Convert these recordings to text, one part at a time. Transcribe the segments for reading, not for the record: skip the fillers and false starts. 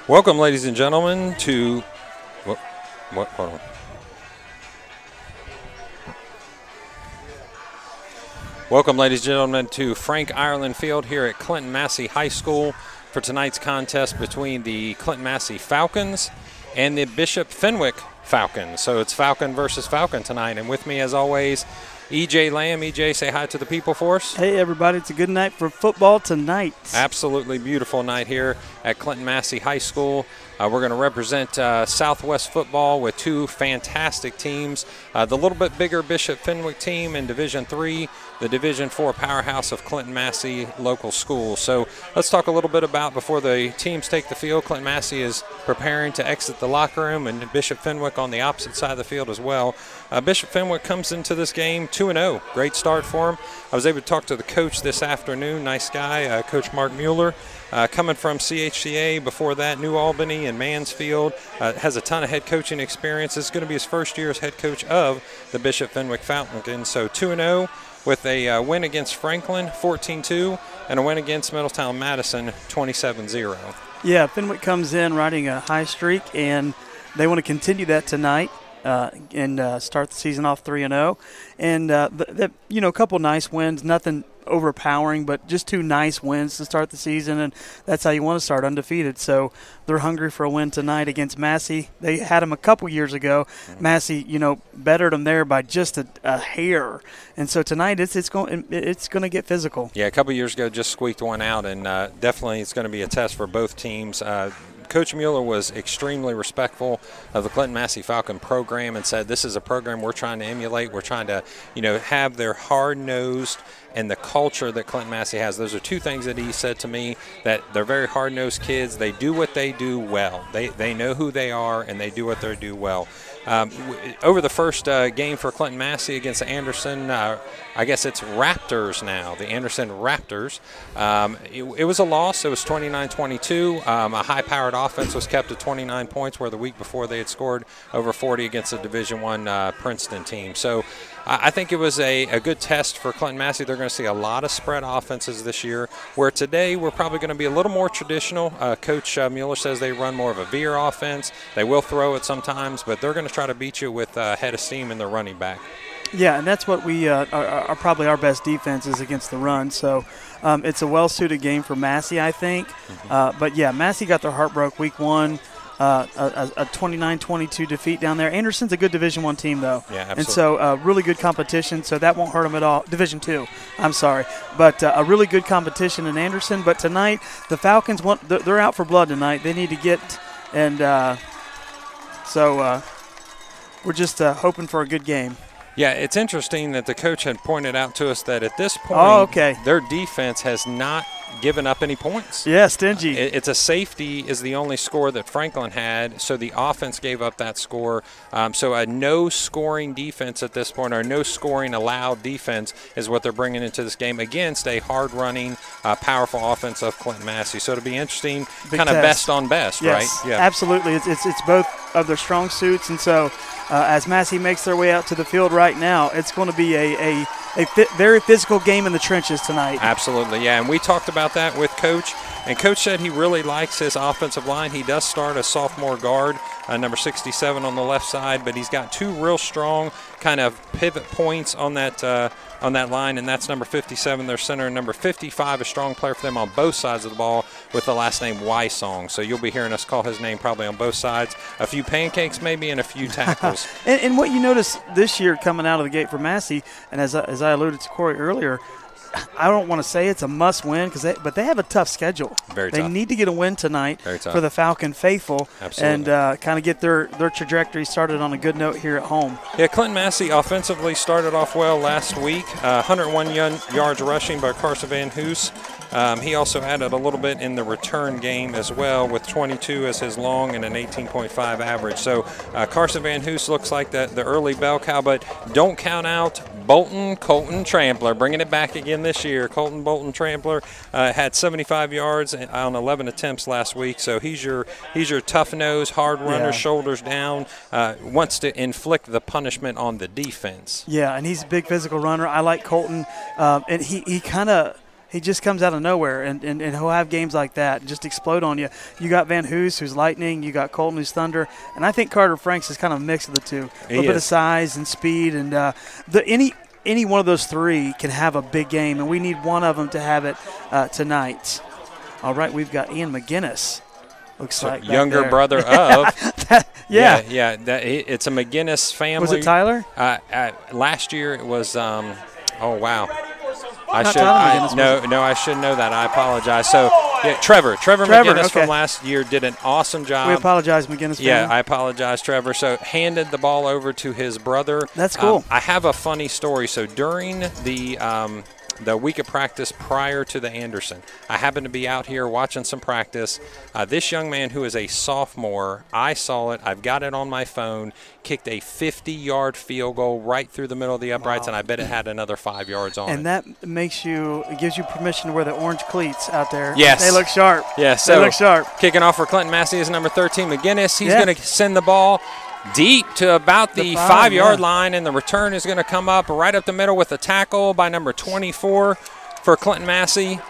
Welcome, ladies and gentlemen, to hold on. Welcome, ladies and gentlemen, to Frank Irelan Field here at Clinton-Masie High School for tonight's contest between the Clinton-Masie Falcons and the Bishop Fenwick Falcons. So it's Falcon versus Falcon tonight, and with me, as always, EJ Lamb. EJ, say hi to the people for us. Hey, everybody. It's a good night for football tonight. Absolutely beautiful night here at Clinton-Masie High School. We're going to represent Southwest football with two fantastic teams. The little bit bigger Bishop Fenwick team in Division III, the Division IV powerhouse of Clinton-Masie local schools. So let's talk a little bit about before the teams take the field. Clinton-Masie is preparing to exit the locker room, and Bishop Fenwick on the opposite side of the field as well. Bishop Fenwick comes into this game 2-0. Great start for him. I was able to talk to the coach this afternoon. Nice guy, Coach Mark Mueller. Coming from CHCA, before that, New Albany and Mansfield, has a ton of head coaching experience. This is going to be his first year as head coach of the Bishop Fenwick Falcons. So 2-0 with a win against Franklin, 14-2, and a win against Middletown Madison, 27-0. Yeah, Fenwick comes in riding a high streak, and they want to continue that tonight. And start the season off 3-0, and a couple nice wins, nothing overpowering, but just two nice wins to start the season, and that's how you want to start, undefeated. So they're hungry for a win tonight against Massey. They had them a couple years ago. Massey, bettered them there by just a hair, and so tonight it's going to get physical. Yeah, a couple years ago just squeaked one out, and definitely it's going to be a test for both teams. Coach Mueller was extremely respectful of the Clinton-Masie Falcon program and said this is a program we're trying to emulate. We're trying to, have their hard-nosed and the culture that Clinton-Masie has. Those are two things that he said to me, that they're very hard-nosed kids. They do what they do well. They know who they are, and they do what they do well. Over the first game for Clinton-Masie against Anderson, I guess it's Raptors now, the Anderson Raptors. It was a loss. It was 29-22. A high-powered offense was kept at 29 points, where the week before they had scored over 40 against a Division I Princeton team. So I think it was a good test for Clinton-Masie. They're going to see a lot of spread offenses this year, where today we're probably going to be a little more traditional. Coach Mueller says they run more of a veer offense. They will throw it sometimes, but they're going to try to beat you with head of steam in their running back. Yeah, and that's what we are probably our best defense is against the run. So it's a well-suited game for Massey, I think. But, yeah, Massey got their heart broke week one. A 29-22 defeat down there. Anderson's a good Division I team, though. Yeah, absolutely. And so really good competition, so that won't hurt them at all. Division II, I'm sorry. But a really good competition in Anderson. But tonight, the Falcons, they're out for blood tonight. They need to get – and so we're just hoping for a good game. Yeah, it's interesting that the coach had pointed out to us that at this point, their defense has not given up any points. Yeah, stingy. It's a safety is the only score that Franklin had, so the offense gave up that score. So a no-scoring defense at this point, or no-scoring allowed defense, is what they're bringing into this game against a hard-running, powerful offense of Clinton-Masie. So it'll be interesting, kind of best on best, yes, right? Yeah, absolutely. It's both of their strong suits, and so as Massey makes their way out to the field right now, it's going to be a very physical game in the trenches tonight. Absolutely, yeah. And we talked about that with Coach, and Coach said he really likes his offensive line. He does start a sophomore guard, number 67 on the left side, but he's got two real strong kind of pivot points on that line, and that's number 57, their center, and number 55, a strong player for them on both sides of the ball with the last name Wysong. So you'll be hearing us call his name probably on both sides. A few pancakes maybe and a few tackles. and what you notice this year coming out of the gate for Massey, and as I alluded to Corey earlier, I don't want to say it's a must-win, but they have a tough schedule. Very tough. They need to get a win tonight for the Falcon faithful. Absolutely. And kind of get their trajectory started on a good note here at home. Yeah, Clinton-Masie offensively started off well last week. 101 yards rushing by Carson Van Hoos. He also added a little bit in the return game as well, with 22 as his long and an 18.5 average. So Carson Van Hoos looks like the early bell cow, but don't count out Colton Trampler, bringing it back again this year. Bolton Trampler had 75 yards on 11 attempts last week, so he's your tough nose, hard runner, shoulders down, wants to inflict the punishment on the defense. Yeah, and he's a big physical runner. I like Colton, and he kind of He just comes out of nowhere, and he'll have games like that, just explode on you. You got Van Hoos, who's lightning. You got Colton, who's thunder. And I think Carter Franks is kind of a mix of the two. A little bit of size and speed. And any one of those three can have a big game, and we need one of them to have it tonight. All right, we've got Ian McGinnis. Looks like younger brother of. Yeah. It's a McGinnis family. Was it Tyler? Last year it was. Oh wow. I should know that. I apologize. So, yeah, Trevor McGinnis from last year did an awesome job. We apologize, McGinnis family. Yeah, I apologize, Trevor. So, handed the ball over to his brother. That's cool. I have a funny story. So, during the week of practice prior to the Anderson, I happened to be out here watching some practice. This young man who is a sophomore, I saw it. I've got it on my phone. Kicked a 50-yard field goal right through the middle of the uprights, and I bet it had another 5 yards on it. And that gives you permission to wear the orange cleats out there. Yes. They look sharp. Yes. They look sharp. Kicking off for Clinton-Masie is number 13, McGinnis. He's going to send the ball deep to about the 5-yard line, and the return is going to come up right up the middle with a tackle by number 24 for Clinton-Masie.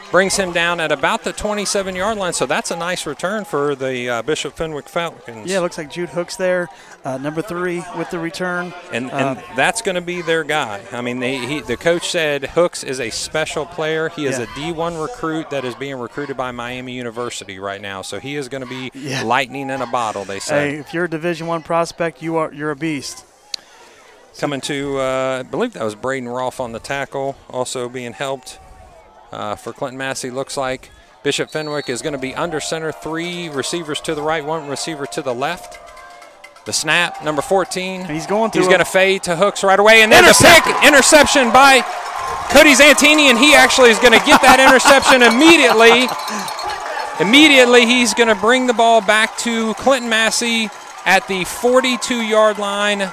Brings him down at about the 27-yard line, so that's a nice return for the Bishop Fenwick Falcons. Yeah, looks like Jude Hooks there, number 3 with the return. And that's going to be their guy. I mean, the coach said Hooks is a special player. He is a D1 recruit that is being recruited by Miami University right now, so he is going to be lightning in a bottle, they say. Hey, if you're a Division I prospect, you're a beast. Coming to, I believe that was Braden Rolfe on the tackle, also being helped. For Clinton-Masie, looks like Bishop Fenwick is going to be under center, 3 receivers to the right, 1 receiver to the left. The snap, number 14. He's going to fade to Hooks right away, and then the pick, interception by Cody Zantini, and he actually is going to get that interception immediately. Immediately, he's going to bring the ball back to Clinton-Masie at the 42-yard line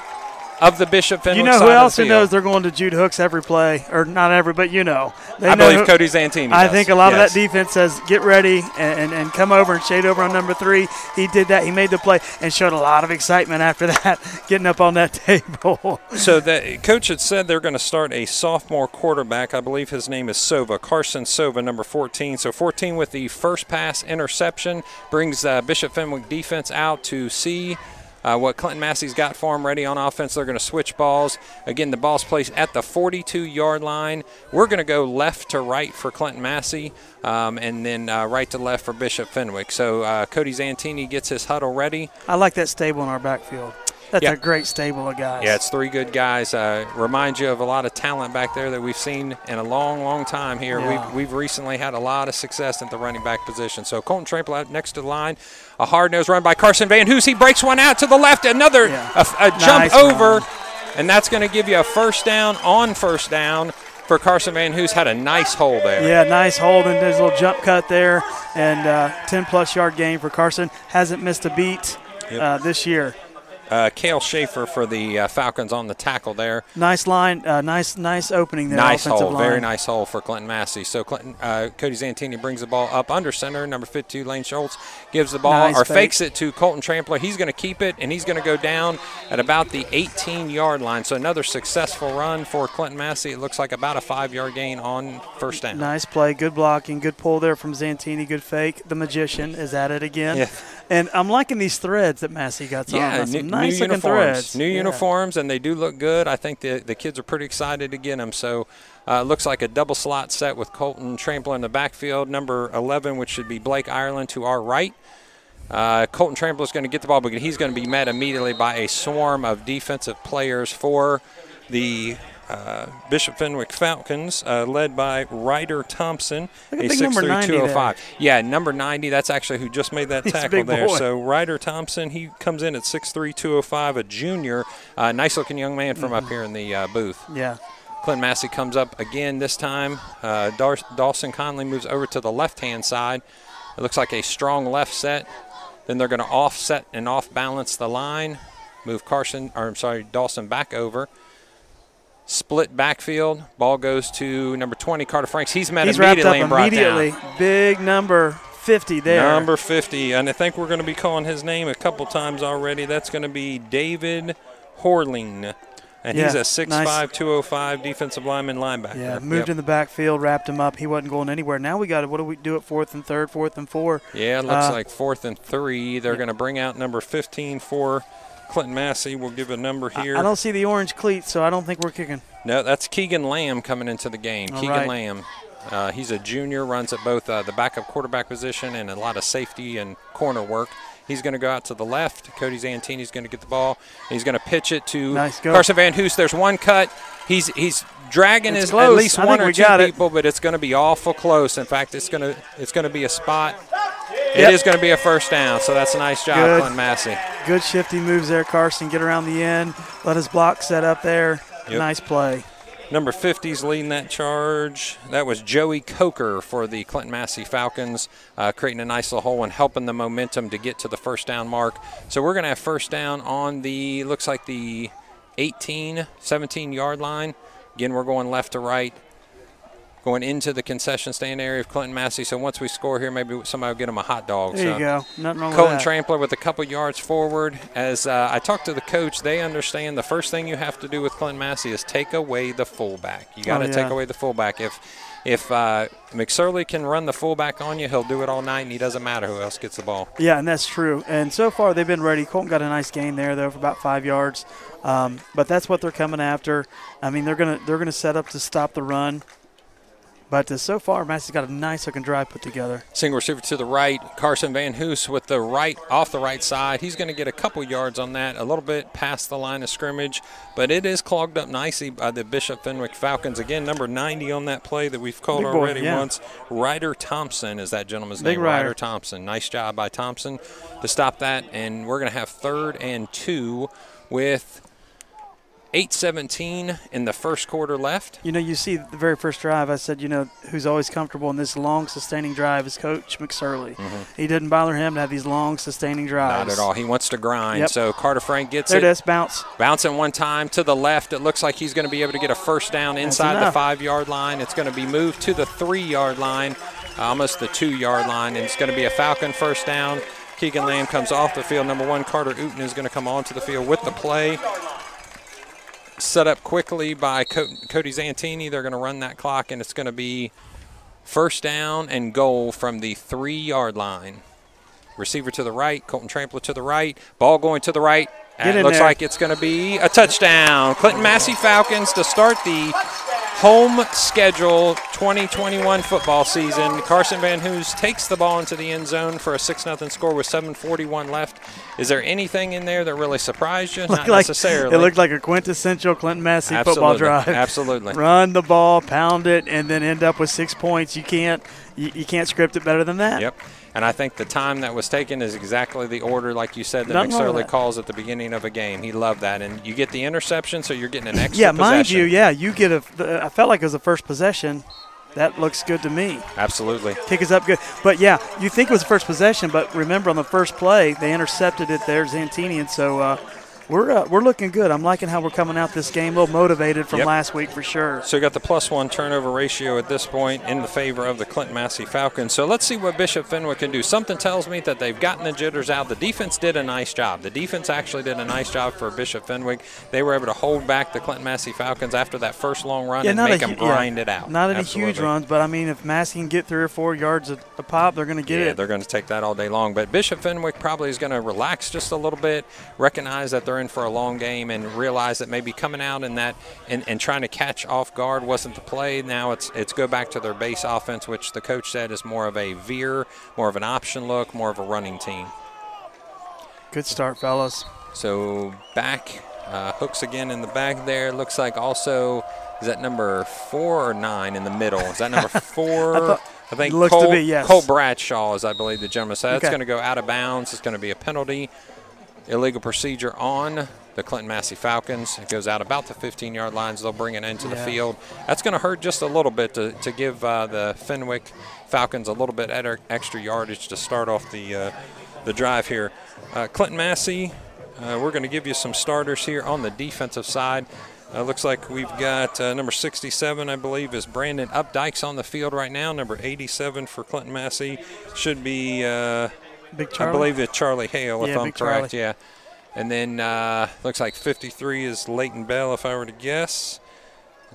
of the Bishop Fenwick side of the field. You know who else knows they're going to Jude Hooks every play, or not every, but you know. I believe Cody Zantini I think a lot of that defense says, get ready and come over and shade over on number 3. He did that. He made the play and showed a lot of excitement after that, getting up on that table. So the coach had said they're going to start a sophomore quarterback. I believe his name is Sova, Carson Sova, number 14. So 14 with the first pass interception brings Bishop Fenwick defense out to see what Clinton-Massie's got for them ready on offense. They're going to switch balls. Again, the ball's placed at the 42-yard line. We're going to go left to right for Clinton-Masie, and then right to left for Bishop Fenwick. So Cody Zantini gets his huddle ready. I like that stable in our backfield. That's a great stable of guys. Yeah, it's 3 good guys. Reminds you of a lot of talent back there that we've seen in a long, long time here. Yeah. We've recently had a lot of success at the running back position. So Colton Trample out next to the line. A hard-nosed run by Carson Van Hoos. He breaks one out to the left. Another a jump over, and that's going to give you a first down on first down for Carson Van Hoos. Had a nice hole there. Yeah, nice hold, and there's a little jump cut there, and 10-plus yard gain for Carson. Hasn't missed a beat this year. Cale Schaefer for the Falcons on the tackle there. Nice line, nice opening there. Nice hole, line. Very nice hole for Clinton-Masie. So Cody Zantini brings the ball up under center. Number 52, Lane Schultz, gives the ball fakes it to Colton Trampler. He's going to keep it, and he's going to go down at about the 18-yard line. So another successful run for Clinton-Masie. It looks like about a 5-yard gain on first down. Nice play, good blocking, good pull there from Zantini, good fake. The magician is at it again. Yeah. And I'm liking these threads that Massey got on. Yeah, Nice looking threads. New uniforms, and they do look good. I think the kids are pretty excited to get them. So it looks like a double slot set with Colton Trampler in the backfield. Number 11, which should be Blake Irelan, to our right. Colton Trampler is going to get the ball, but he's going to be met immediately by a swarm of defensive players for the Bishop Fenwick Falcons, led by Ryder Thompson, a 6'3", 205. Yeah, number 90, that's actually who just made that tackle there. Boy. So Ryder Thompson, he comes in at 6'3", 205, a junior. Nice-looking young man from up here in the booth. Yeah. Clinton-Masie comes up again this time. Dawson Conley moves over to the left-hand side. It looks like a strong left set. Then they're going to offset and off-balance the line. Move Dawson back over. Split backfield. Ball goes to number 20, Carter Franks. He's met immediately and brought down. Big number 50 there. Number 50. And I think we're going to be calling his name a couple times already. That's going to be David Horling. And he's a 6'5", 205 defensive lineman linebacker. Yeah, moved in the backfield, wrapped him up. He wasn't going anywhere. Now we got to, what do we do at 4th and 3rd, 4th and 4? Yeah, it looks like 4th and 3. They're going to bring out number 15 for Clinton-Masie. We'll give a number here. I don't see the orange cleats, so I don't think we're kicking. No, that's Keegan Lamb coming into the game. Keegan Lamb. He's a junior, runs at both the backup quarterback position and a lot of safety and corner work. He's going to go out to the left. Cody Zantini's going to get the ball. He's going to pitch it to Carson Van Hoos. There's one cut. He's dragging at least one or two people, but it's going to be awful close. In fact, it's going to be a spot. It is going to be a first down, so that's a nice job, Clinton-Masie. Good shifty moves there, Carson. Get around the end. Let his block set up there. Yep. Nice play. Number 50's leading that charge. That was Joey Coker for the Clinton-Masie Falcons, creating a nice little hole and helping the momentum to get to the first down mark. So we're going to have first down on the, looks like the 18, 17-yard line. Again, we're going left to right, going into the concession stand area of Clinton-Masie. So once we score here, maybe somebody will get them a hot dog. There you go. Nothing wrong with that. Colton Trampler with a couple yards forward. As I talked to the coach, they understand the first thing you have to do with Clinton-Masie is take away the fullback. You got to take away the fullback. If McSorley can run the fullback on you, he'll do it all night, and he doesn't matter who else gets the ball. Yeah, and that's true. And so far they've been ready. Colton got a nice gain there, though, for about 5 yards. But that's what they're coming after. I mean, they're gonna set up to stop the run. But so far, Massey's got a nice looking drive put together. Single receiver to the right. Carson Van Hoos with the right, off the right side. He's going to get a couple yards on that, a little bit past the line of scrimmage. But it is clogged up nicely by the Bishop Fenwick Falcons. Again, number 90 on that play that we've called already once. Ryder Thompson is that gentleman's name. Ryder Thompson. Nice job by Thompson to stop that. And we're going to have 3rd and 2 with 8:17 in the first quarter left. You know, you see the very first drive, I said, you know, who's always comfortable in this long, sustaining drive is Coach McSorley. He didn't bother him to have these long, sustaining drives. Not at all. He wants to grind. Yep. So Carter Frank gets there it. There it is, bounce. Bouncing one time to the left. It looks like he's going to be able to get a first down inside the 5-yard line. It's going to be moved to the 3-yard line, almost the 2-yard line, and it's going to be a Falcon first down. Keegan Lamb comes off the field. Number 1, Carter Uten is going to come onto the field with the play. Set up quickly by Cody Zantini. They're going to run that clock, and it's going to be first down and goal from the 3-yard line. Receiver to the right, Colton Trampler to the right, ball going to the right. It looks like it's going to be a touchdown. Clinton-Masie Falcons to start the home schedule 2021 football season. Carson Van Hoos takes the ball into the end zone for a 6-0 score with 7:41 left. Is there anything in there that really surprised you? Not necessarily. It looked like a quintessential Clinton-Masie football drive. Absolutely. Run the ball, pound it, and then end up with 6 points. You can't script it better than that. Yep. And I think the time that was taken is exactly the order, like you said, that McSorley calls at the beginning of a game. He loved that. And you get the interception, so you're getting an extra possession. Mind you, you get I felt like it was the first possession. That looks good to me. Absolutely. Kick is up good. But, yeah, you think it was the first possession, but remember on the first play, they intercepted it there, Zantini, and so we're looking good. I'm liking how we're coming out this game, a little motivated from last week for sure. So you got the +1 turnover ratio at this point in the favor of the Clinton-Masie Falcons. So let's see what Bishop Fenwick can do. Something tells me that they've gotten the jitters out. The defense did a nice job. The defense actually did a nice job for Bishop Fenwick. They were able to hold back the Clinton-Masie Falcons after that first long run and make them grind it out. Not any huge runs, but, I mean, if Massey can get 3 or 4 yards a pop, they're going to get it. Yeah, they're going to take that all day long. But Bishop Fenwick probably is going to relax just a little bit, recognize that they're in for a long game, and realize that maybe coming out in that and trying to catch off guard wasn't the play. Now it's go back to their base offense, which the coach said is more of a veer, more of an option look, more of a running team. Good start, fellas. So back, hooks again in the back there. Looks like also, is that number 4 or 9 in the middle? Is that number 4? I think looks to be, yes. Cole Bradshaw is, I believe, the gentleman. So that's going to go out of bounds. It's going to be a penalty. Illegal procedure on the Clinton-Masie Falcons. It goes out about the 15-yard lines. They'll bring it into the field. That's going to hurt just a little bit to give the Fenwick Falcons a little bit extra yardage to start off the drive here. Clinton-Masie, we're going to give you some starters here on the defensive side. Looks like we've got number 67, I believe, is Brandon Updike's on the field right now. Number 87 for Clinton-Masie should be, Big Charlie? I believe it's Charlie Hale, if I'm correct. Yeah. And then looks like 53 is Leighton Bell, if I were to guess.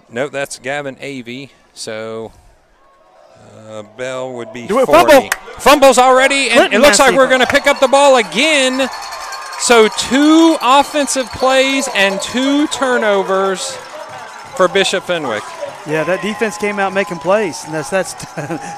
Nope, that's Gavin Avey. So Bell would be 40. Fumble. Fumbles already, and it looks like we're going to pick up the ball again. So 2 offensive plays and 2 turnovers for Bishop Fenwick. Yeah, that defense came out making plays. And that's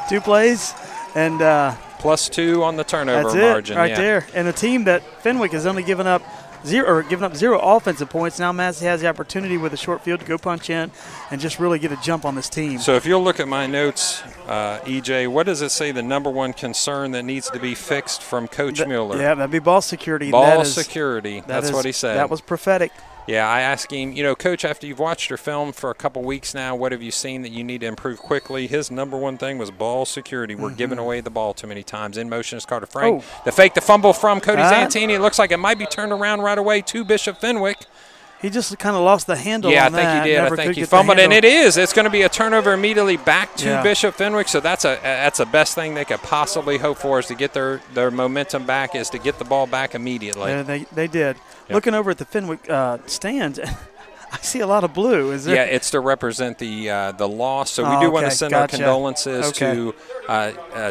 2 plays and plus 2 on the turnover that's margin. It right there. And a team that Fenwick has only given up 0 offensive points. Now Massey has the opportunity with a short field to go punch in and just really get a jump on this team. So if you'll look at my notes, EJ, what does it say the number 1 concern that needs to be fixed from Coach Mueller? Yeah, that'd be ball security. Ball security. That's what he said. That was prophetic. Yeah, I asked him, Coach, after you've watched your film for a couple weeks now, what have you seen that you need to improve quickly? His number 1 thing was ball security. We're giving away the ball too many times. In motion is Carter Frank. Oh. The fake, the fumble from Cody Zantini. It looks like it might be turned around right away to Bishop Fenwick. He just kind of lost the handle on that. Yeah, I think he did. Never I think he fumbled, and it is. It's going to be a turnover immediately back to Bishop Fenwick, so that's the best thing they could possibly hope for is to get their momentum back, is to get the ball back immediately. Yeah, they did. Yep. Looking over at the Fenwick stands, I see a lot of blue. Is there? Yeah, it's to represent the loss. So we do want to send our condolences to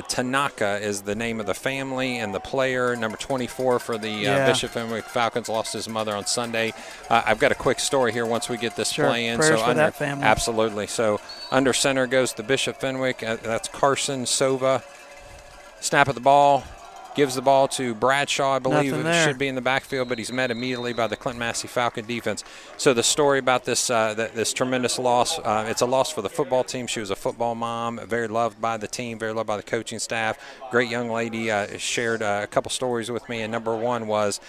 Tanaka is the name of the family, and the player, number 24 for the Bishop Fenwick Falcons, lost his mother on Sunday. I've got a quick story here once we get this play in. Prayers for that family. Absolutely. So under center goes the Bishop Fenwick. That's Carson Sova. Snap at the ball. Gives the ball to Bradshaw, I believe. It should be in the backfield, but he's met immediately by the Clinton-Masie Falcon defense. So the story about this this tremendous loss, it's a loss for the football team. She was a football mom, very loved by the team, very loved by the coaching staff. Great young lady, shared a couple stories with me, and number 1 was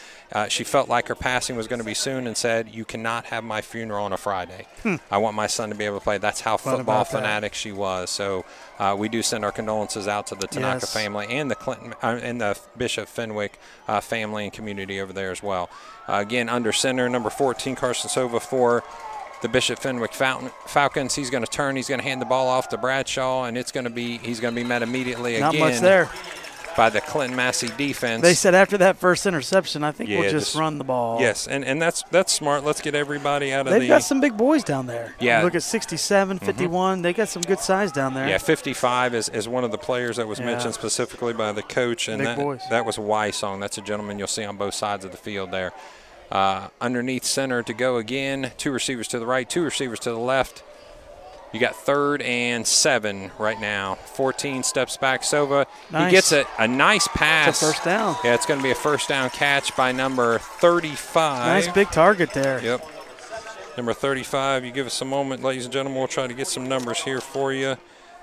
she felt like her passing was going to be soon and said, "You cannot have my funeral on a Friday. I want my son to be able to play." That's how football fanatic she was. So we do send our condolences out to the Tanaka family and the Clinton and the Bishop Fenwick family and community over there as well. Again, under center, number 14, Carson Sova for the Bishop Fenwick Falcons. He's going to turn. He's going to hand the ball off to Bradshaw, and he's going to be met immediately Not much there. By the Clinton-Masie defense. They said after that first interception, I think we'll just run the ball. Yes, and that's smart. Let's get everybody out of They've got some big boys down there. Yeah. Look at 67, 51. They got some good size down there. Yeah, 55 is one of the players that was mentioned specifically by the coach. And that was Wysong. That's a gentleman you'll see on both sides of the field there. Underneath center to go again. 2 receivers to the right, 2 receivers to the left. You got 3rd and 7 right now. 14 steps back. Sova, he gets a nice pass. It's a first down. Yeah, it's going to be a first down catch by number 35. Nice big target there. Yep. Number 35, you give us a moment, ladies and gentlemen. We'll try to get some numbers here for you.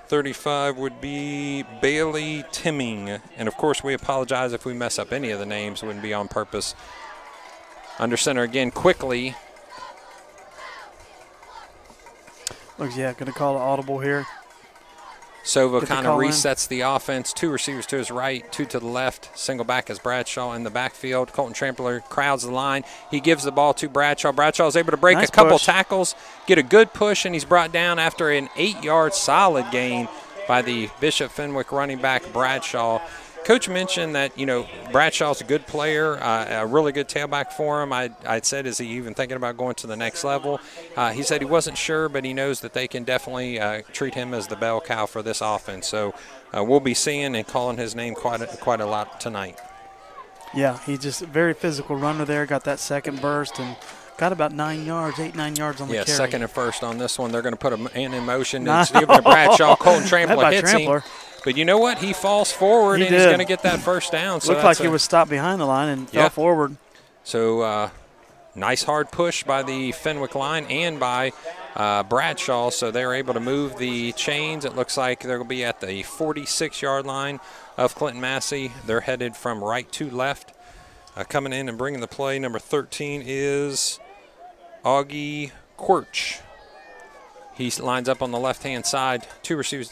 35 would be Bailey Timming. And, of course, we apologize if we mess up any of the names. It wouldn't be on purpose. Under center again quickly. Looks, going to call an audible here. Sova kind of resets the offense. 2 receivers to his right, 2 to the left. Single back is Bradshaw in the backfield. Colton Trampler crowds the line. He gives the ball to Bradshaw. Bradshaw is able to break a couple tackles, get a good push, and he's brought down after an 8-yard solid gain by the Bishop Fenwick running back Bradshaw. Coach mentioned that, Bradshaw's a good player, a really good tailback for him. I'd said, is he even thinking about going to the next level? He said he wasn't sure, but he knows that they can definitely treat him as the bell cow for this offense. So we'll be seeing and calling his name quite a lot tonight. Yeah, he's just a very physical runner there, got that second burst and got about 9 yards, 8-9 yards on the carry. Yeah, second and first on this one. They're going to put a man in motion. It's given to Bradshaw. Colton Trampler hits him. But you know what? He falls forward, and he's going to get that first down. So looked like he was stopped behind the line and fell forward. So nice hard push by the Fenwick line and by Bradshaw. So they're able to move the chains. It looks like they're going to be at the 46-yard line of Clinton-Masie. They're headed from right to left. Coming in and bringing the play, number 13 is Augie Quirch. He lines up on the left-hand side. 3 receivers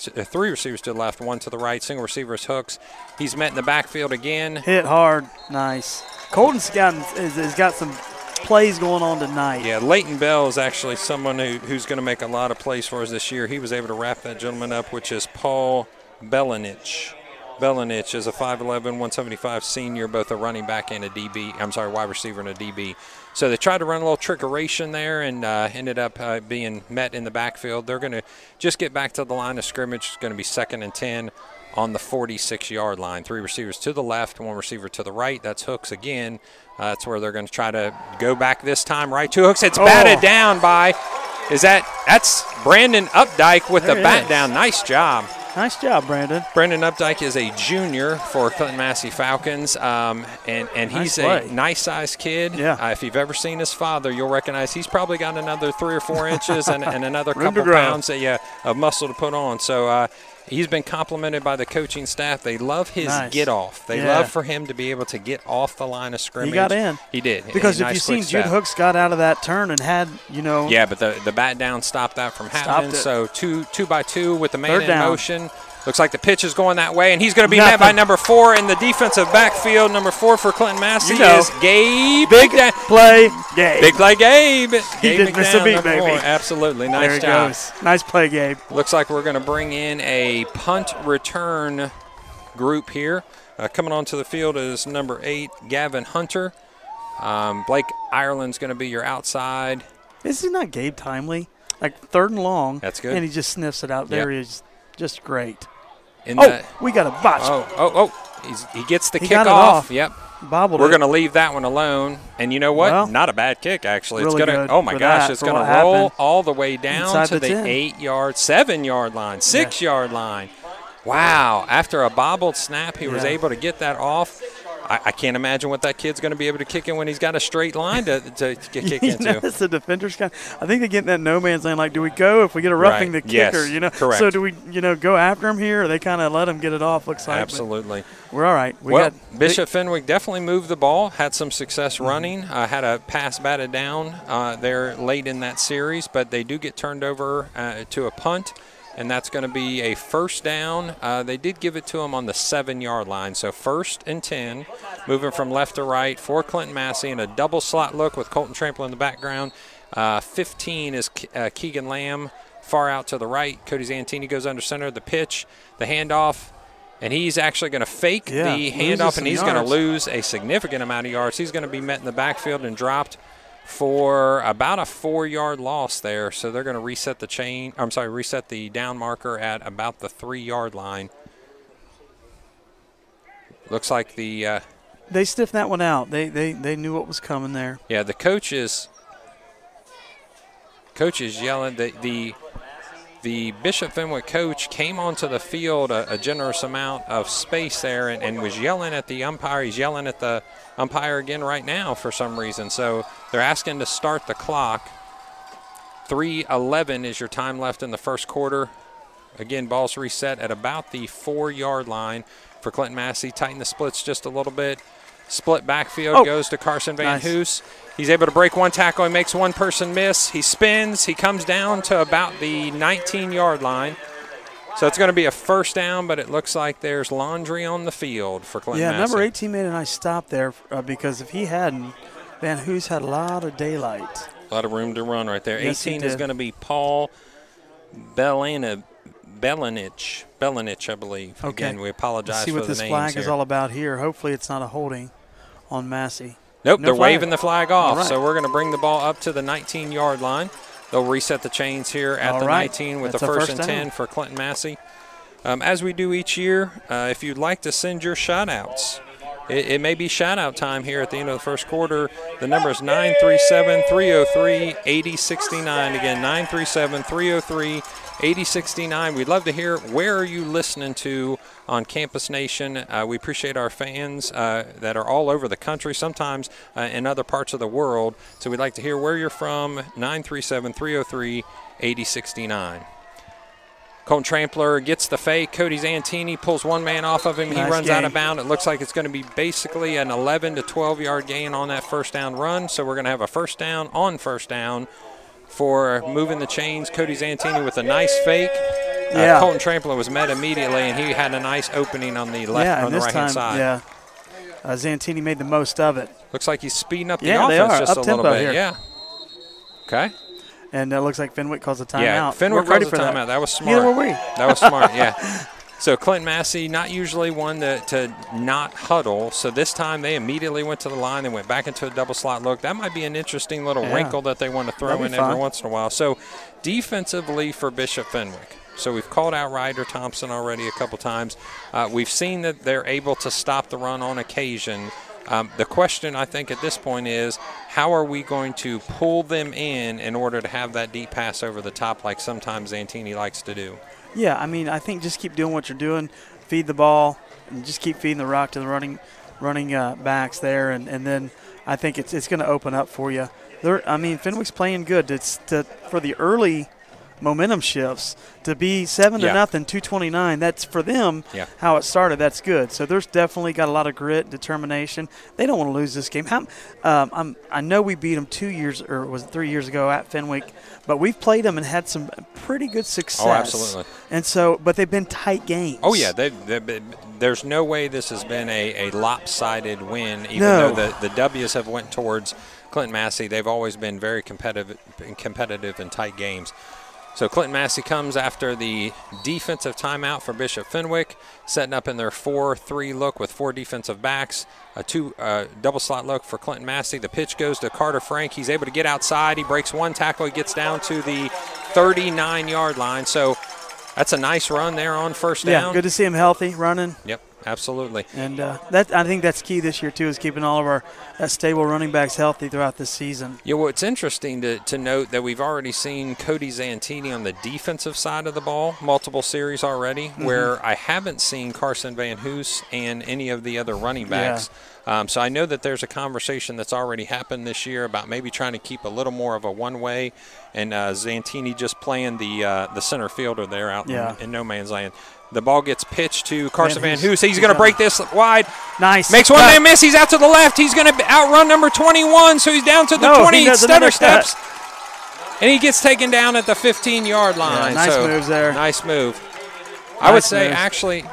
to the left, 1 to the right. Single receiver is Hooks. He's met in the backfield again. Hit hard. Nice. Colton's has got some plays going on tonight. Yeah, Leighton Bell is actually someone who's going to make a lot of plays for us this year. He was able to wrap that gentleman up, which is Paul Belenich. Belenich is a 5'11", 175 senior, both a running back and a wide receiver and a DB. So they tried to run a little trickeration there and ended up being met in the backfield. They're going to just get back to the line of scrimmage. It's going to be 2nd and 10 on the 46-yard line. 3 receivers to the left, 1 receiver to the right. That's Hooks again. That's where they're going to try to go back this time. Right to Hooks. It's batted down by – that's Brandon Updike with the bat down. Nice job. Nice job, Brandon. Brandon Updike is a junior for Clinton-Masie Falcons, and he's a nice-sized kid. Yeah. If you've ever seen his father, you'll recognize he's probably got another 3 or 4 inches and another couple pounds of muscle to put on. So he's been complimented by the coaching staff. They love his get-off. They love for him to be able to get off the line of scrimmage. He got in. He did. Because if you've seen Jude Hooks got out of that turn and had, Yeah, but the bat down stopped that from happening. So 2 by 2 with the man in motion. Looks like the pitch is going that way, and he's going to be met by number 4 in the defensive backfield. Number 4 for Clinton-Masie is Gabe. Big play, Gabe. Big play, Gabe. He didn't miss a beat, baby. Absolutely. Nice job. Goes. Nice play, Gabe. Looks like we're going to bring in a punt return group here. Coming onto the field is number 8, Gavin Hunter. Blake Ireland's going to be your outside. Is he not Gabe Timely? Like 3rd and long. That's good. And he just sniffs it out. There he is. Just great. We got a botch. He gets the kick off. Yep. Bobbled We're going to leave that one alone. And you know what? Well, not a bad kick, actually. Really it's going to. Oh my gosh! It's going to roll all the way down inside to the 8-yard, 7-yard line, 6-yard line. Wow! After a bobbled snap, he was able to get that off. I can't imagine what that kid's going to be able to kick in when he's got a straight line to get kicked into. That's the defender's kind. I think they get in that no man's land. Like, do we go if we get a roughing the kicker? Yes, correct. So do we, go after him here, or they kind of let him get it off? Looks like absolutely. We're all right. Bishop Fenwick definitely moved the ball, had some success running, had a pass batted down there late in that series, but they do get turned over to a punt. And that's going to be a 1st down. They did give it to him on the 7-yard line. So 1st and 10, moving from left to right for Clinton-Masie in a double slot look with Colton Trample in the background. 15 is Keegan Lamb, far out to the right. Cody Zantini goes under center. The pitch, the handoff, and he's actually going to fake the handoff, and he's going to lose a significant amount of yards. He's going to be met in the backfield and dropped for about a 4-yard loss there. So they're going to reset reset the down marker at about the 3-yard line. Looks like they stiffened that one out. They knew what was coming there. Yeah, the coach is yelling. The Bishop Fenwick coach came onto the field a generous amount of space there and was yelling at the umpire. He's yelling at the umpire again right now for some reason. So they're asking to start the clock. 3:11 is your time left in the first quarter. Again, ball's reset at about the 4-yard line for Clinton-Masie. Tighten the splits just a little bit. Split backfield goes to Carson Van Hoos. He's able to break one tackle. He makes one person miss. He spins. He comes down to about the 19-yard line. So it's going to be a 1st down, but it looks like there's laundry on the field for Clinton-Masie. Yeah, number 18 made a nice stop there because if he hadn't, Van Hoos had a lot of daylight. A lot of room to run right there. Yes, 18 is going to be Paul Belenich, I believe. Okay. Again, we apologize for the names. See what this flag is all about here. Hopefully it's not a holding on Massey. Nope, they're waving the flag off. So we're going to bring the ball up to the 19-yard line. They'll reset the chains here at the 19 with the 1st and 10 for Clinton-Masie. As we do each year, if you'd like to send your shout-outs, it may be shout-out time here at the end of the first quarter. The number is 937-303-8069. Again, 937-303-8069. We'd love to hear where are you listening to on Campus Nation. We appreciate our fans that are all over the country, sometimes in other parts of the world. So we'd like to hear where you're from, 937-303-8069. Colton Trampler gets the fake. Cody Zantini pulls one man off of him. He runs out of bounds. It looks like it's going to be basically an 11 to 12-yard gain on that 1st down run. So we're going to have a 1st down on 1st down for moving the chains. Cody Zantini with a nice fake. Colton Trampler was met immediately, and he had a nice opening on the left on the right-hand side. Yeah, Zantini made the most of it. Looks like he's speeding up the offense just a little bit. Here. Yeah. Okay. And it looks like Fenwick calls a timeout. Yeah, Fenwick calls a timeout. That was smart. Neither were we. That was smart, yeah. So Clinton-Masie, not usually one to not huddle. So this time they immediately went to the line and went back into a double slot look. That might be an interesting little wrinkle that they want to throw in every once in a while. So defensively for Bishop Fenwick. So we've called out Ryder Thompson already a couple times. We've seen that they're able to stop the run on occasion. The question, I think, at this point is, how are we going to pull them in order to have that deep pass over the top like sometimes Zantini likes to do? Yeah, I mean, I think just keep doing what you're doing, feed the ball, and just keep feeding the rock to the running backs there, and then I think it's going to open up for you. Fenwick's playing good. For the early momentum shifts to be 7-0, 229. That's for them. How it started. That's good. So there's definitely got a lot of grit, determination. They don't want to lose this game. I know we beat them 2 years or was it 3 years ago at Fenwick, but we've played them and had some pretty good success. Oh, absolutely. And so, but they've been tight games. Oh yeah, there's no way this has been a lopsided win. Even though the W's have went towards Clinton-Masie, they've always been very competitive in tight games. So Clinton-Masie comes after the defensive timeout for Bishop Fenwick, setting up in their 4-3 look with 4 defensive backs, a double slot look for Clinton-Masie. The pitch goes to Carter Frank. He's able to get outside. He breaks one tackle. He gets down to the 39-yard line. So that's a nice run there on first down. Yeah, good to see him healthy, running. Yep, absolutely. And I think that's key this year, too, is keeping all of our stable running backs healthy throughout the season. Yeah, well, it's interesting to note that we've already seen Cody Zantini on the defensive side of the ball, multiple series already, where I haven't seen Carson Van Hoos and any of the other running backs. So I know that there's a conversation that's already happened this year about maybe trying to keep a little more of a one-way, and Zantini just playing the center fielder there out in no man's land. The ball gets pitched to Carson Van Hoos. He's going to break this wide. Nice. Makes one man miss. He's out to the left. He's going to outrun number 21, so he's down to the 20. He stutter steps. And he gets taken down at the 15-yard line. Yeah, nice moves there. Nice move. I would say, actually,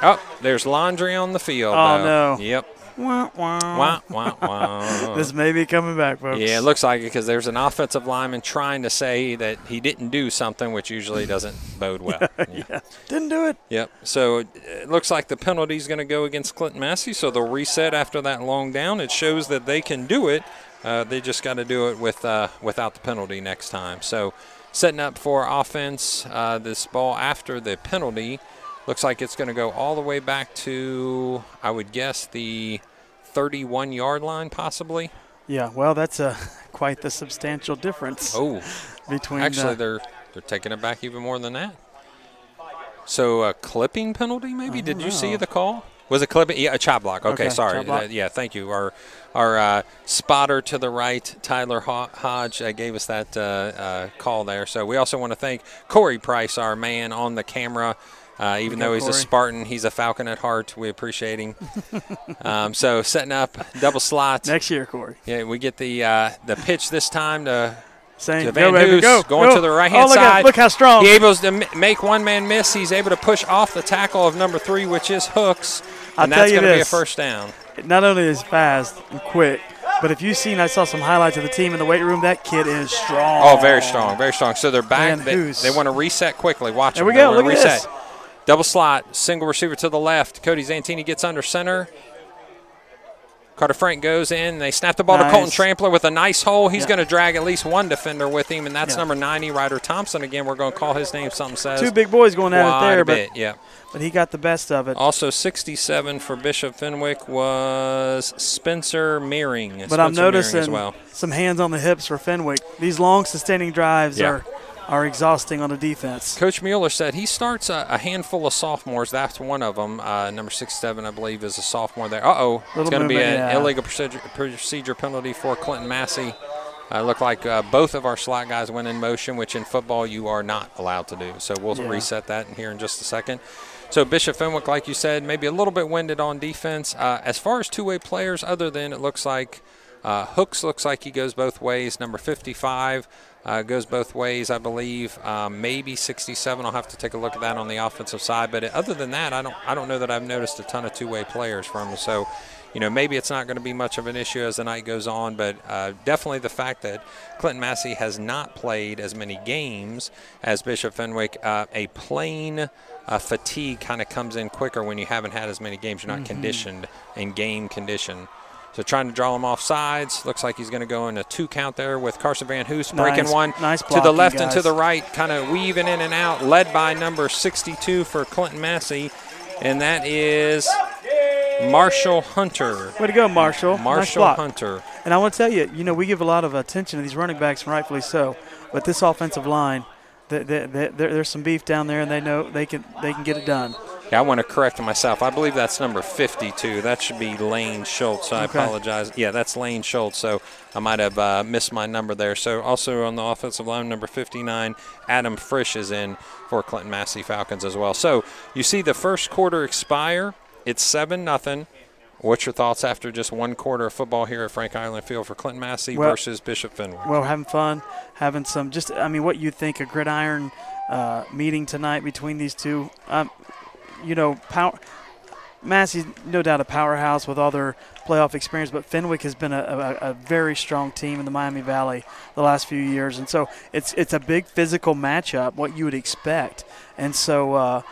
there's laundry on the field. Oh, no. Yep. Wah, wah. Wah, wah, wah. This may be coming back, folks. Yeah, it looks like it because there's an offensive lineman trying to say that he didn't do something, which usually doesn't bode well. Yeah. Didn't do it. Yep. So it looks like the penalty is going to go against Clinton-Masie, so they'll reset after that long down. It shows that they can do it. They just got to do it without the penalty next time. So setting up for offense, this ball after the penalty. Looks like it's going to go all the way back to, I would guess, the 31-yard line possibly. Yeah, well, that's quite the substantial difference. Oh, between actually, they're taking it back even more than that. So a clipping penalty, maybe? Did you see the call? Was it clipping? Yeah, a chop block. Okay, sorry. Block. Yeah, thank you. Our spotter to the right, Tyler Hodge, gave us that call there. So we also want to thank Corey Price, our man on the camera. Even though he's Corey. A Spartan, he's a Falcon at heart. We appreciate him. So setting up double slot. Next year, Corey. Yeah, we get the pitch this time to Van Hoos, going to the right-hand side. Look how strong. He's able to make one man miss. He's able to push off the tackle of number 3, which is Hooks. And that's going to be a first down. Not only is fast and quick, but if you've seen, I saw some highlights of the team in the weight room, that kid is strong. Oh, very strong, very strong. So they're back. They want to reset quickly. Watch them. There we go. Look at this. Double slot, single receiver to the left. Cody Zantini gets under center. Carter Frank goes in. They snap the ball to Colton Trampler with a nice hole. He's going to drag at least one defender with him, and that's number 90, Ryder Thompson. Again, we're going to call his name. Something says. 2 big boys going at it there, but he got the best of it. Also, 67 for Bishop Fenwick was Spencer Meering. But I'm noticing some hands on the hips for Fenwick. These long, sustaining drives are exhausting on the defense. Coach Mueller said he starts a handful of sophomores. That's one of them. Number 67, I believe, is a sophomore there. It's going to be an illegal procedure penalty for Clinton-Masie. Looked like both of our slot guys went in motion, which in football you are not allowed to do. So we'll reset that here in just a second. So Bishop Fenwick, like you said, maybe a little bit winded on defense. As far as two-way players, other than it looks like Hooks looks like he goes both ways. Number 55, Goes both ways, I believe. Maybe 67. I'll have to take a look at that on the offensive side. But other than that, I don't know that I've noticed a ton of two-way players from them. So, maybe it's not going to be much of an issue as the night goes on. But definitely the fact that Clinton-Masie has not played as many games as Bishop Fenwick, a plain fatigue kind of comes in quicker when you haven't had as many games. You're not conditioned in game condition. So trying to draw him off sides. Looks like he's going to go in a 2 count there with Carson Van Hoos breaking one nice to the left guys. and to the right, kind of weaving in and out, led by number 62 for Clinton-Masie, and that is Marshall Hunter. Way to go, Marshall. Marshall nice Hunter. And I want to tell you, we give a lot of attention to these running backs, and rightfully so. But this offensive line, there's some beef down there, and they know they can get it done. Yeah, I want to correct myself. I believe that's number 52. That should be Lane Schultz. So I apologize. Yeah, that's Lane Schultz. So I might have missed my number there. So also on the offensive line, number 59, Adam Frisch is in for Clinton-Masie Falcons as well. So you see the first quarter expire. It's 7-0. What's your thoughts after just one quarter of football here at Frank Irelan Field for Clinton-Masie versus Bishop Fenwick? Well, having fun, having some what you think, a gridiron meeting tonight between these two. Massey's no doubt a powerhouse with all their playoff experience, but Fenwick has been a very strong team in the Miami Valley the last few years. And so it's a big physical matchup, what you would expect. And so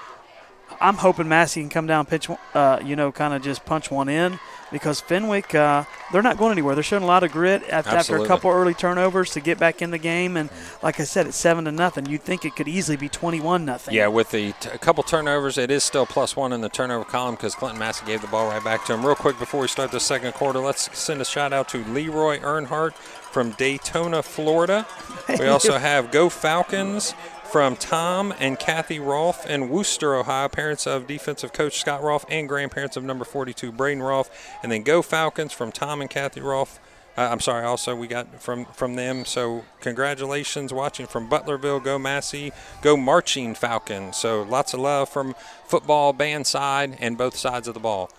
I'm hoping Massey can come down, pitch, kind of just punch one in, because Fenwick, they're not going anywhere. They're showing a lot of grit after a couple early turnovers to get back in the game. And like I said, it's 7-0. You'd think it could easily be 21-0. Yeah, with a couple turnovers, it is still +1 in the turnover column because Clinton-Masie gave the ball right back to him. Real quick before we start the second quarter, let's send a shout out to Leroy Earnhardt from Daytona, Florida. We also have Go Falcons from Tom and Kathy Rolfe in Worcester, Ohio, parents of defensive coach Scott Rolfe and grandparents of number 42, Braden Rolfe. And then Go Falcons from Tom and Kathy Rolfe. Also we got from them. So congratulations watching from Butlerville. Go Massey. Go Marching Falcons. So lots of love from football band side and both sides of the ball.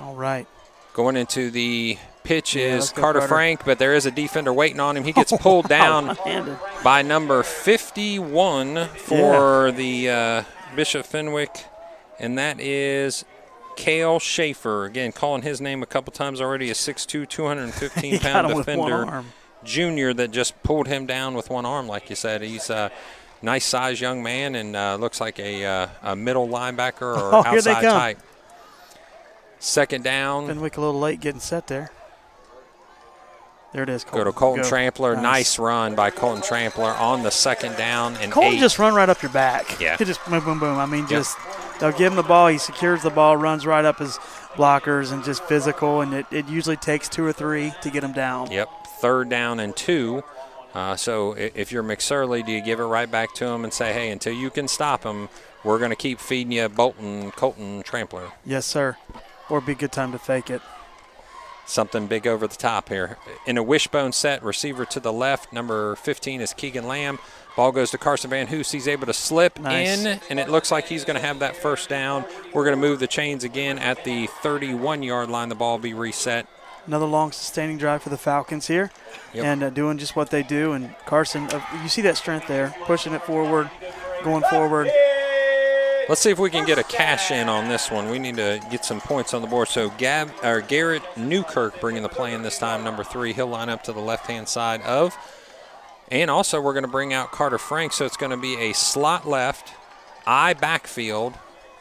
All right. Going into the pitch is Carter Frank, but there is a defender waiting on him. He gets pulled down by number 51 for the Bishop Fenwick, and that is Cale Schaefer. Again, calling his name a couple times already, a 6'2", 215-pound defender, junior, that just pulled him down with one arm, like you said. He's a nice-sized young man and looks like a middle linebacker or outside type. Second down. Fenwick a little late getting set there. There it is. Colton. Go to Colton Trampler. Nice run by Colton Trampler on the second down. And Colton just run right up your back. Yeah. He just boom, boom, boom. I mean, they'll give him the ball. He secures the ball, runs right up his blockers, and just physical. And it usually takes 2 or 3 to get him down. Yep. 3rd down and 2. So if you're McSorley, do you give it right back to him and say, hey, until you can stop him, we're going to keep feeding you Colton Trampler? Yes, sir. Or it'd be a good time to fake it. Something big over the top here. In a wishbone set, receiver to the left, number 15 is Keegan Lamb. Ball goes to Carson Van Hoos. He's able to slip in, and it looks like he's going to have that first down. We're going to move the chains again at the 31-yard line. The ball will be reset. Another long sustaining drive for the Falcons here, and doing just what they do. And Carson, you see that strength there, pushing it forward, going forward. Let's see if we can get a cash in on this one. We need to get some points on the board. So Garrett Newkirk bringing the play in this time, number 3. He'll line up to the left-hand side of. And also we're going to bring out Carter Frank. So it's going to be a slot left, I backfield.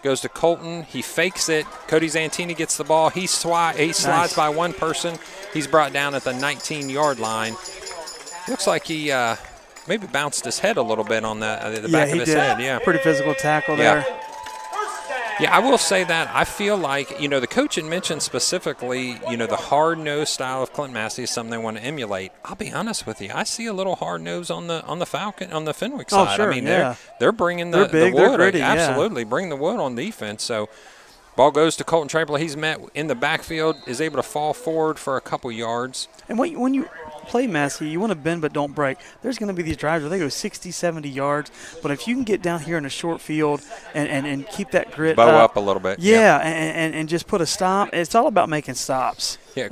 Goes to Colton. He fakes it. Cody Zantini gets the ball. He slides by one person. He's brought down at the 19-yard line. Looks like he maybe bounced his head a little bit on the back of his head. Yeah, pretty physical tackle there. Yeah, I will say that I feel like, the coach had mentioned specifically, the hard-nosed style of Clinton-Masie is something they want to emulate. I'll be honest with you, I see a little hard nose on the Fenwick side. Oh, sure, I mean, they're bringing the big, wood. They're gritty, absolutely, bring the wood on defense. So ball goes to Colton Trampler. He's met in the backfield, is able to fall forward for a couple yards. And when you play Massey, you want to bend but don't break. There's going to be these drives where they go 60, 70 yards. But if you can get down here in a short field and keep that grit bow up a little bit. Yeah, and just put a stop. It's all about making stops. Yeah,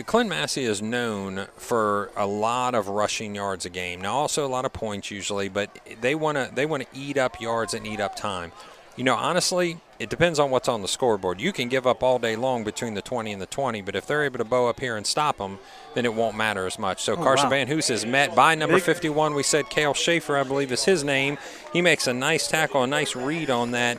Clinton-Masie is known for a lot of rushing yards a game. Now, also a lot of points usually, but they want to eat up yards and eat up time. You know, honestly, it depends on what's on the scoreboard. You can give up all day long between the 20 and the 20, but if they're able to bow up here and stop them, then it won't matter as much. So Carson Van Hoos is met by number 51. We said Cale Schaefer, I believe, is his name. He makes a nice tackle, a nice read on that.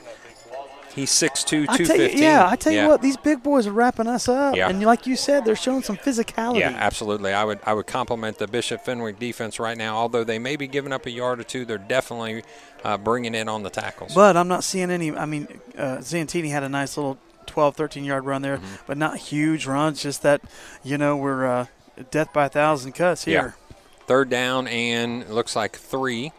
He's 6'2", 215. I tell you what, these big boys are wrapping us up. Yeah. And like you said, they're showing some physicality. Yeah, absolutely. I would compliment the Bishop Fenwick defense right now. Although they may be giving up a yard or two, they're definitely bringing it on the tackles. But I'm not seeing any. I mean, Zantini had a nice little 12, 13-yard run there, but not huge runs. Just that, we're death by 1,000 cuts here. Yeah. Third down and it looks like 3.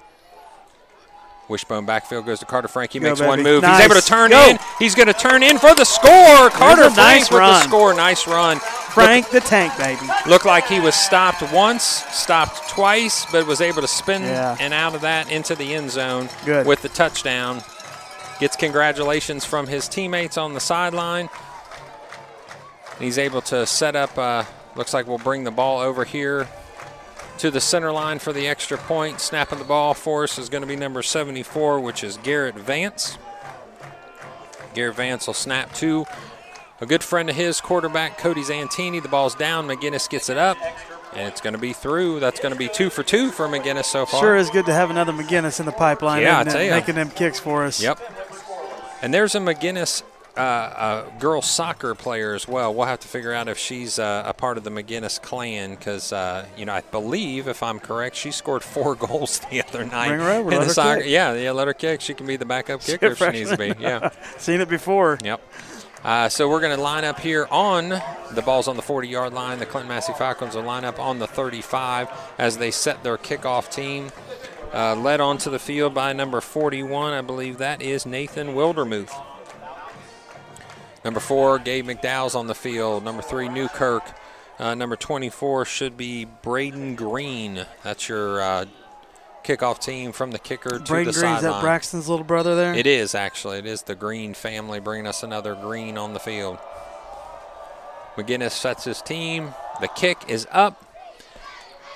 Wishbone backfield goes to Carter Frank. He makes one move. Nice. He's able to turn in. He's going to turn in for the score. Carter Frank with the score. Nice run. Frank the Tank, baby. Looked like he was stopped once, stopped twice, but was able to spin and out of that into the end zone with the touchdown. Gets congratulations from his teammates on the sideline. He's able to set up, looks like we'll bring the ball over here to the center line for the extra point. Snapping the ball for us is going to be number 74, which is Garrett Vance. Garrett Vance will snap to a good friend of his, quarterback Cody Zantini. The ball's down. McGinnis gets it up, and it's going to be through. That's going to be 2 for 2 for McGinnis so far. Sure is good to have another McGinnis in the pipeline. Yeah, I tell you. Making them kicks for us. Yep. And there's a McGinnis girls soccer player as well. We'll have to figure out if she's a part of the McGinnis clan because, I believe, if I'm correct, she scored 4 goals the other night. Bring her over, in let the her soccer. kick. Yeah, let her kick. She can be the backup kicker if she needs to be. Yeah. Seen it before. Yep. So we're going to line up here on the ball's on the 40-yard line. The Clinton-Masie Falcons will line up on the 35 as they set their kickoff team. Led onto the field by number 41. I believe that is Nathan Wildermuth. Number 4, Gabe McDowell's on the field. Number 3, Newkirk. Number 24 should be Braden Green. That's your kickoff team from the kicker to the sideline. Braden Green, is that Braxton's little brother there? It is, actually. It is the Green family bringing us another Green on the field. McGinnis sets his team. The kick is up.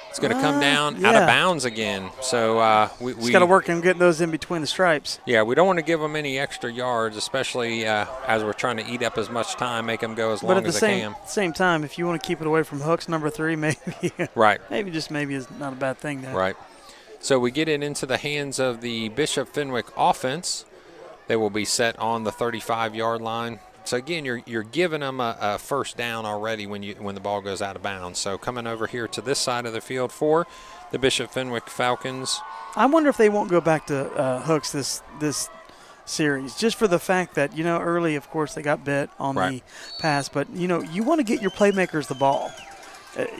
It's going to come down out of bounds again. So we got to work on getting those in between the stripes. Yeah, we don't want to give them any extra yards, especially as we're trying to eat up as much time, make them go as long as they can. But at the same time, if you want to keep it away from hooks, number 3, maybe. Right. Maybe is not a bad thing there. Right. So we get it into the hands of the Bishop Fenwick offense. They will be set on the 35-yard line. So again, you're giving them a first down already when the ball goes out of bounds. So coming over here to this side of the field for the Bishop Fenwick Falcons. I wonder if they won't go back to hooks this series, just for the fact that early, of course, they got bit on the pass, but you want to get your playmakers the ball.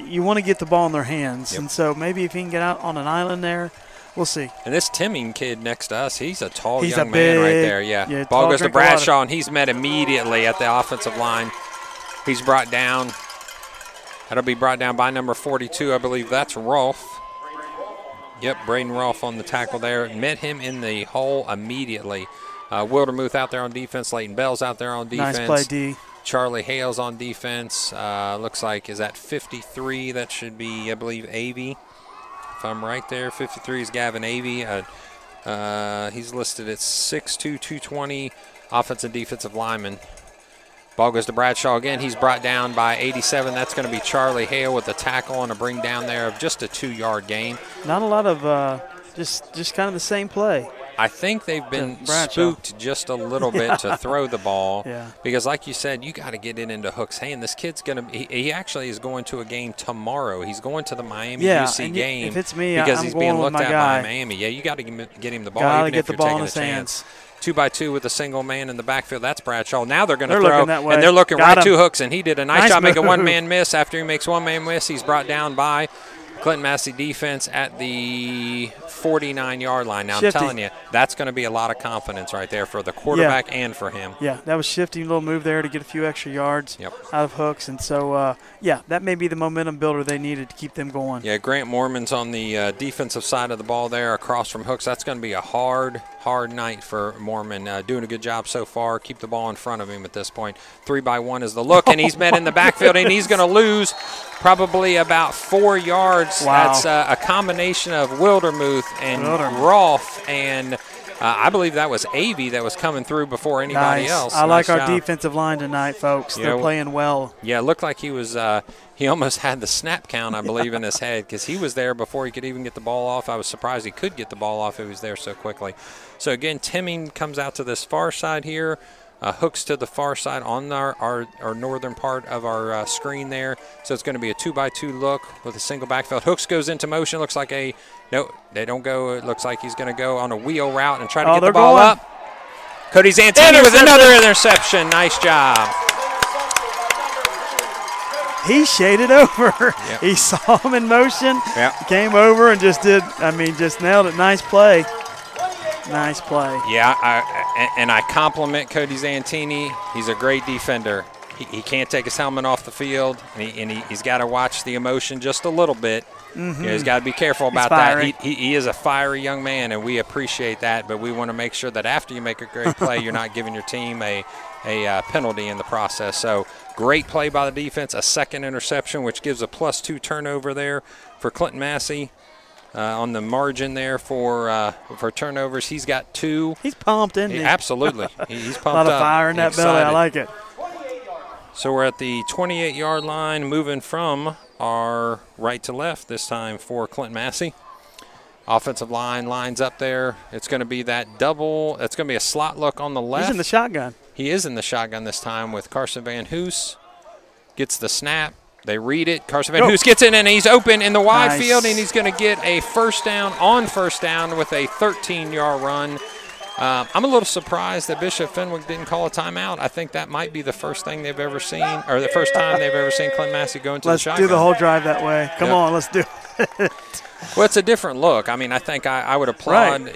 You want to get the ball in their hands, and so maybe if he can get out on an island there. We'll see. And this Timming kid next to us, he's a tall young man right there. Yeah. Ball goes to Bradshaw, and he's met immediately at the offensive line. He's brought down. That'll be brought down by number 42, I believe. That's Rolfe. Yep, Braden Rolfe on the tackle there. Met him in the hole immediately. Wildermuth out there on defense. Leighton Bell's out there on defense. Nice play, D. Charlie Hale's on defense. Looks like, is that 53? That should be, I believe, Avey. If I'm right there, 53 is Gavin Avey. He's listed at 6'2", 220, offensive and defensive lineman. Ball goes to Bradshaw again. He's brought down by 87. That's going to be Charlie Hale with the tackle and a bring down there of just a 2-yard gain. Not a lot of just kind of the same play. I think they've been spooked just a little bit to throw the ball because, like you said, you got to get it into Hook's hand. This kid's going to he actually is going to a game tomorrow. He's going to the Miami UC game. If it's me, because I'm he's going being with looked my at guy. by Miami. Yeah, you got to get him the ball. Gotta even get if the you're ball taking in his a hands. chance. 2-by-2 with a single man in the backfield. That's Bradshaw. Now they're going to throw, looking that way. And they're looking right to Hooks, and he did a nice job making one-man miss. After he makes one-man miss, he's brought down by Clinton-Masie defense at the 49-yard line. Now, Shifty. I'm telling you, that's going to be a lot of confidence right there for the quarterback and for him. Yeah, that was shifty, little move there to get a few extra yards out of hooks. And so, that may be the momentum builder they needed to keep them going. Yeah, Grant Mormon's on the defensive side of the ball there across from hooks. That's going to be a hard night for Mormon. Doing a good job so far. Keep the ball in front of him at this point. 3-by-1 is the look, and he's met in the backfield, and he's going to lose probably about 4 yards. Wow. That's a combination of Wildermuth and Rolfe, and I believe that was Avey that was coming through before anybody else. I like our defensive line tonight, folks. They're playing well. Yeah, it looked like he was he almost had the snap count, I believe, in his head because he was there before he could even get the ball off. I was surprised he could get the ball off. He was there so quickly. So, again, Timming comes out to this far side here. Hooks to the far side on our northern part of our screen there. So it's going to be a 2-by-2 look with a single backfield. Hooks goes into motion. Looks like no, they don't go. It looks like he's going to go on a wheel route and try to get the ball up. Cody Zantini with another interception. Nice job. He shaded over. Yep. He saw him in motion, came over and just nailed it. Nice play. Nice play. Yeah, I compliment Cody Zantini. He's a great defender. He can't take his helmet off the field, and he's got to watch the emotion just a little bit. Mm-hmm. He's got to be careful about that. He is a fiery young man, and we appreciate that, but we want to make sure that after you make a great play, you're not giving your team a penalty in the process. So great play by the defense, a second interception, which gives a +2 turnover there for Clinton-Masie. On the margin there for turnovers. He's got 2. He's pumped, isn't he? Absolutely. He's pumped up. A lot of fire in that belly. I like it. So we're at the 28-yard line, moving from our right to left this time for Clinton-Masie. Offensive line lines up there. It's going to be that double. It's going to be a slot look on the left. He's in the shotgun. He is in the shotgun this time with Carson Van Hoos. Gets the snap. They read it. Carson Van Hoos gets in, and he's open in the wide field, and he's going to get a first down with a 13-yard run. I'm a little surprised that Bishop Fenwick didn't call a timeout. I think that might be the first thing they've ever seen, or the first time they've ever seen Clinton-Masie go into the shotgun. Let's do the whole drive that way. Come on, let's do it. Well, it's a different look. I mean, I think I would applaud,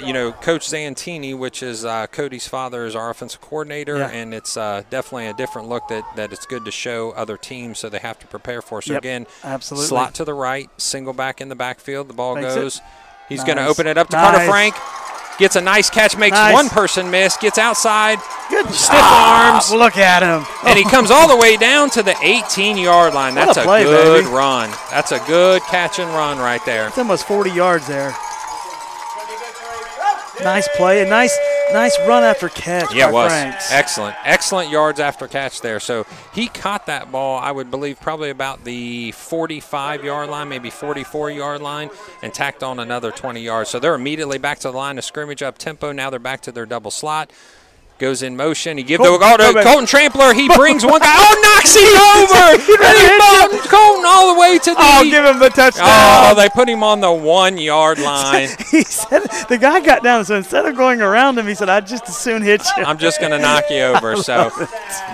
Coach Zantini, which is Cody's father, is our offensive coordinator, and it's definitely a different look that it's good to show other teams so they have to prepare for. So, again, absolutely. Slot to the right, single back in the backfield. The ball goes. He's going to open it up to Carter Frank. Gets a nice catch, makes one person miss, gets outside, stiff arms. Look at him. And he comes all the way down to the 18-yard line. That's a good run. That's a good catch and run right there. It's almost 40 yards there. Nice play, a nice run after catch. Yeah, it was. Franks. Excellent yards after catch there. So he caught that ball, I would believe, probably about the 45-yard line, maybe 44-yard line, and tacked on another 20 yards. So they're immediately back to the line of scrimmage, up tempo. Now they're back to their double slot. Goes in motion. He gives Colton Trampler. He brings one guy. Knocks him over. And he Colton all the way to the. Give him the touchdown. Oh, they put him on the 1-yard line. He said the guy got down. So instead of going around him, he said, "I'd just as soon hit you. I'm just going to knock you over." So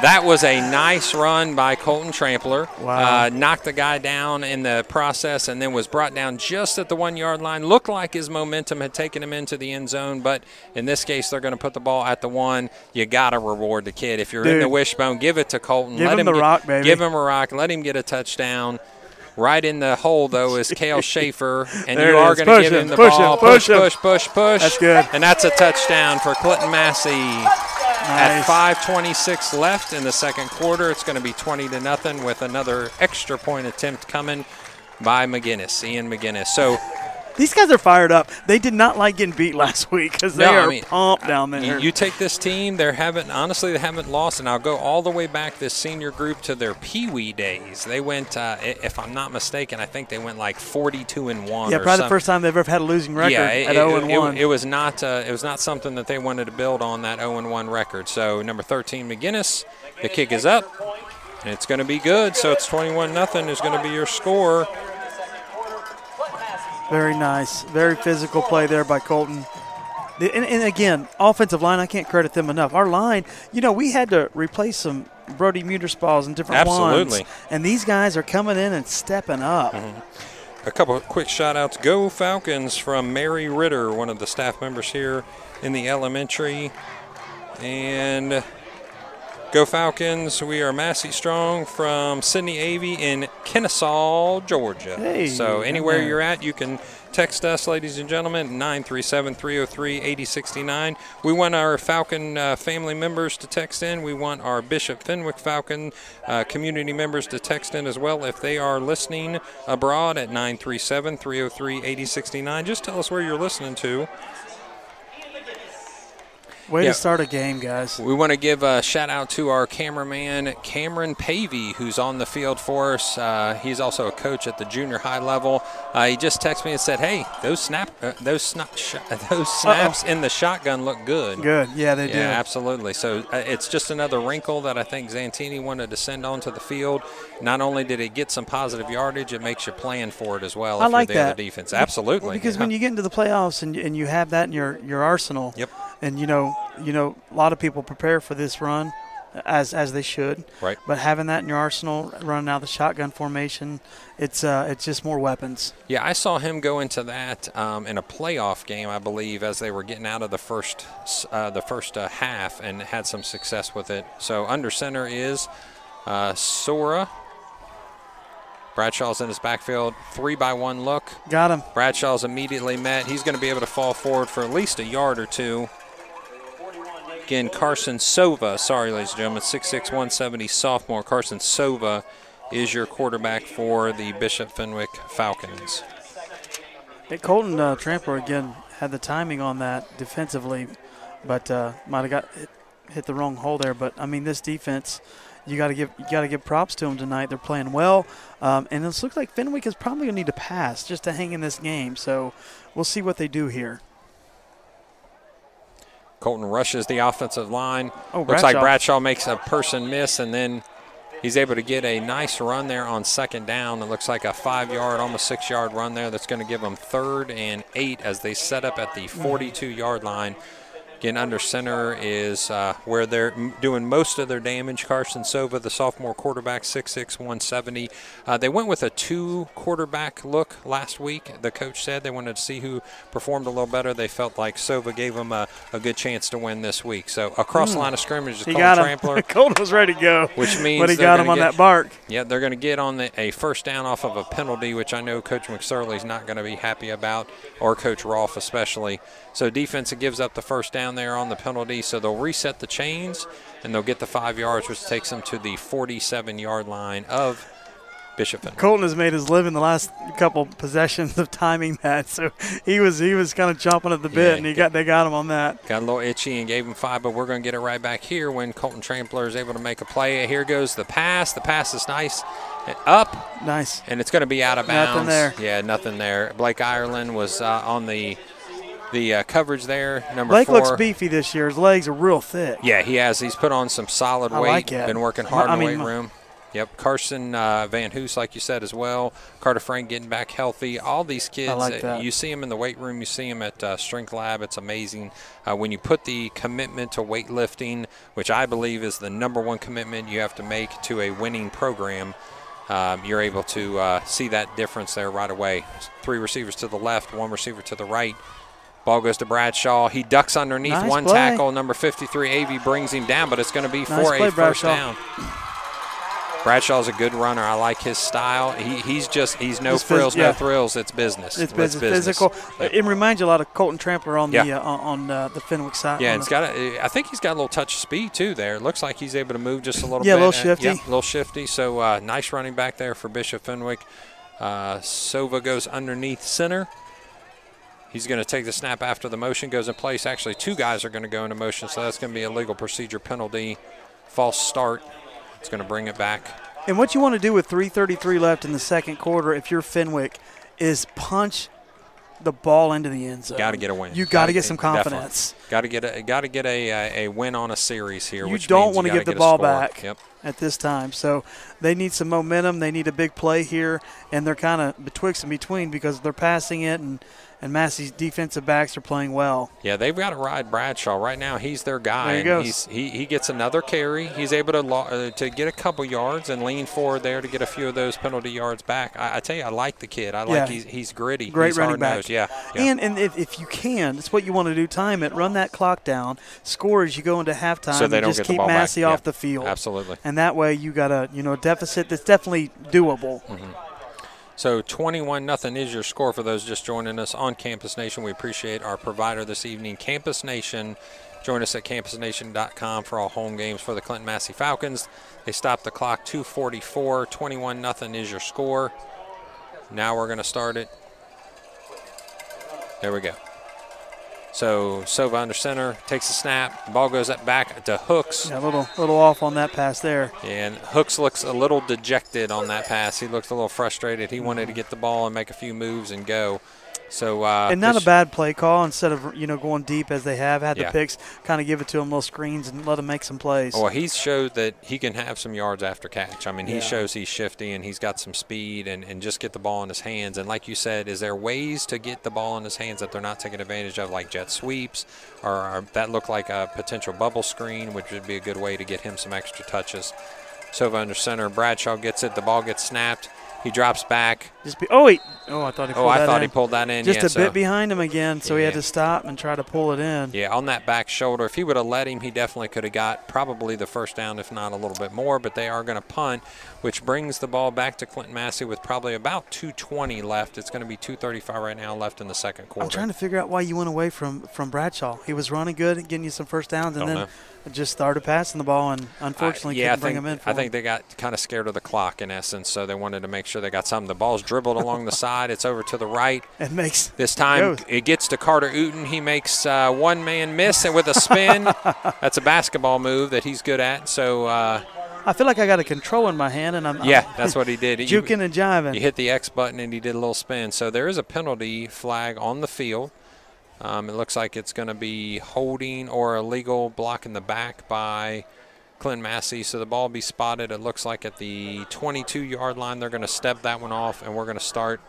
that was a nice run by Colton Trampler. Wow. Knocked the guy down in the process, and then was brought down just at the 1-yard line. Looked like his momentum had taken him into the end zone, but in this case, they're going to put the ball at the 1. You got to reward the kid. If you're in the wishbone, give it to Colton. Give him the rock, baby. Give him a rock. Let him get a touchdown. Right in the hole, though, is Cale Schaefer, and you are going to give him the ball. Push. That's good. And that's a touchdown for Clinton-Masie. At 5:26 left in the second quarter, it's going to be 20-0 with another extra point attempt coming by Ian McGinnis. So these guys are fired up. They did not like getting beat last week because they are pumped down there. You take this team, they haven't lost, and I'll go all the way back, this senior group, to their peewee days. They went, if I'm not mistaken, I think they went like 42-1. Yeah, probably the first time they've ever had a losing record at 0-1. It was not something that they wanted to build on, that 0-1 record. So number 13, McGinnis, the kick is up, and it's going to be good. So it's 21-0 is going to be your score. Very nice. Very physical play there by Colton. And again, offensive line, I can't credit them enough. Our line, we had to replace some Brody Muterspaws and different ones. And these guys are coming in and stepping up. Mm-hmm. a couple of quick shout-outs. Go Falcons from Mary Ritter, one of the staff members here in the elementary. And Go Falcons, we are Massey Strong from Sydney Avey in Kennesaw, Georgia. Hey, so anywhere you're at, you can text us, ladies and gentlemen, 937-303-8069. We want our Falcon family members to text in. We want our Bishop Fenwick Falcon community members to text in as well if they are listening abroad at 937-303-8069. Just tell us where you're listening to. Way to start a game, guys. We want to give a shout-out to our cameraman, Cameron Pavey, who's on the field for us. He's also a coach at the junior high level. He just texted me and said, hey, those snaps in the shotgun look good. Good, yeah, they do. Yeah, absolutely. So it's just another wrinkle that I think Zantini wanted to send onto the field. Not only did it get some positive yardage, it makes you plan for it as well if you're the other defense. Absolutely. Because when you get into the playoffs and you have that in your arsenal, yep. And you know, a lot of people prepare for this run, as they should. Right. But having that in your arsenal, running out the shotgun formation, it's just more weapons. Yeah, I saw him go into that in a playoff game, I believe, as they were getting out of the first half, and had some success with it. So under center is Sora. Bradshaw's in his backfield, 3-by-1 look. Got him. Bradshaw's immediately met. He's going to be able to fall forward for at least a yard or two. Again, Carson Sova, sorry, ladies and gentlemen, 6'6", 170 sophomore. Carson Sova is your quarterback for the Bishop Fenwick Falcons. Hey, Colton Trampler, again, had the timing on that defensively, but might have hit the wrong hole there. But, I mean, this defense, you got to give props to them tonight. They're playing well, and it looks like Fenwick is probably going to need to pass just to hang in this game. So we'll see what they do here. Colton rushes the offensive line. Oh, looks like Bradshaw makes a person miss, and then he's able to get a nice run there on second down. It looks like a 5-yard, almost 6-yard run there that's going to give them 3rd and 8 as they set up at the 42-yard line. Again, under center is where they're doing most of their damage. Carson Sova, the sophomore quarterback, 6'6", 170. They went with a 2-quarterback look last week. The coach said they wanted to see who performed a little better. They felt like Sova gave them a good chance to win this week. So across the line of scrimmage is Colton Trampler. Colton was ready to go. Which means but he got him on that bark. Yeah, they're going to get on a first down off of a penalty, which I know Coach McSorley's not going to be happy about, or Coach Rolfe especially. So defense gives up the first down there on the penalty, so they'll reset the chains, and they'll get the 5 yards, which takes them to the 47-yard line of Bishop Fenwick. Colton has made his living the last couple possessions of timing that, so he was kind of chomping at the bit, and they got him on that. Got a little itchy and gave him 5, but we're going to get it right back here when Colton Trampler is able to make a play. Here goes the pass. The pass is nice. Up. Nice. And it's going to be out of bounds. Nothing there. Yeah, nothing there. Blake Irelan was on the coverage there, number Blake 4. looks beefy this year. His legs are real thick. Yeah, he has. He's put on some solid weight. Like it. Been working hard in the weight room. Yep, Carson Van Hoos, like you said, as well. Carter Frank getting back healthy. All these kids, you see them in the weight room. You see them at Strength Lab. It's amazing. When you put the commitment to weightlifting, which I believe is the #1 commitment you have to make to a winning program, you're able to see that difference there right away. 3 receivers to the left, 1 receiver to the right. Ball goes to Bradshaw. He ducks underneath one tackle. Number 53, Avey, brings him down, but it's going to be for a first down. Bradshaw's a good runner. I like his style. He's no frills, no thrills. It's business. It's business. Physical. Yep. It reminds you a lot of Colton Trampler on the Fenwick side. Yeah, I think he's got a little touch of speed too there. It looks like he's able to move just a little bit. Yeah, a little shifty. A little shifty. So nice running back there for Bishop Fenwick. Sova goes underneath center. He's going to take the snap after the motion goes in place. Actually, 2 guys are going to go into motion, so that's going to be a legal procedure penalty. False start. It's going to bring it back. And what you want to do with 3:33 left in the second quarter, if you're Fenwick, is punch the ball into the end zone. Got to get a win. You got to get some confidence. Got to get a win on a series here. You which don't want to give the ball back Yep. at this time. So they need some momentum. They need a big play here, and they're kind of betwixt and between because they're passing it, and and Massey's defensive backs are playing well. Yeah, they've got to ride Bradshaw. Right now, he's their guy. There he goes. He gets another carry. He's able to get a couple yards and lean forward there to get a few of those penalty yards back. I tell you, I like the kid. I like he's gritty. Great he's running back. Yeah. And if you can, that's what you want to do. Time it. Run that clock down. Score as you go into halftime. So they and don't just get the keep ball Massey back. off the field. Absolutely. And that way you got a deficit that's definitely doable. Mm-hmm. So 21-0 is your score for those just joining us on Campus Nation. We appreciate our provider this evening, Campus Nation. Join us at campusnation.com for all home games for the Clinton-Masie Falcons. They stopped the clock 2:44. 21-0 is your score. Now we're going to start it. There we go. So Sova under center, takes a snap. Ball goes up back to Hooks. Yeah, a little off on that pass there. And Hooks looks a little dejected on that pass. He looks a little frustrated. He wanted to get the ball and make a few moves and go. So and not a bad play call. Instead of going deep as they have had the Yeah. picks, kind of give it to them little screens and let them make some plays. Well, he's showed that he can have some yards after catch. I mean, he shows he's shifty and he's got some speed and just get the ball in his hands. And like you said, is there ways to get the ball in his hands that they're not taking advantage of, like jet sweeps or that look like a potential bubble screen, which would be a good way to get him some extra touches. Sova under center. Bradshaw gets it. The ball gets snapped. He drops back. I thought he pulled he pulled that in. Just a bit behind him again, so he had to stop and try to pull it in. Yeah, on that back shoulder. If he would have let him, he definitely could have got probably the first down, if not a little bit more. But they are going to punt, which brings the ball back to Clinton-Masie with probably about 2:20 left. It's going to be 2:35 right now left in the second quarter. I'm trying to figure out why you went away from Bradshaw. He was running good and getting you some first downs, and then just started passing the ball, and unfortunately couldn't bring him in. I think they got kind of scared of the clock in essence, so they wanted to make sure they got something. The ball's dribbled along the side. It's over to the right. This time it gets to Carter Uten. He makes one man miss and with a spin. That's a basketball move that he's good at. So I feel like I got a control in my hand, and I'm that's what he did. Juking and jiving. He hit the X button and he did a little spin. So there is a penalty flag on the field. It looks like it's going to be holding or illegal blocking the back by Clinton-Masie. So the ball will be spotted, it looks like, at the 22-yard line. They're going to step that one off, and we're going to start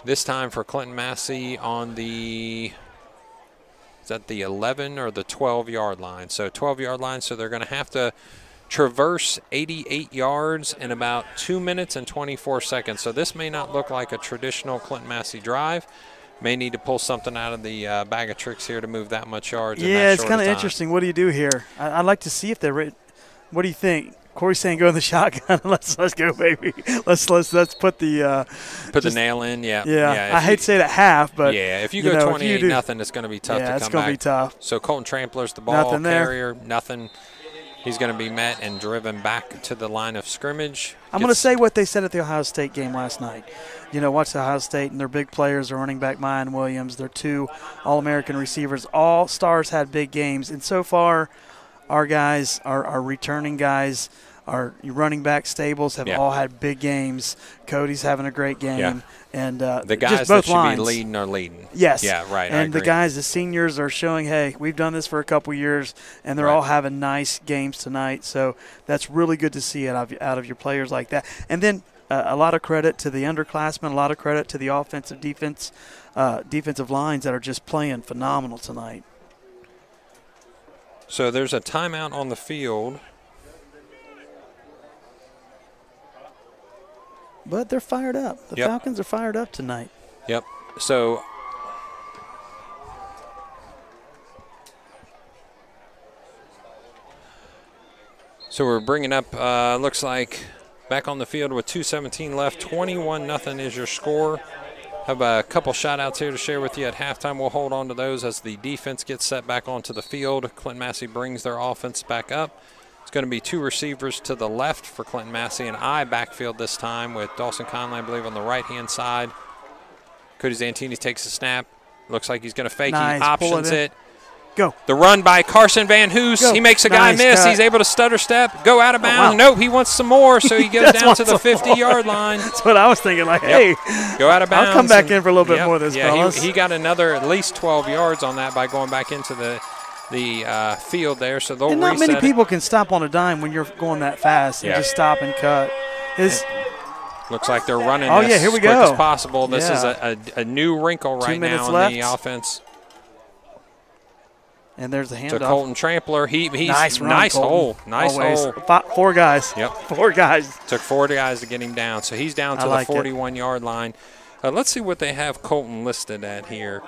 this time for Clinton-Masie on the – is that the 11 or the 12-yard line? So 12-yard line, so they're going to have to traverse 88 yards in about 2 minutes and 24 seconds. So this may not look like a traditional Clinton-Masie drive. May need to pull something out of the bag of tricks here to move that much yards. Yeah, it's kind of interesting. What do you do here? I'd like to see if they're – what do you think? Corey's saying go in the shotgun. let's go, baby. Let's put the the nail in. Yeah. I hate to say it at half, but if you go 28-0, it's going to be tough to come back. Yeah, it's going to be tough. So Colton Trampler's the ball carrier. Nothing. He's going to be met and driven back to the line of scrimmage. I'm going to say what they said at the Ohio State game last night. Watch Ohio State, and their big players are running back Mayan Williams. They're two All-American receivers. All stars had big games, and so far our guys, our returning guys, our running back stables have all had big games. Cody's having a great game. Yeah. And the guys just both that should lines. be leading are leading. Yes. Yeah, right. And the guys, the seniors, are showing, hey, we've done this for a couple years, and they're all having nice games tonight. So that's really good to see it out of your players like that. And then a lot of credit to the underclassmen, a lot of credit to the defensive lines that are just playing phenomenal tonight. So there's a timeout on the field. But they're fired up. The Falcons are fired up tonight. Yep. So we're bringing up, looks like, back on the field with 2:17 left. 21-0 is your score. Have a couple shout-outs here to share with you at halftime. We'll hold on to those as the defense gets set back onto the field. Clinton-Masie brings their offense back up. It's going to be two receivers to the left for Clinton-Masie, and I backfield this time with Dawson Conley, I believe, on the right-hand side. Cody Zantini takes a snap. Looks like he's going to fake. Nice. He options it. Go. The run by Carson Van Hoos. Go. He makes a guy miss. Cut. He's able to stutter step, go out of bounds. Nope, he wants some more, so he goes down to the 50-yard line. That's what I was thinking. Hey, go out of bounds. I'll come back in for a little bit more of this, fellas. He got another at least 12 yards on that by going back into the field there. So they'll not many people can stop on a dime when you're going that fast and just stop and cut. Looks like they're running Oh, this yeah, here we as quick go. as possible. This is Yeah. a new wrinkle right 2 minutes now left. in the offense. And there's the handoff. To Colton Trampler. He's nice run, nice Colton. hole. Nice Always. hole. 4 guys. Yep. 4 guys. Took 4 guys to get him down. So he's down to the 41-yard line. Let's see what they have Colton listed at here.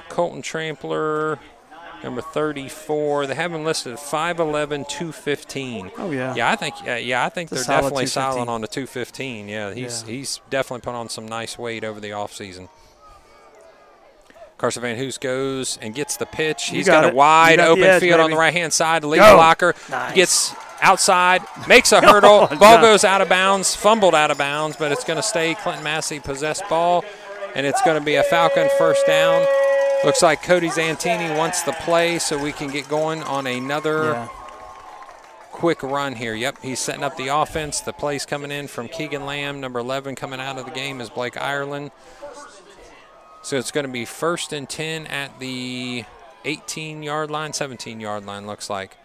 Colton Trampler, number 34. They have him listed at 5'11", 215. Oh yeah. Yeah, I think they're definitely solid on the 215. Yeah, he's definitely put on some nice weight over the offseason. Carson Van Hoos goes and gets the pitch. He's got a wide open field on the right-hand side. The lead blocker gets outside, makes a hurdle. Ball goes out of bounds, fumbled out of bounds, but it's going to stay Clinton-Masie possessed ball, and it's going to be a Falcon first down. Looks like Cody Zantini wants the play so we can get going on another quick run here. Yep, he's setting up the offense. The play's coming in from Keegan Lamb. Number 11 coming out of the game is Blake Irelan. So it's going to be 1st and 10 at the 18-yard line, 17-yard line looks like.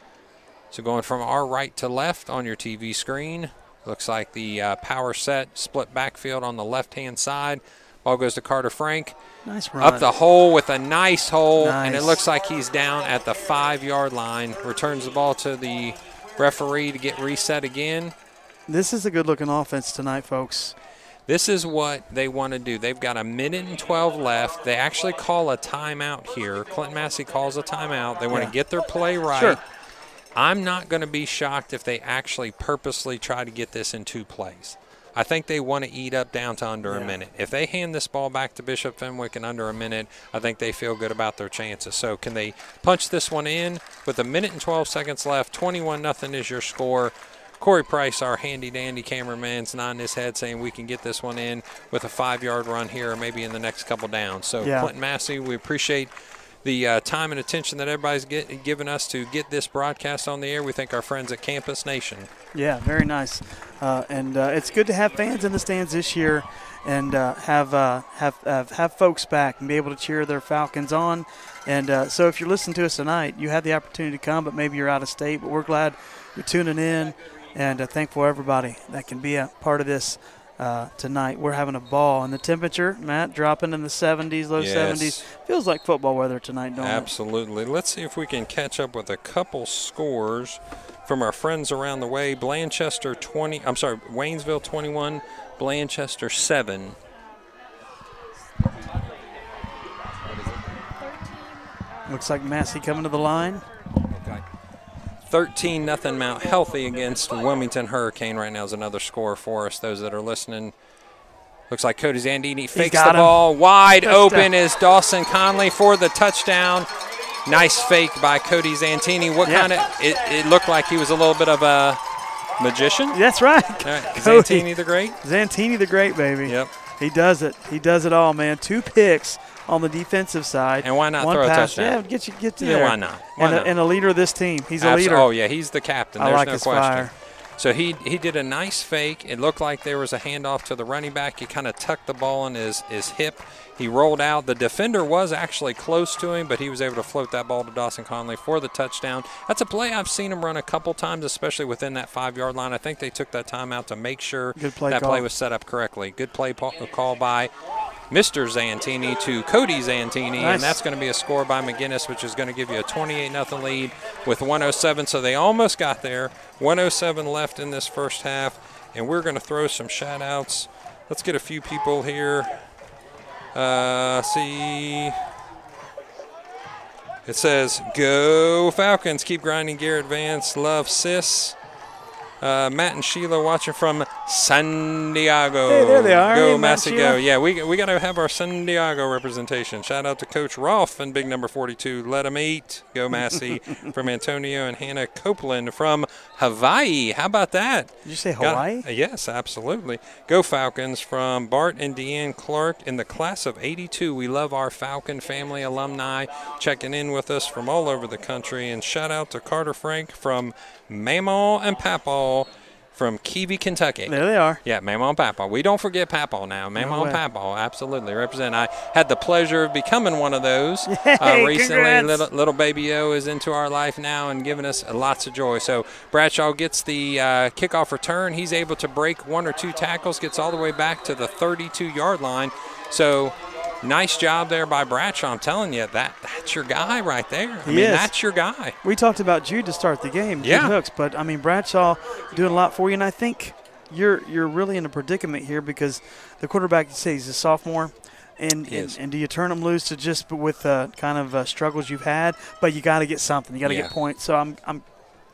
So going from our right to left on your TV screen, looks like the power set split backfield on the left-hand side. Ball goes to Carter Frank. Nice run. Up the hole with a nice hole, and it looks like he's down at the 5-yard line. Returns the ball to the referee to get reset again. This is a good-looking offense tonight, folks. This is what they want to do. They've got 1:12 left. They actually call a timeout here. Clinton-Masie calls a timeout. They want to get their play right. Sure. I'm not going to be shocked if they actually purposely try to get this in 2 plays. I think they want to eat up down to under a minute. If they hand this ball back to Bishop Fenwick in under a minute, I think they feel good about their chances. So can they punch this one in with 1:12 seconds left? 21-0 is your score. Corey Price, our handy-dandy cameraman's nodding his head saying we can get this one in with a 5-yard run here or maybe in the next couple downs. So Clinton-Masie, we appreciate the time and attention that everybody's given us to get this broadcast on the air. We thank our friends at Campus Nation. Yeah, very nice. And it's good to have fans in the stands this year and have folks back and be able to cheer their Falcons on. And so if you're listening to us tonight, you had the opportunity to come, but maybe you're out of state. But we're glad you're tuning in. And thankful for everybody that can be a part of this tonight. We're having a ball. And the temperature, Matt, dropping in the 70s, low 70s. Feels like football weather tonight, don't it? Absolutely. Let's see if we can catch up with a couple scores from our friends around the way. Waynesville 21, Blanchester 7. Looks like Massey coming to the line. 13-0 Mount Healthy against Wilmington Hurricane right now is another score for us. Those that are listening. Looks like Cody Zandini fakes the ball. Wide open is Dawson Conley for the touchdown. Nice fake by Cody Zantini. What kind of – it looked like he was a little bit of a magician. That's right. Zantini the Great. Zantini the Great, baby. Yep. He does it. He does it all, man. 2 picks on the defensive side. And why not throw a touchdown? Yeah, get to there. Why not? Why not? And a leader of this team. He's a leader. Oh, yeah, he's the captain. There's like no his question. Fire. So he did a nice fake. It looked like there was a handoff to the running back. He kind of tucked the ball in his hip. He rolled out. The defender was actually close to him, but he was able to float that ball to Dawson Conley for the touchdown. That's a play I've seen him run a couple times, especially within that 5-yard line. I think they took that time out to make sure that play was set up correctly. Good play call by Mr. Zantini to Cody Zantini, and that's going to be a score by McGinnis, which is going to give you a 28-0 lead with 1:07. So they almost got there. 1:07 left in this first half, and we're going to throw some shout-outs. Let's get a few people here. See. It says, go Falcons, keep grinding, Garrett Vance, love sis. Matt and Sheila watching from San Diego. Hey, there they are. Go, hey, Massey, go. Yeah, we got to have our San Diego representation. Shout out to Coach Rolfe and big number 42. Let them eat. Go, Massey. From Antonio and Hannah Copeland from Hawaii. How about that? Did you say Hawaii? Yes, absolutely. Go Falcons from Bart and Deanne Clark in the class of 82. We love our Falcon family alumni checking in with us from all over the country. And shout out to Carter Frank from Mamaw and Papaw from Keevy, Kentucky. There they are. Yeah, Mama and Papa. We don't forget Papa now. Mama and Papa, absolutely represent. I had the pleasure of becoming one of those recently. Little baby O is into our life now and giving us lots of joy. So Bradshaw gets the kickoff return. He's able to break 1 or 2 tackles, gets all the way back to the 32-yard line. So nice job there by Bradshaw. I'm telling you, that's your guy right there. I mean, that's your guy. We talked about Jude to start the game, Jude Hooks, but, I mean, Bradshaw doing a lot for you, and I think you're really in a predicament here because the quarterback, you say he's a sophomore, and do you turn him loose to just with kind of struggles you've had, but you got to get something. You got to get points. So I'm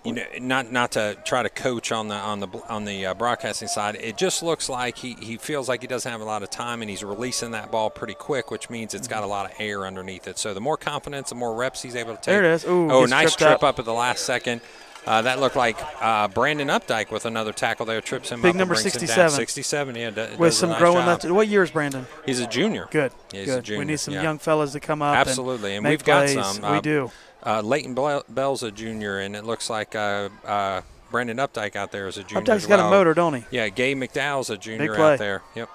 you know, not to try to coach on the broadcasting side, it just looks like he feels like he doesn't have a lot of time, and he's releasing that ball pretty quick, which means it's got a lot of air underneath it. So the more confidence, the more reps he's able to take. There it is. Ooh, nice trip up at the last second. That looked like Brandon Updike with another tackle there, trips him up. Big number 67. 67, yeah. With some growing left. What year is Brandon? He's a junior. Good. Yeah, good. A junior. We need some young fellas to come up. Absolutely, and we've plays. got some. We do. Leighton Bell's a junior, and it looks like Brandon Updike out there is a junior. Updike's got a motor, don't he? Yeah, Gabe McDowell's a junior out there. Yep.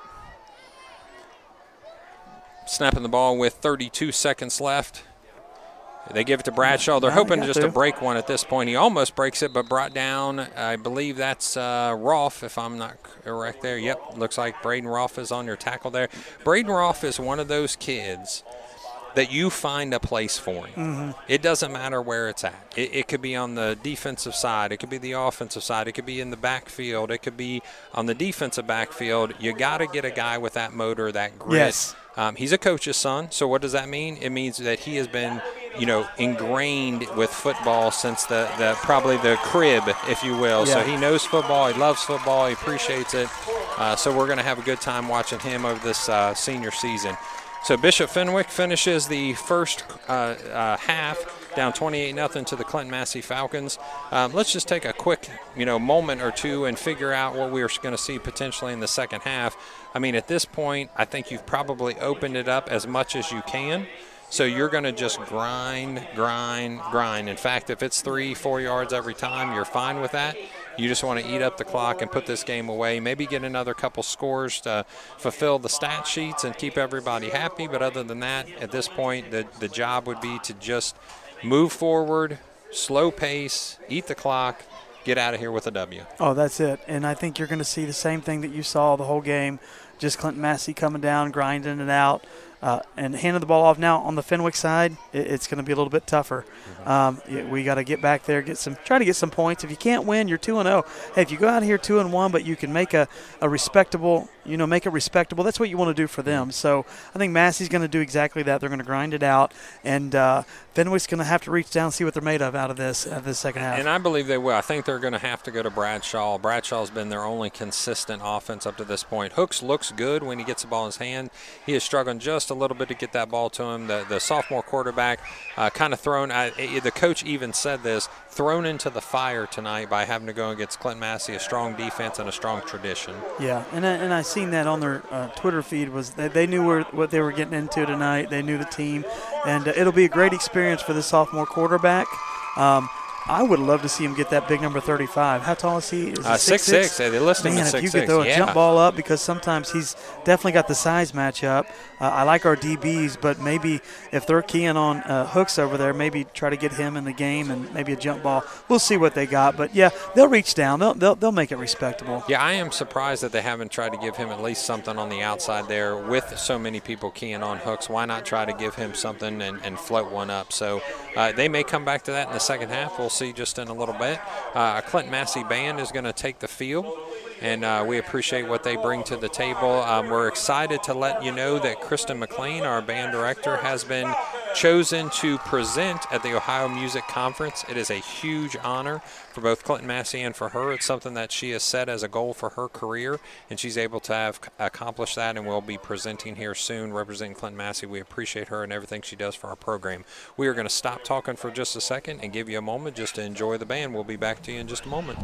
Snapping the ball with 32 seconds left. They give it to Bradshaw. They're hoping just to break one at this point. He almost breaks it, but brought down, I believe that's Rolfe, if I'm not correct there. Yep, looks like Braden Rolfe is on your tackle there. Braden Rolfe is one of those kids that you find a place for him. It doesn't matter where it's at. It could be on the defensive side. It could be the offensive side. It could be in the backfield. It could be on the defensive backfield. You got to get a guy with that motor, that grit. Yes. He's a coach's son, so what does that mean? It means that he has been, ingrained with football since probably the crib, if you will. Yeah. So he knows football. He loves football. He appreciates it. So we're going to have a good time watching him over this senior season. So Bishop Fenwick finishes the first half down 28-0 to the Clinton-Masie Falcons. Let's just take a quick, moment or two and figure out what we're going to see potentially in the second half. I mean, at this point, I think you've probably opened it up as much as you can. So you're going to just grind. In fact, if it's 3-4 yards every time, you're fine with that. You just want to eat up the clock and put this game away, maybe get another couple scores to fulfill the stat sheets and keep everybody happy. But other than that, at this point, the job would be to just move forward, slow pace, eat the clock, get out of here with a W. Oh, that's it. And I think you're going to see the same thing that you saw the whole game, just Clinton-Masie coming down, grinding it out. And handing the ball off. Now on the Fenwick side, it's going to be a little bit tougher. We got to get back there, try to get some points. If you can't win, you're 2-0. Hey, if you go out here 2-1, but you can make a respectable, make it respectable. That's what you want to do for them. So I think Massey's going to do exactly that. They're going to grind it out, and Fenwick's going to have to reach down and see what they're made of out of this second half. And I believe they will. I think they're going to have to go to Bradshaw. Bradshaw's been their only consistent offense up to this point. Hooks looks good when he gets the ball in his hand. He is struggling just a little bit to get that ball to him. The sophomore quarterback kind of thrown. The coach even said this, thrown into the fire tonight by having to go against Clinton-Masie, a strong defense and a strong tradition. Yeah, and I seen that on their Twitter feed was they knew what they were getting into tonight. They knew the team, and it'll be a great experience for the sophomore quarterback. I would love to see him get that big number 35. How tall is he? Is 6'6". They're listing Man, at 6'6". if you could throw a jump ball up, because sometimes he's definitely got the size match up. I like our DBs, but maybe if they're keying on Hooks over there, maybe try to get him in the game and maybe a jump ball. We'll see what they got. But, yeah, they'll reach down. They'll make it respectable. Yeah, I am surprised that they haven't tried to give him at least something on the outside there with so many people keying on Hooks. Why not try to give him something and float one up? So they may come back to that in the second half. We'll see just in a little bit. Clinton-Masie band is going to take the field, and we appreciate what they bring to the table. We're excited to let you know that Kristen McLean, our band director, has been chosen to present at the Ohio Music Conference. It is a huge honor for both Clinton-Masie and for her. It's something that she has set as a goal for her career, and she's able to have accomplished that, and will be presenting here soon representing Clinton-Masie. We appreciate her and everything she does for our program. We are going to stop talking for just a second and give you a moment just to enjoy the band. We'll be back to you in just a moment.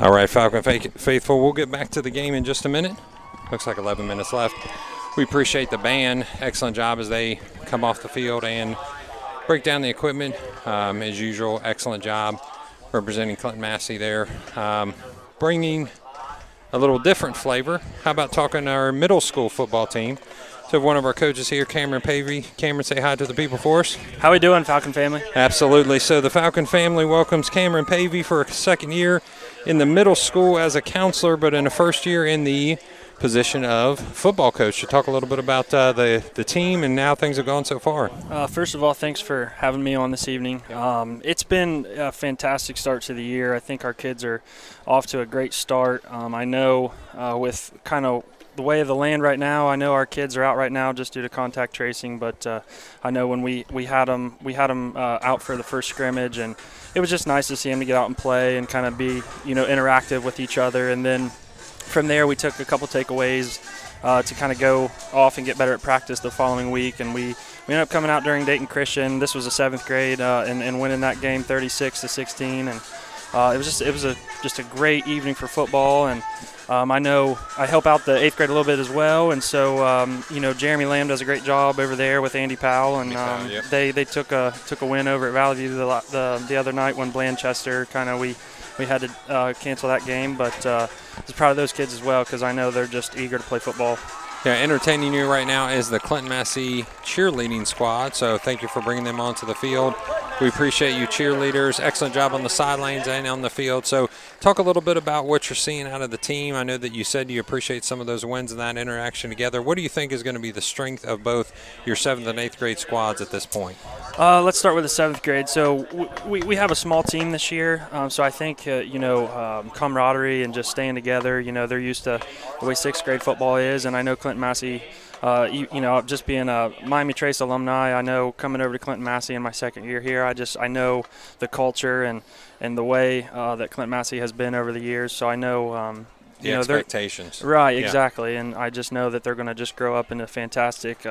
All right, Falcon Faithful, we'll get back to the game in just a minute. Looks like 11 minutes left. We appreciate the band. Excellent job as they come off the field and break down the equipment. As usual, excellent job representing Clinton-Masie there. Bringing a little different flavor. How about talking to our middle school football team? So one of our coaches here, Cameron Pavey. Cameron, say hi to the people for us. How we doing, Falcon family? Absolutely. So the Falcon family welcomes Cameron Pavey for a second year in the middle school as a counselor, but in the first year in the position of football coach. To talk a little bit about the team and how things have gone so far. First of all, thanks for having me on this evening. It's been a fantastic start to the year. I think our kids are off to a great start. I know with kind of the way of the land right now, I know our kids are out right now just due to contact tracing, but I know when we had them out for the first scrimmage, and it was just nice to see them to get out and play and kind of be, interactive with each other. And then from there, we took a couple takeaways to kind of go off and get better at practice the following week, and we ended up coming out during Dayton Christian. This was a 7th grade and winning that game 36-16, and it was just a great evening for football. And I know I help out the 8th grade a little bit as well, and so Jeremy Lamb does a great job over there with Andy Powell, and yep. they took a win over at Valley View the other night when Blanchester we had to cancel that game, but I was proud of those kids as well because I know they're just eager to play football. Yeah, entertaining you right now is the Clinton-Masie cheerleading squad, so thank you for bringing them onto the field. We appreciate you cheerleaders. Excellent job on the sidelines and on the field. So talk a little bit about what you're seeing out of the team. I know that you said you appreciate some of those wins and that interaction together. What do you think is going to be the strength of both your 7th and 8th grade squads at this point? Let's start with the 7th grade. So we have a small team this year, so I think camaraderie and just staying together. They're used to the way 6th grade football is, and I know Clinton-Masie. Just being a Miami Trace alumni, I know coming over to Clinton-Masie in my 2nd year here, I know the culture and the way that Clinton-Masie has been over the years. So I know the expectations. Right, exactly. And I just know that they're going to just grow up into fantastic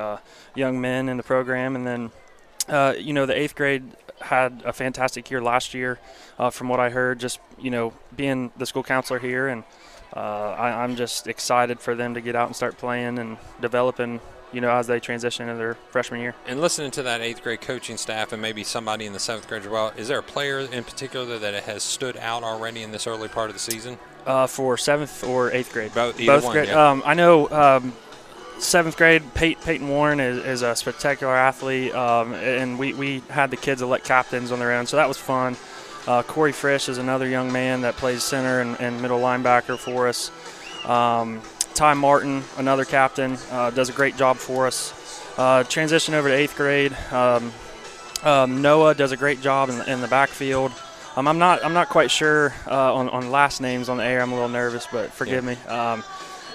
young men in the program. And then, the 8th grade had a fantastic year last year, from what I heard, just, being the school counselor here. And I'm just excited for them to get out and start playing and developing, as they transition into their freshman year. And listening to that 8th grade coaching staff and maybe somebody in the 7th grade as well, is there a player in particular that has stood out already in this early part of the season? For 7th or 8th grade? Both grade. Yeah. I know 7th grade, Peyton Warren is a spectacular athlete, and we had the kids elect captains on their own, so that was fun. Corey Frisch is another young man that plays center and middle linebacker for us. Ty Martin, another captain, does a great job for us. Transition over to 8th grade. Noah does a great job in the backfield. I'm not quite sure on last names on the air. I'm a little nervous, but forgive me.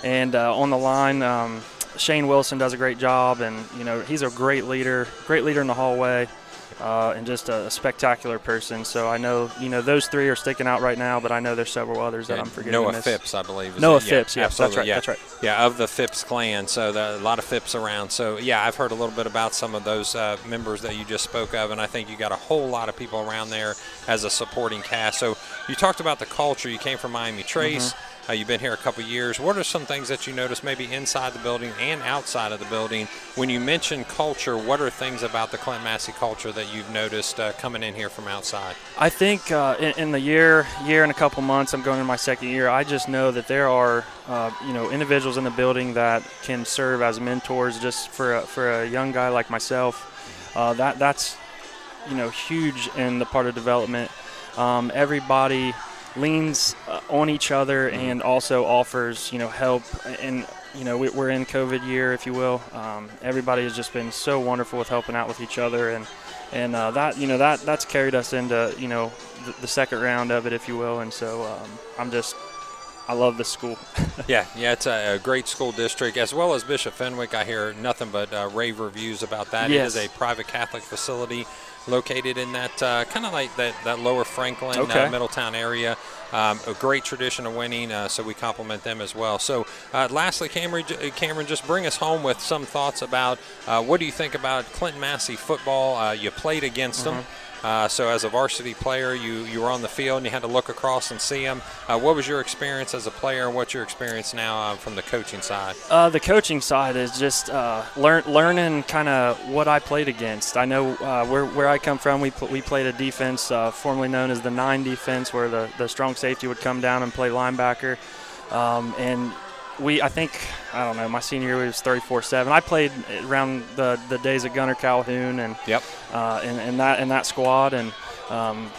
And on the line, Shane Wilson does a great job, and he's a great leader in the hallway. And just a spectacular person. So I know, those 3 are sticking out right now, but I know there's several others that I'm forgetting. Noah Phipps, I believe. Noah Phipps, yes, absolutely, that's right. Yeah, of the Phipps clan. So a lot of Phipps around. So, yeah, I've heard a little bit about some of those members that you just spoke of, and I think you got a whole lot of people around there as a supporting cast. So you talked about the culture. You came from Miami Trace. Mm-hmm. You've been here a couple years. What are some things that you notice maybe inside the building and outside of the building? When you mention culture, what are things about the Clinton-Masie culture that you've noticed coming in here from outside? I think in the year and a couple months, I'm going into my 2nd year, I just know that there are individuals in the building that can serve as mentors just for a young guy like myself. That's huge in the part of development. Everybody leans on each other and also offers, help. And, we're in COVID year, if you will. Everybody has just been so wonderful with helping out with each other. And that's carried us into, the 2nd round of it, if you will. And so I love this school. yeah, it's a great school district, as well as Bishop Fenwick. I hear nothing but rave reviews about that. Yes. It is a private Catholic facility located in that kind of like that lower Franklin, Middletown area. A great tradition of winning, so we compliment them as well. So lastly, Cameron, just bring us home with some thoughts about what do you think about Clinton-Masie football? You played against them. So as a varsity player, you were on the field and you had to look across and see them. What was your experience as a player, and what's your experience now from the coaching side? The coaching side is just learning kind of what I played against. I know where I come from, we played a defense formerly known as the 9 defense, where the strong safety would come down and play linebacker. And I don't know, my senior year was 34-7. I played around the days of Gunnar Calhoun and in that squad, and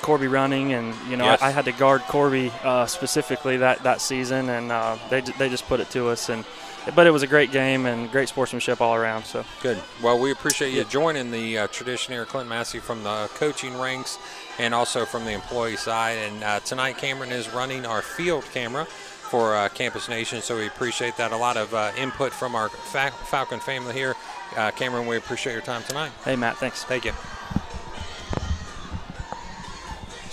Corby running, and yes. I had to guard Corby specifically that season, and they just put it to us. But it was a great game and great sportsmanship all around. So good. Well, we appreciate you joining the tradition here at Clinton-Masie from the coaching ranks and also from the employee side. And tonight, Cameron is running our field camera for Campus Nation, so we appreciate that. A lot of input from our Falcon family here. Cameron, we appreciate your time tonight. Hey, Matt, thanks. Thank you.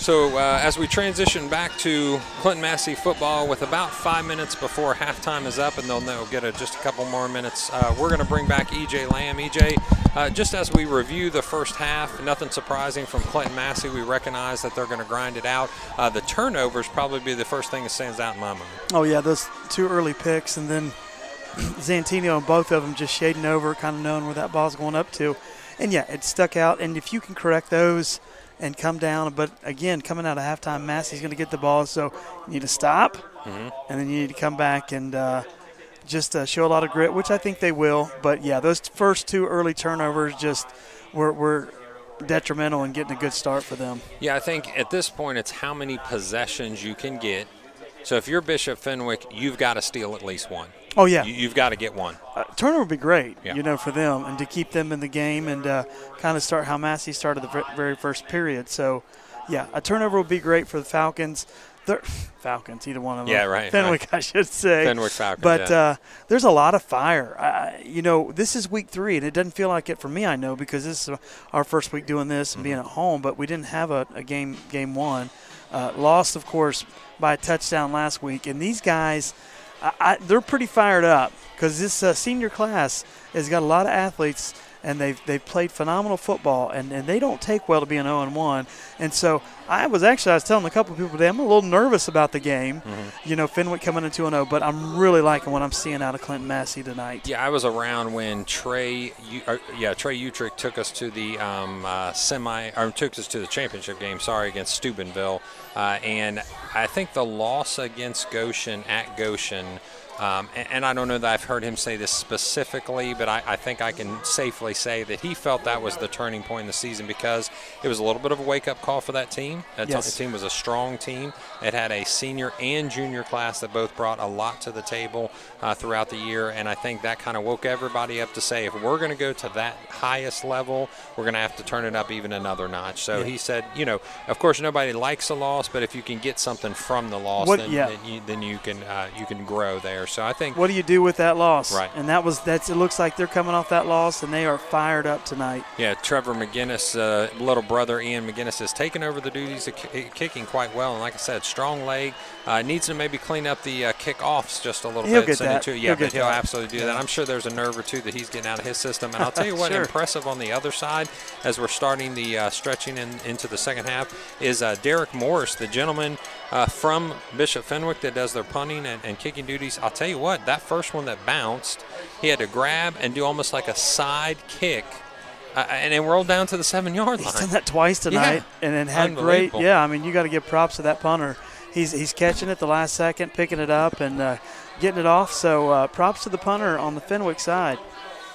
So as we transition back to Clinton-Masie football with about 5 minutes before halftime is up, and they'll get just a couple more minutes, we're going to bring back EJ Lamb. EJ, just as we review the first half, nothing surprising from Clinton-Masie. We recognize that they're going to grind it out. The turnovers probably be the first thing that stands out in my mind. Oh, yeah, those 2 early picks, and then Zantino and both of them just shading over, kind of knowing where that ball's going up to. And, yeah, it stuck out. And if you can correct those and come down, but, again, coming out of halftime, Massey's going to get the ball, so you need to stop, and then you need to come back and just show a lot of grit, which I think they will. But, yeah, those first 2 early turnovers just were detrimental in getting a good start for them. Yeah, I think at this point it's how many possessions you can get. So if you're Bishop Fenwick, you've got to steal at least one. Oh, yeah. You've got to get one. Turnover would be great, yeah. For them and to keep them in the game and kind of start how Massey started the very first period. So, yeah, a turnover would be great for the Falcons. Falcons, either one of them. Yeah, right. Fenwick, right. I should say. Fenwick Falcons, But there's a lot of fire. This is week 3, and it doesn't feel like it for me, I know, because this is our first week doing this and being at home, but we didn't have a game 1. Lost, of course, by a touchdown last week. And these guys, they're pretty fired up because this senior class has got a lot of athletes, and they've played phenomenal football, and they don't take well to be an 0-1. And so I was telling a couple of people today, I'm a little nervous about the game. Fenwick coming in 2-0, but I'm really liking what I'm seeing out of Clinton-Masie tonight. Yeah, I was around when Trey Utrick took us to the took us to the championship game, against Steubenville. And I think the loss against Goshen at Goshen, and I don't know that I've heard him say this specifically, but I think I can safely say that he felt that was the turning point in the season because it was a little bit of a wake-up call for that team. That team was a strong team. It had a senior and junior class that both brought a lot to the table throughout the year, and I think that kind of woke everybody up to say, if we're going to go to that highest level, we're going to have to turn it up even another notch. So he said, of course nobody likes a loss, but if you can get something from the loss, then you can grow there. So I think, what do you do with that loss? Right. And it looks like they're coming off that loss, and they are fired up tonight. Yeah, Trevor McGinnis, little brother Ian McGinnis, has taken over the duties of kicking quite well. And like I said, strong leg. Needs to maybe clean up the kickoffs just a little He'll bit. Get that. He'll absolutely do that. I'm sure there's a nerve or two that he's getting out of his system. And I'll tell you what, Sure. Impressive on the other side as we're starting the stretching into the second half is Derek Morris, the gentleman from Bishop Fenwick that does their punting and kicking duties. I'll tell you what, that first one that bounced, he had to grab and do almost like a side kick. And it rolled down to the 7-yard line. He's done that twice tonight, and then had great. Yeah, I mean, you got to give props to that punter. He's catching it the last second, picking it up, and getting it off. So props to the punter on the Fenwick side.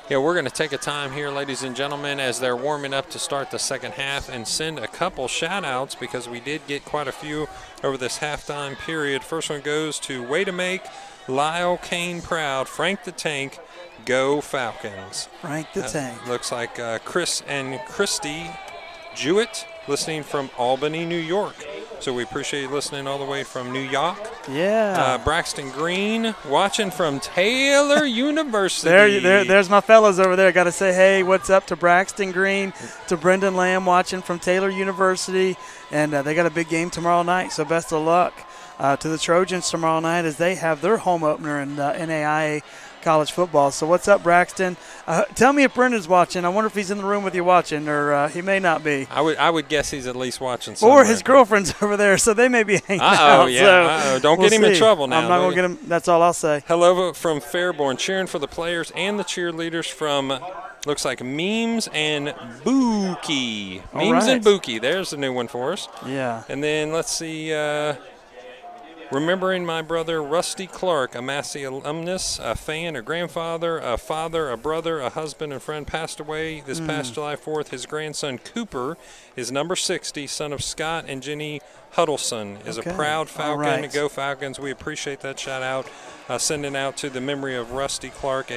Yeah, we're going to take a time here, ladies and gentlemen, as they're warming up to start the second half, and send a couple shout-outs because we did get quite a few over this halftime period. First one goes to Way to Make Lyle Kane Proud, Frank the Tank. Go Falcons. Frank the Tank. Looks like Chris and Christy Jewett listening from Albany, New York. So we appreciate you listening all the way from New York. Yeah. Braxton Green watching from Taylor University. There's my fellas over there. Got to say, hey, what's up to Braxton Green, to Brendan Lamb watching from Taylor University. And they got a big game tomorrow night, so best of luck to the Trojans tomorrow night as they have their home opener in NAIA college football. So what's up, Braxton? Tell me if Brendan's watching. I wonder if he's in the room with you watching, or he may not be. I would guess he's at least watching somewhere. Or his girlfriend's over there, so they may be hanging out. Yeah. So don't get him in trouble now. I'm not going to get him. That's all I'll say. Hello from Fairborn, cheering for the players and the cheerleaders from, looks like Memes and Bookie. Memes and Bookie. There's a new one for us. Yeah. And then let's see. Remembering my brother Rusty Clark, a Massey alumnus, a fan, a grandfather, a father, a brother, a husband, and friend, passed away this past July 4th. His grandson Cooper is number 60, son of Scott and Jenny Huddleston, is a proud Falcon. Go Falcons. We appreciate that shout out. sending out to the memory of Rusty Clark.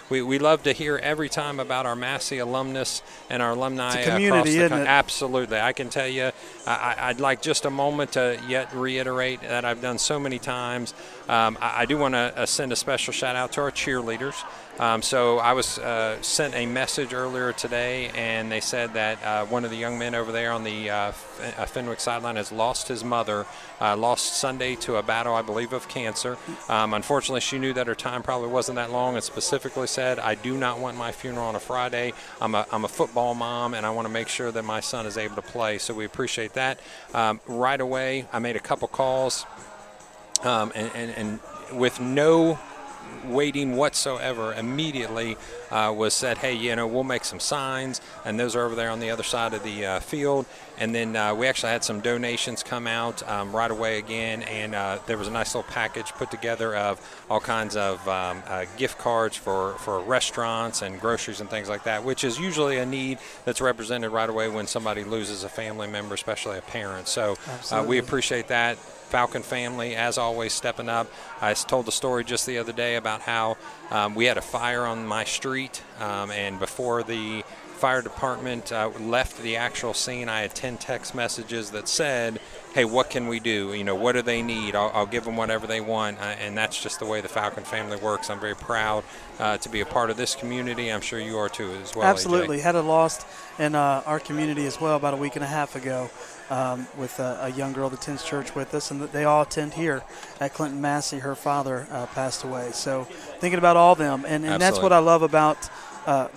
We love to hear every time about our Massey alumnus and our alumni it's a community, across the isn't it? Absolutely. I can tell you, I'd like just a moment to yet reiterate that I've done so many times. I do want to send a special shout out to our cheerleaders. So I was sent a message earlier today, and they said that one of the young men over there on the Fenwick sideline has lost his mother, lost Sunday to a battle, I believe, of cancer. Unfortunately, she knew that her time probably wasn't that long and specifically said, I do not want my funeral on a Friday. I'm a football mom, and I want to make sure that my son is able to play. So we appreciate that. Right away, I made a couple calls, and with no waiting whatsoever, immediately was said, hey, we'll make some signs, and those are over there on the other side of the field. And then we actually had some donations come out right away again, and there was a nice little package put together of all kinds of gift cards for restaurants and groceries and things like that, which is usually a need that's represented right away when somebody loses a family member, especially a parent. So we appreciate that. Falcon family, as always, stepping up. I told the story just the other day about how we had a fire on my street, and before the fire department left the actual scene, I had 10 text messages that said, hey, what can we do? What do they need? I'll give them whatever they want, and that's just the way the Falcon family works. I'm very proud to be a part of this community. I'm sure you are too as well. Absolutely. AJ. Had a loss in our community as well about a week and a half ago with a young girl that attends church with us, and they all attend here at Clinton-Masie. Her father passed away. So thinking about all them, and that's what I love about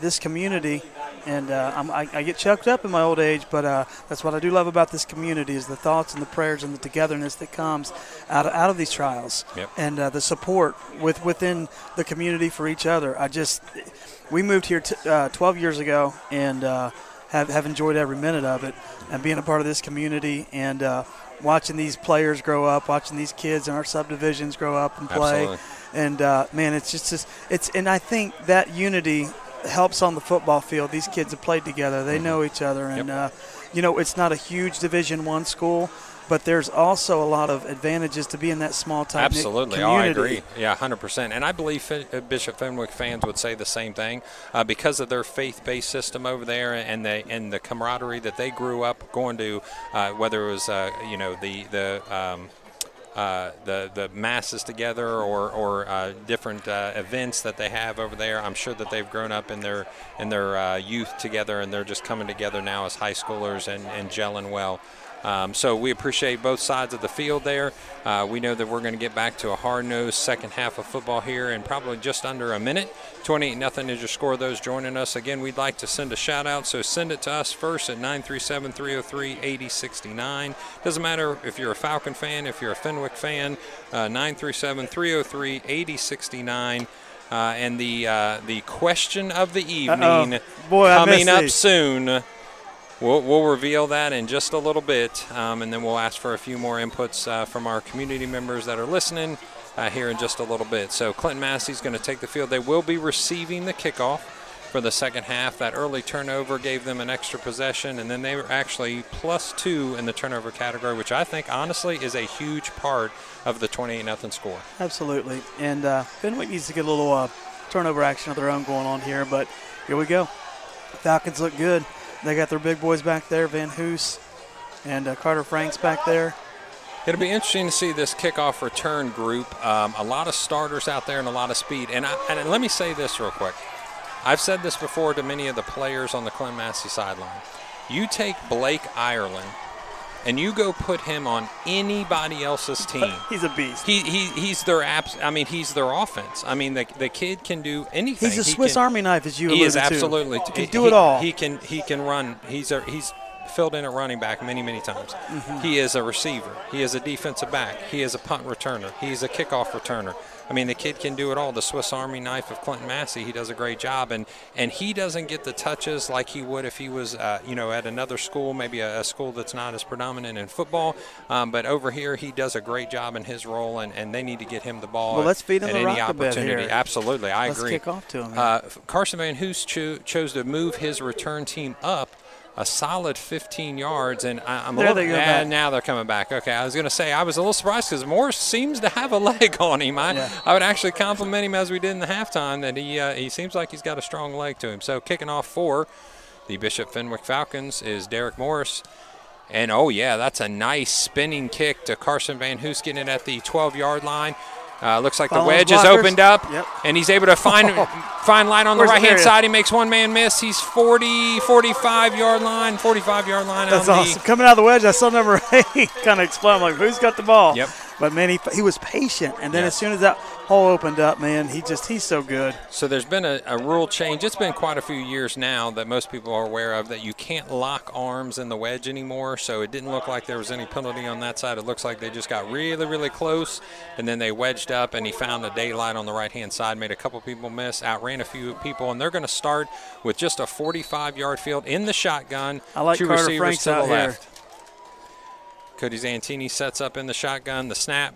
this community. And I get choked up in my old age, but that's what I do love about this community is the thoughts and the prayers and the togetherness that comes out of these trials. Yep. And the support within the community for each other. We moved here 12 years ago and have enjoyed every minute of it, and being a part of this community and watching these players grow up, watching these kids in our subdivisions grow up and play. Absolutely. And man, and I think that unity helps on the football field. These kids have played together. They know each other. And, it's not a huge Division I school, but there's also a lot of advantages to being that small, tight-knit Absolutely. community. I agree. Yeah, 100%. And I believe Bishop Fenwick fans would say the same thing because of their faith-based system over there and the camaraderie that they grew up going to, whether it was, the masses together or different events that they have over there. I'm sure that they've grown up in their youth together, and they're just coming together now as high schoolers and gelling well. So we appreciate both sides of the field there. We know that we're going to get back to a hard-nosed second half of football here in probably just under a minute. 28-0 is your score of those joining us. Again, we'd like to send a shout-out, so send it to us first at 937-303-8069. Doesn't matter if you're a Falcon fan, if you're a Fenwick fan, 937-303-8069. And the question of the evening coming up soon. We'll reveal that in just a little bit, and then we'll ask for a few more inputs from our community members that are listening here in just a little bit. So Clinton-Masie is going to take the field. They will be receiving the kickoff for the second half. That early turnover gave them an extra possession, and then they were actually +2 in the turnover category, which I think, honestly, is a huge part of the 28-0 score. Absolutely. And Fenwick needs to get a little turnover action of their own going on here, but here we go. Falcons look good. They got their big boys back there, Van Hoos and Carter Franks back there. It'll be interesting to see this kickoff return group. A lot of starters out there and a lot of speed. And let me say this real quick. I've said this before to many of the players on the Clinton-Masie sideline. You take Blake Irelan and you go put him on anybody else's team. He's a beast. He's their he's their offense. I mean, the kid can do anything. He's a Swiss Army knife, as you alluded to. He is absolutely. He can do it all. He can run. He's filled in at running back many times. Mm-hmm. He is a receiver. He is a defensive back. He is a punt returner. He's a kickoff returner. I mean, the kid can do it all. The Swiss Army knife of Clinton-Masie, he does a great job. And he doesn't get the touches like he would if he was, at another school, maybe a school that's not as predominant in football. But over here, he does a great job in his role, and they need to get him the ball. Well, let's feed him at the any rock opportunity. A bit here. Absolutely, I agree. Let's kick off to him. Carson Van Hoos chose to move his return team up a solid 15 yards, and I'm now they're coming back. Okay, I was going to say I was a little surprised because Morris seems to have a leg on him. I would actually compliment him as we did in the halftime that he seems like he's got a strong leg to him. So kicking off for the Bishop Fenwick Falcons is Derek Morris. And, oh, yeah, that's a nice spinning kick to Carson Van Hoos getting it at the 12-yard line. Looks like the wedge is opened up, and he's able to find light on the right-hand side. He makes one man miss. He's 45-yard line. That's awesome. Coming out of the wedge, I saw number 8 kind of explode. I'm like, who's got the ball? Yep. But, man, he was patient. And then as soon as that hole opened up, man, he's so good. So there's been a rule change. It's been quite a few years now that most people are aware of that you can't lock arms in the wedge anymore. So it didn't look like there was any penalty on that side. It looks like they just got really, really close, and then they wedged up, and he found the daylight on the right-hand side, made a couple people miss, outran a few people, and they're going to start with just a 45-yard field in the shotgun. I like two Carter receivers Franks to the out left. here. Cody Zantini sets up in the shotgun, the snap.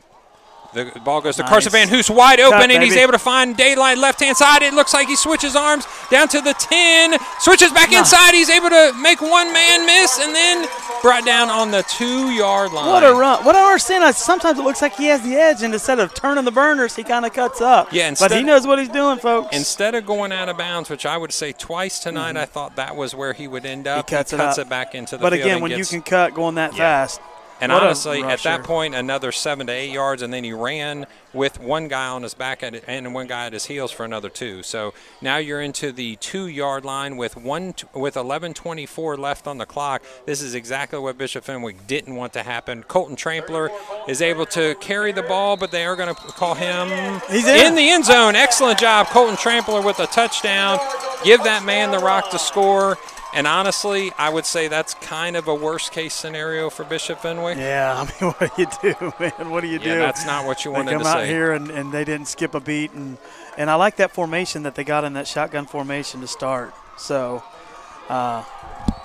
The ball goes to Carson Van Hoos, wide open, and he's able to find daylight left-hand side. It looks like he switches arms down to the 10, switches back inside. He's able to make one man miss, and then brought down on the 2-yard line. What a run. What I understand, sometimes it looks like he has the edge, and instead of turning the burners, he kind of cuts up. Yeah, but he knows what he's doing, folks. Instead of going out of bounds, which I would say twice tonight, I thought that was where he would end up. He cuts it back into the field. But again, when you can cut going that fast. And honestly, at that point, another 7 to 8 yards, and then he ran with one guy on his back and one guy at his heels for another 2. So now you're into the 2-yard line with 11:24 left on the clock. This is exactly what Bishop Fenwick didn't want to happen. Colton Trampler is able to carry the ball, but they are going to call him in the end zone. Excellent job, Colton Trampler with a touchdown. Give that man the rock to score. And honestly, I would say that's kind of a worst-case scenario for Bishop Fenwick. Yeah, I mean, what do you do, man? What do you do? Yeah, that's not what you wanted to say. They come out here and they didn't skip a beat. And I like that formation that they got in that shotgun formation to start. So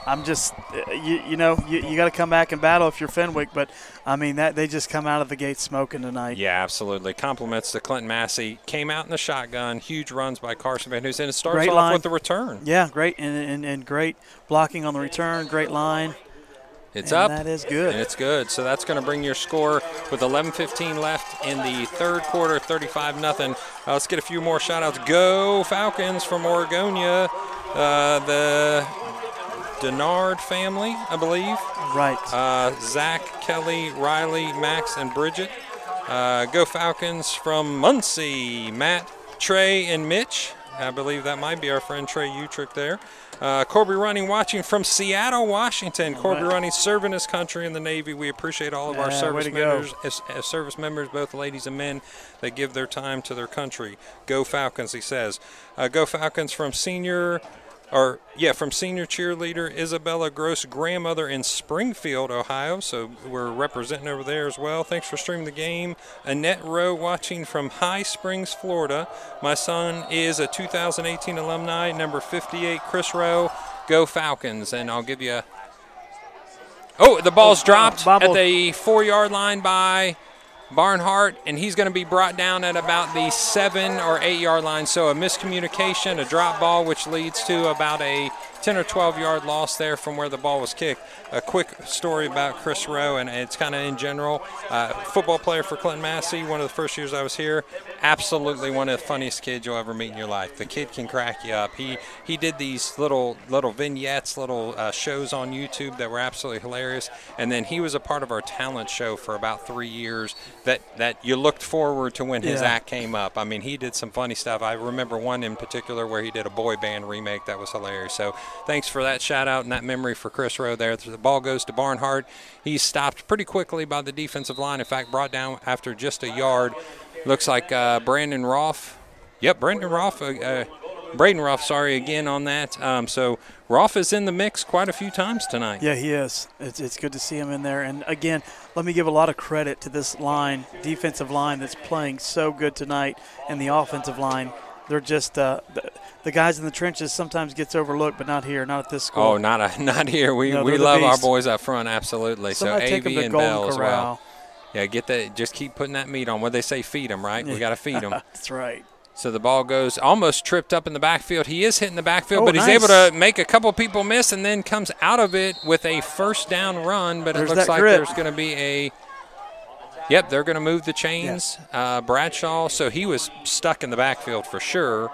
I'm just, you got to come back and battle if you're Fenwick. But, I mean, they just come out of the gate smoking tonight. Yeah, absolutely. Compliments to Clinton-Masie. Came out in the shotgun. Huge runs by Carson Van Hoos. And it starts off with the return. Yeah, great. And great blocking on the return. Great line. It's up. That is good. And it's good. So that's going to bring your score with 11:15 left in the third quarter, 35-0. Let's get a few more shout-outs. Go Falcons from Oregonia. The Denard family, I believe. Right. Zach, Kelly, Riley, Max, and Bridget. Go Falcons from Muncie. Matt, Trey, and Mitch. I believe that might be our friend Trey Utrick there. Corby Running watching from Seattle, Washington. Corby Running serving his country in the Navy. We appreciate all of our service members, both ladies and men, that give their time to their country. Go Falcons, he says. Go Falcons from senior cheerleader Isabella Gross, grandmother in Springfield, Ohio. So we're representing over there as well. Thanks for streaming the game. Annette Rowe watching from High Springs, Florida. My son is a 2018 alumni, number 58, Chris Rowe. Go Falcons. And I'll give you the ball's dropped at the 4-yard line by Barnhart, and he's going to be brought down at about the 7 or 8-yard line. So a miscommunication, a drop ball, which leads to about a 10 or 12-yard loss there from where the ball was kicked. A quick story about Chris Rowe, and it's kind of in general. Football player for Clinton-Masie, one of the first years I was here. Absolutely one of the funniest kids you'll ever meet in your life. The kid can crack you up. He did these little vignettes, little shows on YouTube that were absolutely hilarious. And then he was a part of our talent show for about 3 years that you looked forward to when his act came up. I mean, he did some funny stuff. I remember one in particular where he did a boy band remake that was hilarious. So thanks for that shout-out and that memory for Chris Rowe there. The ball goes to Barnhart. He's stopped pretty quickly by the defensive line. In fact, brought down after just a yard. Looks like Brandon Roth. Yep, Braden Roth, again on that. So Roth is in the mix quite a few times tonight. Yeah, he is. It's good to see him in there. And, again, let me give a lot of credit to this line, defensive line that's playing so good tonight, and the offensive line. They're just the guys in the trenches sometimes gets overlooked, but not here, not at this school. Oh, not here. We love our boys up front, absolutely. Somebody so AV and Bell as well. Corral. Yeah, get that. Just keep putting that meat on. What they say, feed them, right? We got to feed them. That's right. So the ball goes almost tripped up in the backfield. He is hitting the backfield, but he's nice. able to make a couple people miss and then comes out of it with a first down run. But it looks like there's going to be a – yep, they're going to move the chains. Yeah. Bradshaw, so he was stuck in the backfield for sure.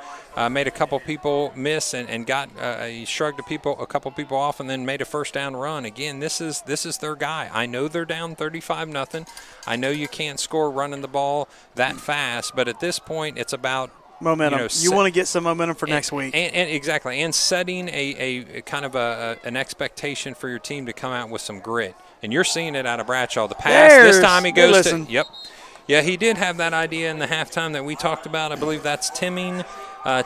Made a couple people miss and got he shrugged a couple people off and then made a first down run. Again, this is their guy. I know they're down 35-0. I know you can't score running the ball that fast, but at this point it's about momentum. You want to get some momentum for next week. And exactly, and setting a kind of an expectation for your team to come out with some grit. And you're seeing it out of Bradshaw. The pass this time he goes to – yep. Yeah, he did have that idea in the halftime that we talked about. I believe that's Timming.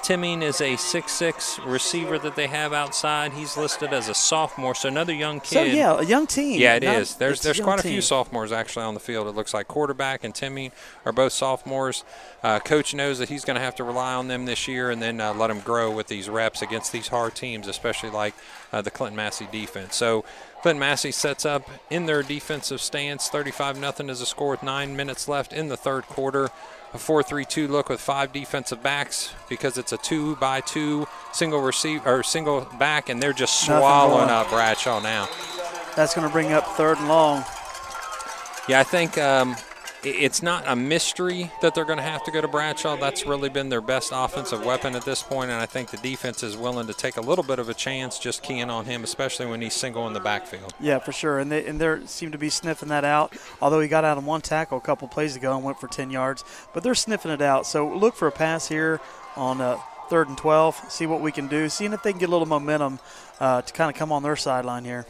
Timming is a 6'6" receiver that they have outside. He's listed as a sophomore, so another young kid. So, yeah, a young team. Yeah, it is. There's quite a few sophomores actually on the field. It looks like quarterback and Timming are both sophomores. Coach knows that he's going to have to rely on them this year and then let them grow with these reps against these hard teams, especially like the Clinton-Masie defense. So Clinton-Masie sets up in their defensive stance. 35-0 is a score with 9 minutes left in the third quarter. A 4-3-2 look with 5 defensive backs because it's a 2-by-2 single back, and they're just swallowing up Bradshaw now. That's going to bring up third and long. Yeah, I think it's not a mystery that they're going to have to go to Bradshaw. That's really been their best offensive weapon at this point, and I think the defense is willing to take a little bit of a chance just keying on him, especially when he's single in the backfield. Yeah, for sure, and they seem to be sniffing that out, although he got out on one tackle a couple plays ago and went for 10 yards, but they're sniffing it out. So look for a pass here on 3rd and 12, see what we can do, seeing if they can get a little momentum to kind of come on their sideline here.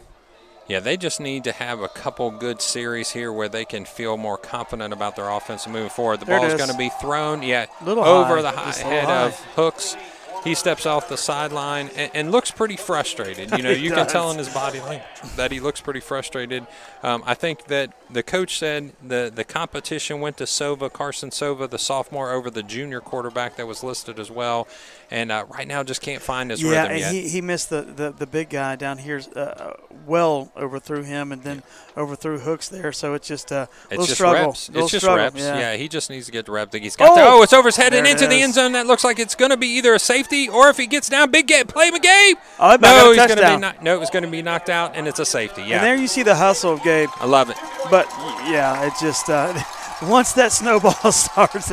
Yeah, they just need to have a couple good series here where they can feel more confident about their offense moving forward. The ball is going to be thrown, over the head of Hooks. He steps off the sideline and looks pretty frustrated. You know, you can tell in his body language that he looks pretty frustrated. I think that the coach said the competition went to Sova, Carson Sova, the sophomore, over the junior quarterback that was listed as well. And right now just can't find his rhythm yet. Yeah, he missed the big guy down here, well overthrew him and then overthrew Hooks there. So it's just a little struggle. Reps. It's just reps. Yeah, he just needs to get the rep. He's got it's over his head and into the end zone. That looks like it's going to be either a safety or if he gets down, big game, play McGabe. No, he's going to be it was going to be knocked out, and it's a safety. Yeah. And there you see the hustle of Gabe. I love it. But yeah, it just once that snowball starts,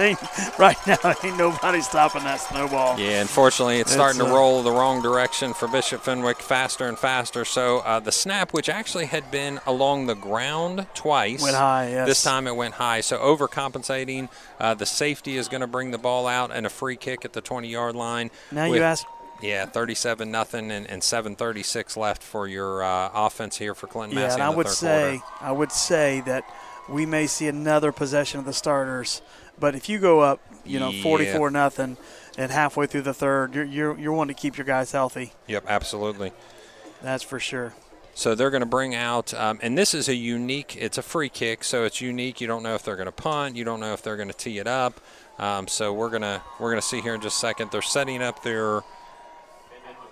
right now ain't nobody stopping that snowball. Yeah, unfortunately, it's starting to roll the wrong direction for Bishop Fenwick faster and faster. So the snap, which actually had been along the ground twice, went high. Yes. This time it went high. So overcompensating. The safety is going to bring the ball out and a free kick at the 20-yard line. Now you ask. Yeah, 37-0 and 7:36 left for your offense here for Clinton-Masie. Yeah, and I would say that we may see another possession of the starters. But if you go up, 44-0 and halfway through the third, you're wanting to keep your guys healthy. Yep, absolutely. That's for sure. So they're going to bring out, and this is it's a free kick, so it's unique. You don't know if they're going to punt. You don't know if they're going to tee it up. So we're gonna see here in just a second. They're setting up their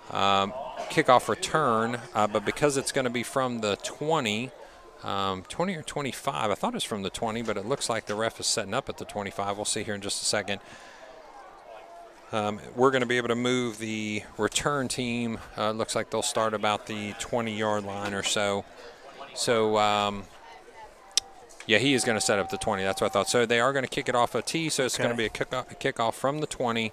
kickoff return, but because it's going to be from the 20 or 25, I thought it was from the 20, but it looks like the ref is setting up at the 25. We'll see here in just a second. We're going to be able to move the return team. Looks like they'll start about the 20-yard line or so. So, yeah, he is going to set up the 20. That's what I thought. So they are going to kick it off a tee, so it's going to be a kickoff from the 20.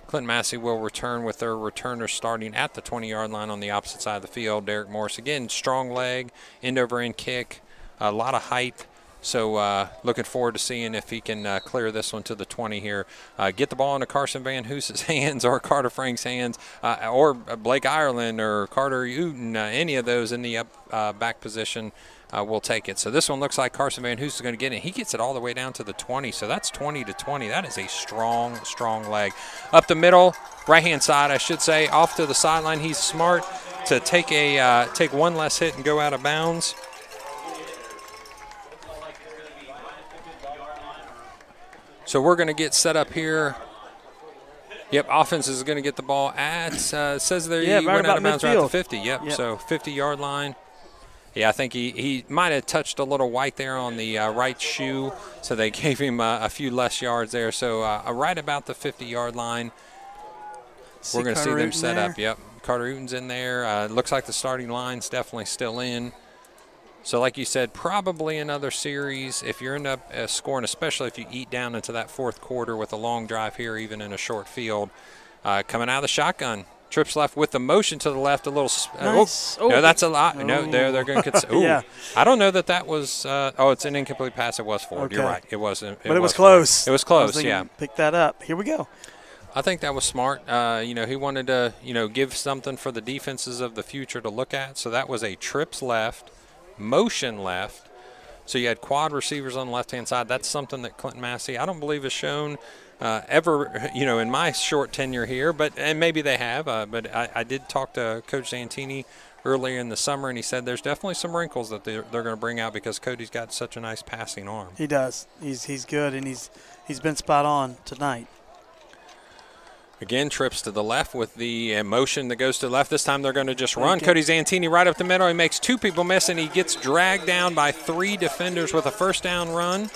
Clinton-Masie will return with their returners starting at the 20-yard line on the opposite side of the field. Derek Morris, again, strong leg, end-over-end kick, a lot of height. So looking forward to seeing if he can clear this one to the 20 here. Get the ball into Carson Van Hoos's hands or Carter Frank's hands or Blake Irelan or Carter Uten, any of those in the back position. We'll take it. So this one looks like Carson Van Hoos is going to get it. He gets it all the way down to the 20. So that's 20-20. That is a strong, strong leg. Up the middle, right-hand side, I should say, off to the sideline. He's smart to take one less hit and go out of bounds. So we're going to get set up here. Yep, offense is going to get the ball at, says there he went out of bounds right at the 50. Yep, so 50-yard line. Yeah, I think he might have touched a little white there on the right shoe, so they gave him a few less yards there. So right about the 50-yard line, we're going to see them set up. Yep, Carter Uten's in there. Looks like the starting line's definitely still in. So like you said, probably another series. If you end up scoring, especially if you eat down into that fourth quarter with a long drive here, even in a short field, coming out of the shotgun. Trips left with the motion to the left, a little. Nice. No, that's a lot. No, they're going to get. Yeah. I don't know that was. It's an incomplete pass. It was forward. Okay. You're right. It wasn't. But it was close. Forward. It was close. Yeah. Pick that up. Here we go. I think that was smart. He wanted to, give something for the defenses of the future to look at. So that was a trips left, motion left. So you had quad receivers on the left-hand side. That's something that Clinton-Masie, I don't believe, has shown ever, in my short tenure here. And maybe they have. But I did talk to Coach Santini earlier in the summer, and he said there's definitely some wrinkles that they're going to bring out because Cody's got such a nice passing arm. He does. He's good, and he's been spot on tonight. Again, trips to the left with the motion that goes to the left. This time they're going to just run. Cody Santini right up the middle. He makes two people miss, and he gets dragged down by three defenders with a first down run.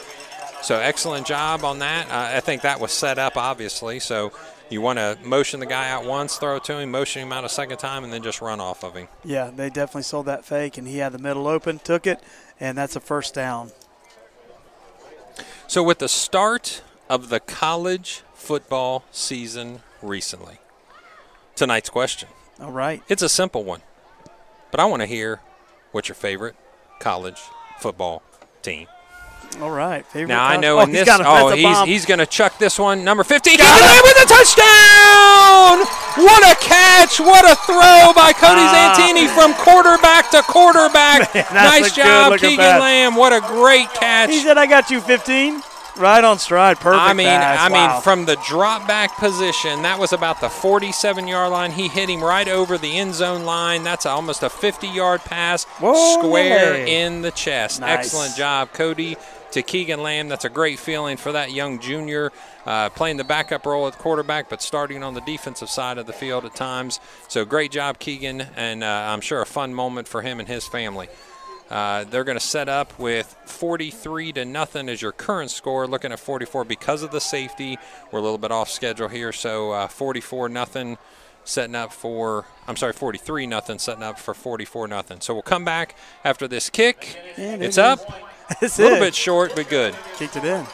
So excellent job on that. I think that was set up, obviously. So you want to motion the guy out once, throw it to him, motion him out a second time, and then just run off of him. Yeah, they definitely sold that fake, and he had the middle open, took it, and that's a first down. So with the start of the college football season recently, tonight's question. All right. It's a simple one, but I want to hear what's your favorite college football team. All right. Now I know in this. He's going to chuck this one. Number 50. Keegan Lamb with a touchdown! What a catch! What a throw by Cody Santini from quarterback to quarterback. Man, nice job, Keegan Lamb. What a great catch! He said, "I got you 15." Right on stride, perfect pass. I mean, from the drop back position, that was about the 47-yard line. He hit him right over the end zone line. That's almost a 50-yard pass, square in the chest. Nice. Excellent job, Cody, to Keegan Lamb. That's a great feeling for that young junior, playing the backup role at quarterback, but starting on the defensive side of the field at times. So great job, Keegan, and I'm sure a fun moment for him and his family. They're going to set up with 43-0 as your current score. Looking at 44 because of the safety. We're a little bit off schedule here, so 44-0 setting up for. I'm sorry, 43-0 setting up for 44-0. So we'll come back after this kick. It's up. It's a little bit short, but good. Kicked it in.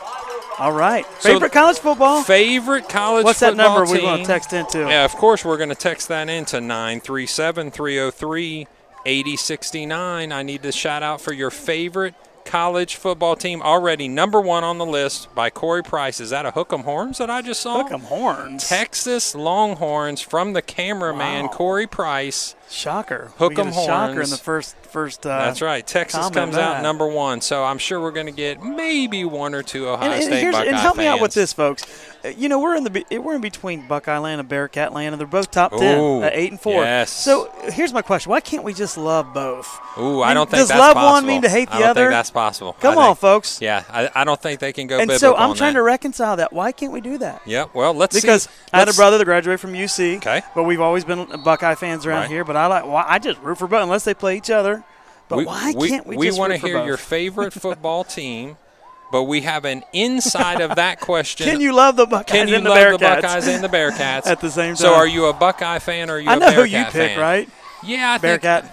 All right. Favorite college football? Favorite college What's football that number team? we want to text into? Yeah, of course we're going to text that into 937-303. 8069. I need to shout out for your favorite college football team, already number one on the list by Corey Price. Is that a Hook'em Horns that I just saw? Hook'em Horns. Texas Longhorns from the cameraman, Corey Price. Shocker. Hook'em Horns. Shocker in the first. That's right. Texas comes out number one. So I'm sure we're going to get maybe one or two Ohio State Buckeye and help fans. me out with this, folks. We're in between Buckeye Land and Bearcat Land, and they're both top 10 at 8 and 4. Yes. So here's my question: why can't we just love both? I don't think that's possible. Does love one mean to hate the other? I don't think that's possible. Come on, folks. Yeah, I don't think they can go. And so I'm trying to reconcile that. Why can't we do that? Yeah. Well, let's see. Because I had a brother that graduated from UC. Okay. But we've always been Buckeye fans around here. But I just root for both unless they play each other. But why can't we just root for both? We want to hear your favorite football team, but we have an inside of that question. Can you love the Buckeyes and the Bearcats? Can you love the Buckeyes and the Bearcats? At the same time. So are you a Buckeye fan or are you a Bearcat fan? I know who you pick, right? Yeah,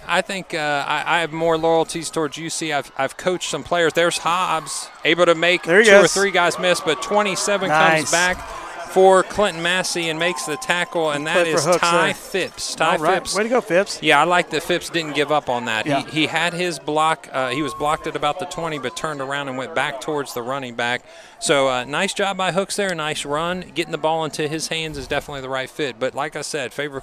I think I have more loyalties towards UC. I've coached some players. There's Hobbs, able to make two or three guys miss, but 27 comes back for Clinton-Masie and makes the tackle, and that is Ty Phipps. Phipps. Way to go, Phipps. Yeah, I like that Phipps didn't give up on that. Yeah. He had his block. He was blocked at about the 20, but turned around and went back towards the running back. So nice job by Hooks there. Nice run. Getting the ball into his hands is definitely the right fit. But like I said, favorite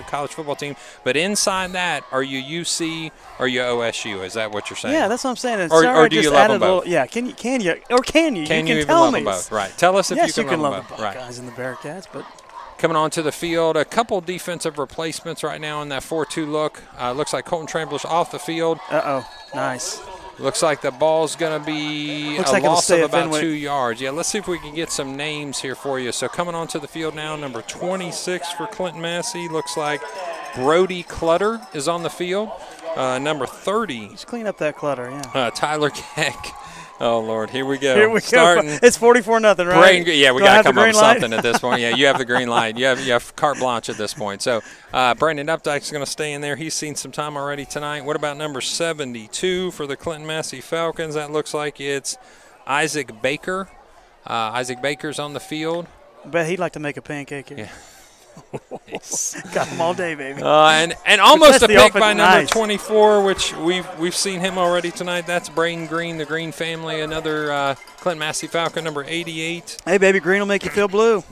college football team. But inside that, are you UC or you OSU? Is that what you're saying? Yeah, that's what I'm saying. Or do you love them both? Yeah, can you? Can you even tell love me. them both? Right. Tell us if yes, you can love them both. The Buckeyes and the Bearcats, but coming onto the field, a couple defensive replacements right now in that 4-2 look. Looks like Colton Trampler's off the field. Nice. Looks like the ball's going to be loss of about 2 yards. Yeah, let's see if we can get some names here for you. So coming onto the field now, number 26 for Clinton-Masie. Looks like Brody Clutter is on the field. number 30. Just clean up that clutter, yeah. Tyler Keck. Oh, Lord, here we go. Here we go. It's 44-0, right? Yeah, we got to come up with something at this point. Yeah, you have the green light. You have carte blanche at this point. So Brandon Updike's going to stay in there. He's seen some time already tonight. What about number 72 for the Clinton-Masie Falcons? That looks like it's Isaac Baker. Isaac Baker's on the field. I bet he'd like to make a pancake here. Yeah. Got him all day, baby. And almost a pick by number nice. 24, which we've seen him already tonight. That's Braden Green, the Green family, another Clinton-Masie Falcon, number 88. Hey, baby, green will make you feel blue.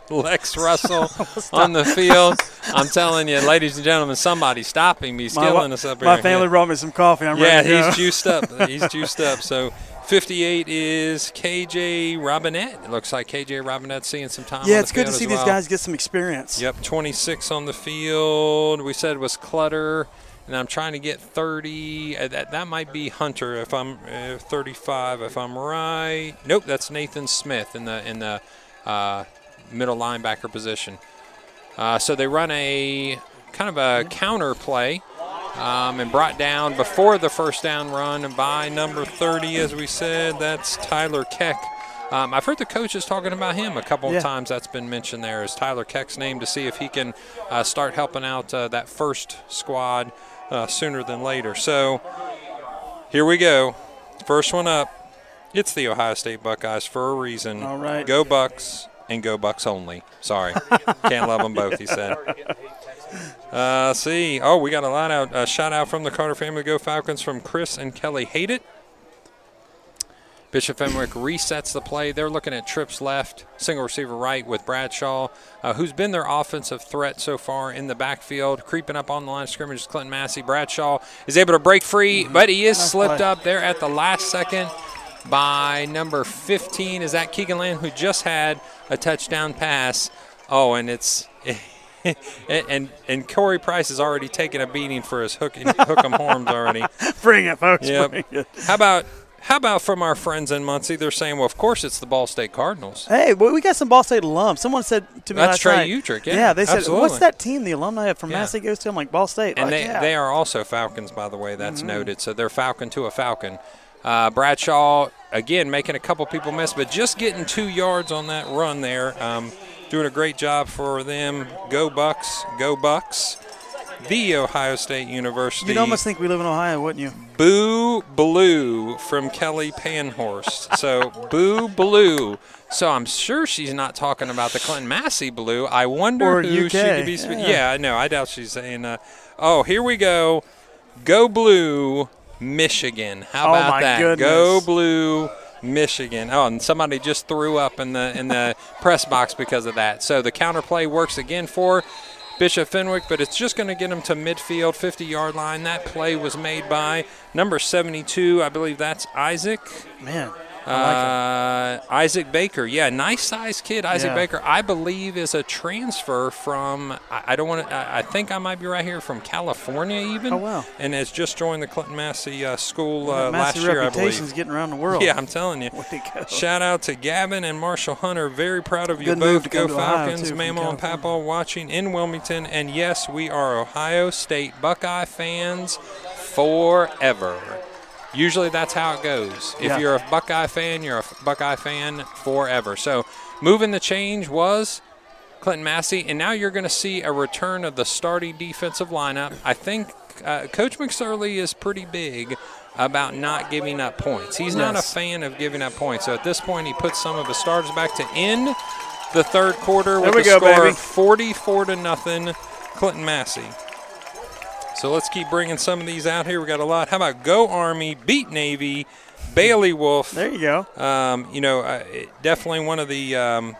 Lex Russell on the field. I'm telling you, ladies and gentlemen, somebody stopping me, killing us up here. My family brought me some coffee. I'm ready to go. He's juiced up. He's juiced up. So 58 is KJ Robinette. It looks like KJ Robinette seeing some time. Yeah, on it's the good to field see as these well. guys get some experience. Yep, 26 on the field. We said was Clutter, and I'm trying to get 30. That might be Hunter if I'm 35 if I'm right. Nope, that's Nathan Smith in the middle linebacker position. So they run a kind of a counter play. And brought down before the first down run by number 30, as we said. That's Tyler Keck. I've heard the coaches talking about him a couple of times. That's been mentioned there as Tyler Keck's name to see if he can start helping out that first squad sooner than later. So here we go. First one up. It's the Ohio State Buckeyes for a reason. All right. Go Bucks and go Bucks only. Sorry. Can't love them both, he said. See. Oh, we got a shout out from the Carter family. Go Falcons from Chris and Kelly Hate It. Bishop Fenwick resets the play. They're looking at trips left, single receiver right with Bradshaw, who's been their offensive threat so far in the backfield. Creeping up on the line of scrimmage is Clinton-Masie. Bradshaw is able to break free, but he is slipped up there at the last second by number 15. Is that Keegan Lamb, who just had a touchdown pass? Oh, and it's and Corey Price has already taken a beating for his hook 'em horns already. Bring it, folks. Yep. Bring it. How about from our friends in Muncie? They're saying, well, of course it's the Ball State Cardinals. Hey, well, we got some Ball State alums. Someone said to me That's last Trey night. Utrick, Yeah, they said, absolutely. what's that team the alumni from Massey goes to? I'm like, Ball State. And like, they are also Falcons, by the way. That's noted. So they're Falcon to a Falcon. Bradshaw, again, making a couple people miss, but just getting 2 yards on that run there. Doing a great job for them. Go Bucks, go Bucks. The Ohio State University. You'd almost think we live in Ohio, wouldn't you? Boo Blue from Kelly Panhorst. So Boo Blue. So I'm sure she's not talking about the Clinton-Masie Blue. I wonder or who UK. she could be speaking. Yeah, no, I doubt she's saying. Oh, here we go. Go Blue, Michigan. How about my that? Goodness. Go Blue, Michigan. Oh, and somebody just threw up in the press box because of that. So the counter play works again for Bishop Fenwick, but it's just going to get him to midfield, 50-yard line. That play was made by number 72. I believe that's Isaac. Man, I like Isaac Baker. Yeah, nice-sized kid, Isaac Baker. I believe is a transfer from, I think I might be right here, from California even. Oh, wow. And has just joined the Clinton-Masie school Massey last year, I reputation's believe. getting around the world. Yeah, I'm telling you. Way to go. Shout out to Gavin and Marshall Hunter. Very proud of you Good move both. to Go come to Ohio, Falcons, too, from Mama and California. Papa watching in Wilmington. And yes, we are Ohio State Buckeye fans forever. Usually that's how it goes. If you're a Buckeye fan, you're a Buckeye fan forever. So moving the change was Clinton-Masie, and now you're going to see a return of the starting defensive lineup. I think Coach McSorley is pretty big about not giving up points. He's not a fan of giving up points. So at this point, he puts some of his starters back to end the third quarter with the score 44-0 Clinton-Masie. So let's keep bringing some of these out here. We got a lot. How about Go Army, beat Navy, Bailey Wolf. There you go. Definitely one of the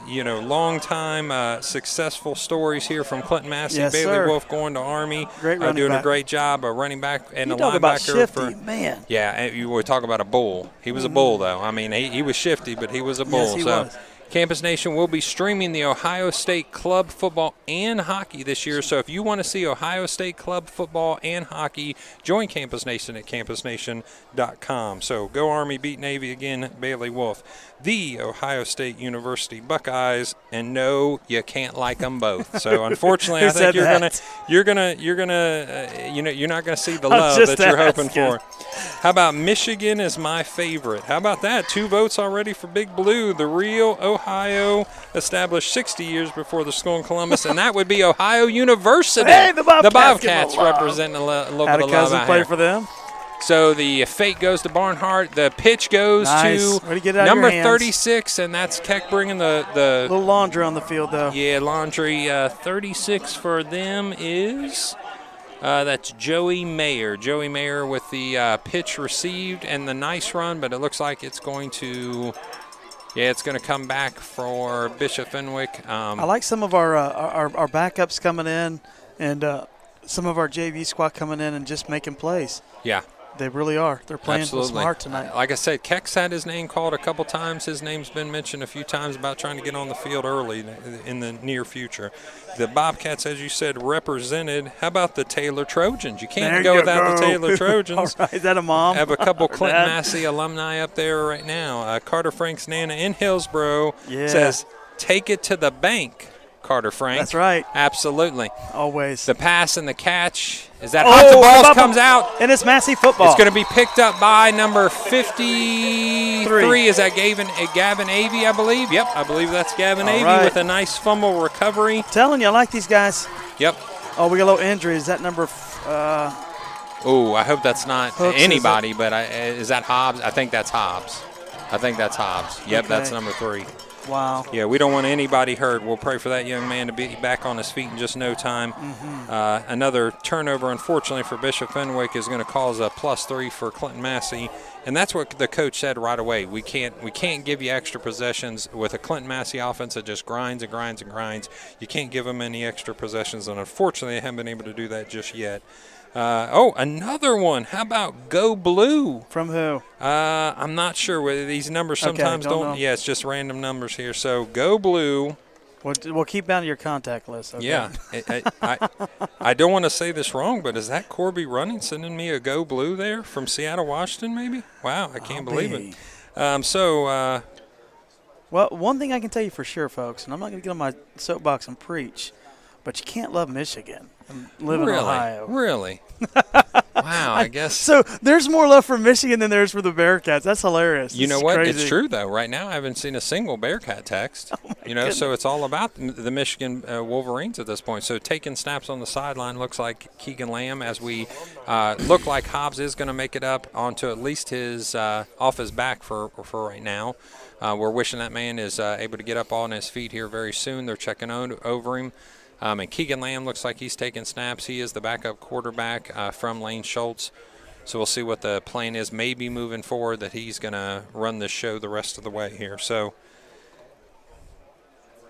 long-time successful stories here from Clinton-Masie. Yes, Bailey sir. Wolf going to Army, Great running doing back. a great job, a running back and You a talk about linebacker. shifty, man. Yeah, and you would talk about a bull. He was a bull, though. I mean, he was shifty, but he was a bull. Yes, he so was. Campus Nation will be streaming the Ohio State Club football and hockey this year. So if you want to see Ohio State Club football and hockey, join Campus Nation at campusnation.com. So go Army, beat Navy again, Bailey Wolf. The Ohio State University Buckeyes, and no, you can't like them both. So unfortunately, I think you're not gonna see the love that you're hoping for. How about Michigan is my favorite? How about that? 2 votes already for Big Blue. The real Ohio, established 60 years before the school in Columbus, and that would be Ohio University. Hey, the Bobcats representing a little bit of love out play here. for them. So the fake goes to Barnhart. The pitch goes to number 36, and that's Keck bringing the little laundry on the field, though. Yeah, laundry. 36 for them is that's Joey Mayer. Joey Mayer with the pitch received and the nice run, but it looks like it's going to. Yeah, it's going to come back for Bishop Fenwick. I like some of our backups coming in, and some of our JV squad coming in and just making plays. Yeah. They really are. They're playing with some heart tonight. Like I said, Keck's had his name called a couple times. His name's been mentioned a few times about trying to get on the field early in the near future. The Bobcats, as you said, represented. How about the Taylor Trojans? You can't go without the Taylor Trojans. All right, is that a mom? Have a couple Clinton-Masie alumni up there right now. Carter Frank's Nana in Hillsboro says, "Take it to the bank." Carter Frank. That's right. Absolutely. Always. The pass and the catch. Is that hot? The ball comes out. And it's Massey football. It's going to be picked up by number 53. Is that Gavin Avey, I believe? Yep, I believe that's Gavin Avey with a nice fumble recovery. Telling you, I like these guys. Yep. Oh, we got a little injury. Is that number oh, I hope that's not Hooks, anybody, but is that Hobbs? I think that's Hobbs. Yep, that's number 3. Wow. Yeah, we don't want anybody hurt. We'll pray for that young man to be back on his feet in just no time. Another turnover, unfortunately, for Bishop Fenwick is going to cause a +3 for Clinton-Masie. And that's what the coach said right away. We can't give you extra possessions with a Clinton-Masie offense that just grinds and grinds and grinds. You can't give them any extra possessions, and unfortunately, they haven't been able to do that just yet. Another one. How about Go Blue? From who? I'm not sure. These numbers sometimes don't. Yeah, it's just random numbers here. So Go Blue. We'll keep down to your contact list. Okay? Yeah. I don't want to say this wrong, but is that Corby Running sending me a Go Blue there from Seattle, Washington, maybe? Wow, I can't believe it. Well, one thing I can tell you for sure, folks, and I'm not going to get on my soapbox and preach, but you can't love Michigan and live in Ohio. Really? Wow, I guess. So there's more love for Michigan than there is for the Bearcats. That's hilarious. You know what? Crazy. It's true, though. Right now I haven't seen a single Bearcat text. Goodness. So it's all about the Michigan Wolverines at this point. So taking snaps on the sideline looks like Keegan Lamb, as we look like Hobbs is going to make it up onto at least his off his back for right now. We're wishing that man is able to get up on his feet here very soon. They're checking over him. And Keegan Lamb looks like he's taking snaps. He is the backup quarterback from Lane Schultz. So we'll see what the plan is, maybe moving forward, that he's going to run this show the rest of the way here. So,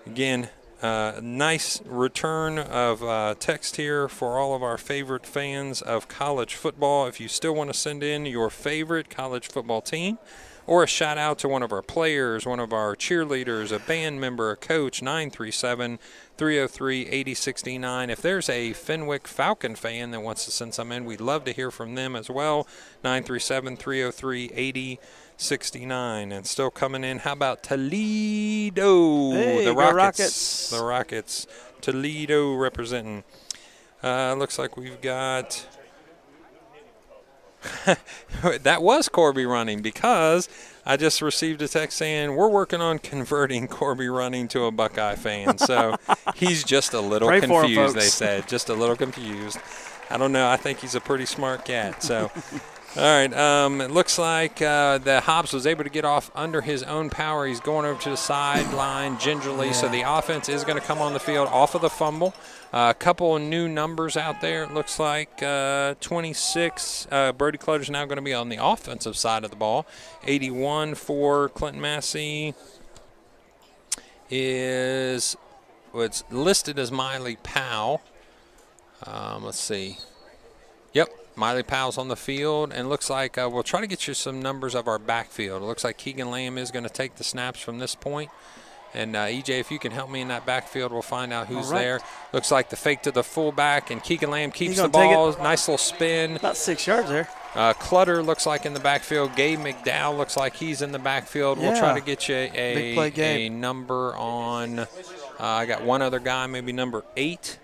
again, nice return of text here for all of our favorite fans of college football. If you still want to send in your favorite college football team, or a shout out to one of our players, one of our cheerleaders, a band member, a coach, 937-303-8069. If there's a Fenwick Falcon fan that wants to send some in, we'd love to hear from them as well. 937-303-8069. And still coming in, how about Toledo? Hey, the Rockets. The Rockets. Toledo representing. Looks like we've got... That was Corby Running, because I just received a text saying we're working on converting Corby Running to a Buckeye fan. So he's just a little confused, they said. Just a little confused. I don't know. I think he's a pretty smart cat. So, all right. It looks like the Hobbs was able to get off under his own power. He's going over to the sideline gingerly. So the offense is going to come on the field off of the fumble. A couple of new numbers out there. It looks like 26. Brody Clutter's now going to be on the offensive side of the ball. 81 for Clinton-Masie is what's listed as Miley Powell. Let's see. Yep, Miley Powell's on the field. And looks like we'll try to get you some numbers of our backfield. It looks like Keegan Lamb is going to take the snaps from this point. And EJ, if you can help me in that backfield, we'll find out who's there. Looks like the fake to the fullback, and Keegan Lamb keeps the ball. Nice little spin. About 6 yards there. Clutter looks like in the backfield. Gabe McDowell looks like he's in the backfield. We'll try to get you a number on. I got one other guy, maybe number 8.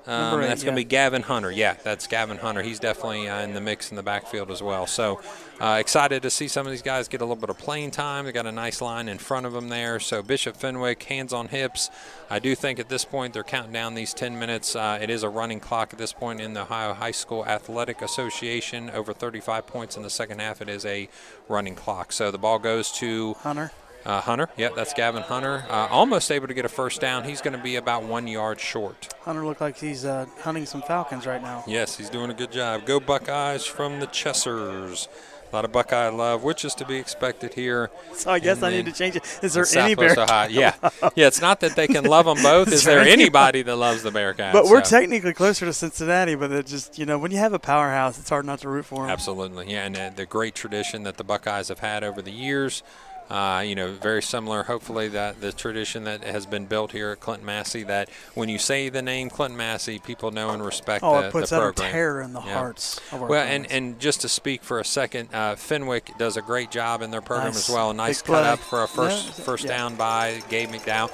That's going to be Gavin Hunter. Yeah, that's Gavin Hunter. He's definitely in the mix in the backfield as well. So excited to see some of these guys get a little bit of playing time. They got a nice line in front of them there. So Bishop Fenwick, hands on hips. I do think at this point they're counting down these 10 minutes. It is a running clock at this point in the Ohio High School Athletic Association. Over 35 points in the second half. It is a running clock. So the ball goes to Hunter. Hunter, that's Gavin Hunter. Almost able to get a first down. He's going to be about 1 yard short. Hunter looked like he's hunting some Falcons right now. Yes, he's doing a good job. Go Buckeyes from the Chessers. A lot of Buckeye love, which is to be expected here. So I guess I need to change it. Is there any Bearcat? Yeah, it's not that they can love them both. Is there anybody that loves the Bearcats? But we're technically closer to Cincinnati, but it just, when you have a powerhouse, it's hard not to root for them. Absolutely, yeah, and the great tradition that the Buckeyes have had over the years. Very similar, hopefully, that the tradition that has been built here at Clinton-Masie, that when you say the name Clinton-Masie, people know and respect the program. It puts utter terror in the hearts of our fans. And just to speak for a second, Fenwick does a great job in their program as well. A nice cut up for a first down by Gabe McDowell.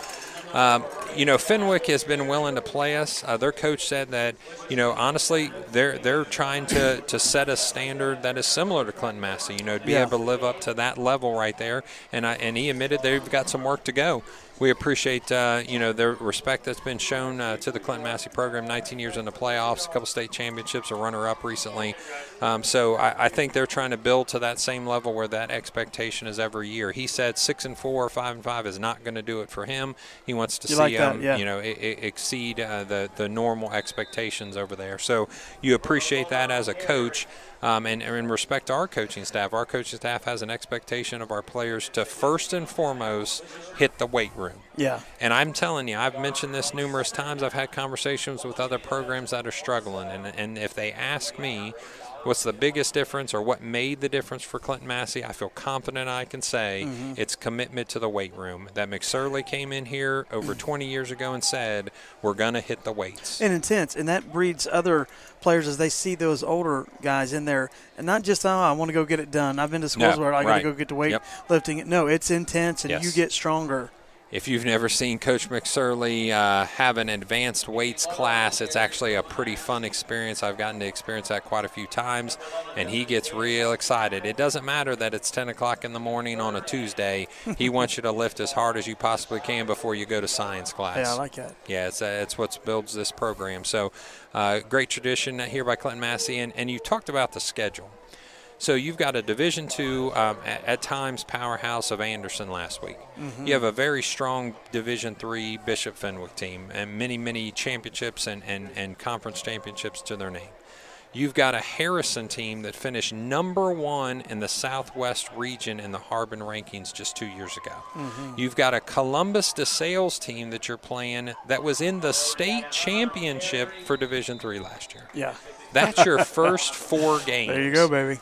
Fenwick has been willing to play us. Their coach said that, honestly, they're trying to set a standard that is similar to Clinton-Masie, to be able to live up to that level right there. And he admitted they've got some work to go. We appreciate, their respect that's been shown to the Clinton-Masie program. 19 years in the playoffs, a couple state championships, a runner-up recently. So I think they're trying to build to that same level where that expectation is every year. He said 6-4 or 5-5 is not going to do it for him. He wants to see them, exceed the normal expectations over there. So you appreciate that as a coach. And respect our coaching staff. Our coaching staff has an expectation of our players to first and foremost hit the weight room. Yeah. And I'm telling you, I've mentioned this numerous times. I've had conversations with other programs that are struggling. And if they ask me what's the biggest difference or what made the difference for Clinton-Masie, I feel confident I can say it's commitment to the weight room. That McSorley came in here over 20 years ago and said, we're going to hit the weights. And intense. And that breeds other players as they see those older guys in there. And not just, I want to go get it done. I've been to schools where I got to go get the weight lifting. No, it's intense, and you get stronger. If you've never seen Coach McSorley have an advanced weights class, it's actually a pretty fun experience. I've gotten to experience that quite a few times, and he gets real excited. It doesn't matter that it's 10 o'clock in the morning on a Tuesday. He wants you to lift as hard as you possibly can before you go to science class. Yeah, I like that. Yeah, it's what builds this program. So great tradition here by Clinton-Masie, and you talked about the schedule. So you've got a Division II, at times, powerhouse of Anderson last week. You have a very strong Division III Bishop Fenwick team and many, many championships and conference championships to their name. You've got a Harrison team that finished #1 in the Southwest region in the Harbin rankings just 2 years ago. You've got a Columbus DeSales team that you're playing that was in the state championship for Division III last year. Yeah. That's your first 4 games. There you go, baby.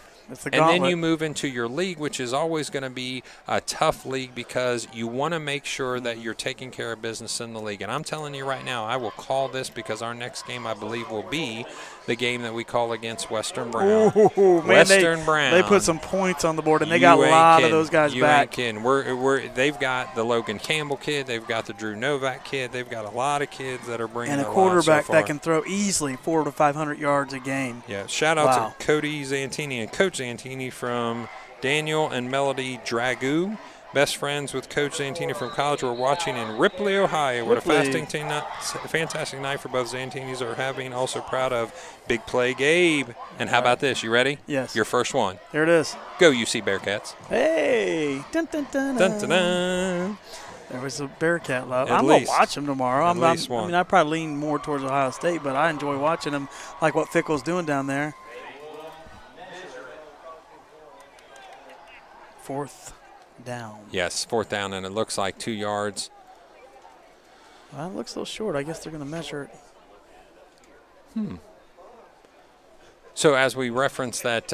And then you move into your league, which is always going to be a tough league because you want to make sure that you're taking care of business in the league. And I'm telling you right now, I will call this because our next game, I believe, will be the game that we call against Western Brown. Ooh, Western Brown. They put some points on the board, and they got a lot of those guys back. You ain't kidding. They've got the Logan Campbell kid. They've got the Drew Novak kid. They've got a lot of kids that are bringing and a quarterback that can throw easily 400 to 500 yards a game. Yeah, shout out to Cody Zantini and Coach Zantini from Daniel and Melody Dragoo. Best friends with Coach Zantini from college. We're watching in Ripley, Ohio. What a fantastic night for both Zantinis are having. Also proud of Big Play Gabe. And how about this? You ready? Yes. Your first one. Here it is. Go UC Bearcats. Hey. Dun, dun, dun, dun. Dun, dun, dun. There was a Bearcat love. I'm going to watch them tomorrow. At least one. I probably lean more towards Ohio State, but I enjoy watching them, like what Fickle's doing down there. 4th down. Yes, 4th down, and it looks like 2 yards. Well, it looks a little short. I guess they're going to measure it. So as we reference that,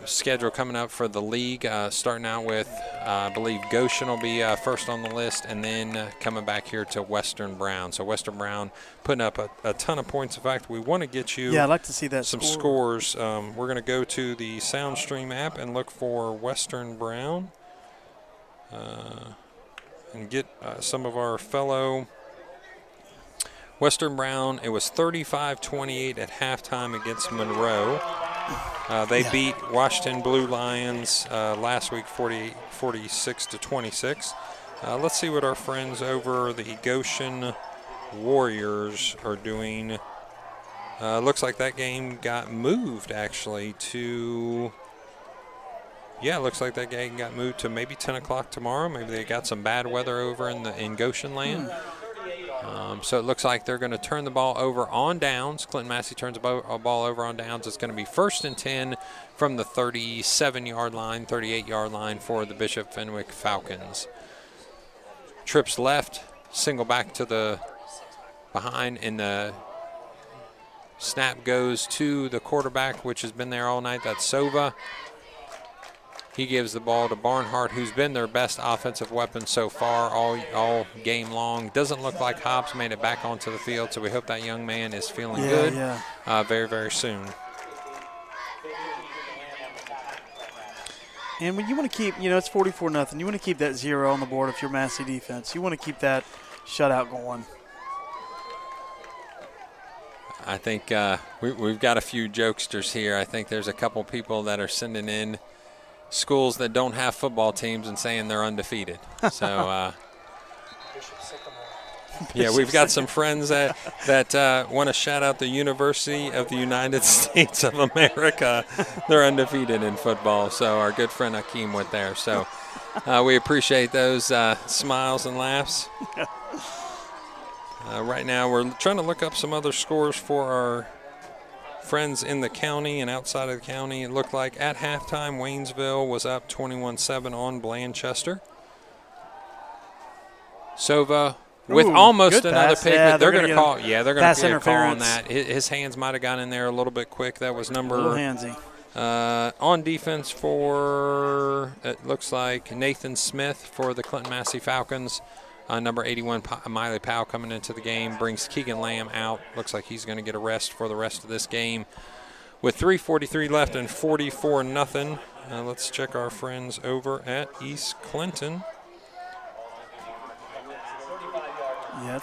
schedule coming up for the league, starting out with, I believe Goshen will be first on the list, and then coming back here to Western Brown. So Western Brown putting up a ton of points. In fact, we want to get you I'd like to see that some scores. We're going to go to the SoundStream app and look for Western Brown and get some of our fellow Western Brown. It was 35-28 at halftime against Monroe. They beat Washington Blue Lions last week 46-26. Let's see what our friends over the Goshen Warriors are doing. Looks like that game got moved actually to, looks like that game got moved to maybe 10 o'clock tomorrow. Maybe they got some bad weather over in Goshen land. So it looks like they're going to turn the ball over on downs. Clinton-Masie turns a ball over on downs. It's going to be 1st and 10 from the 37-yard line, 38-yard line for the Bishop Fenwick Falcons. Trips left, single back to the behind, and the snap goes to the quarterback, which has been there all night. That's Sova. He gives the ball to Barnhart, who's been their best offensive weapon so far all game long. Doesn't look like Hobbs made it back onto the field, so we hope that young man is feeling good very, very soon. And when you want to keep, it's 44-0. You want to keep that 0 on the board if you're Massey defense. You want to keep that shutout going. I think we've got a few jokesters here. I think there's a couple people that are sending in schools that don't have football teams and saying they're undefeated. So, we've got some friends that want to shout out the University of the United States of America. They're undefeated in football. So our good friend Hakeem went there. So we appreciate those smiles and laughs. Right now we're trying to look up some other scores for our friends in the county and outside of the county. It looked like at halftime Waynesville was up 21-7 on Blanchester. Sova with almost another pick. They're going to call. They're going to get a call on that. His hands might have gotten in there a little bit quick. That was number on defense for, it looks like, Nathan Smith for the Clinton-Masie Falcons. Number 81, Miley Powell, coming into the game, brings Keegan Lamb out. Looks like he's going to get a rest for the rest of this game. With 3:43 left and 44-0, let's check our friends over at East Clinton.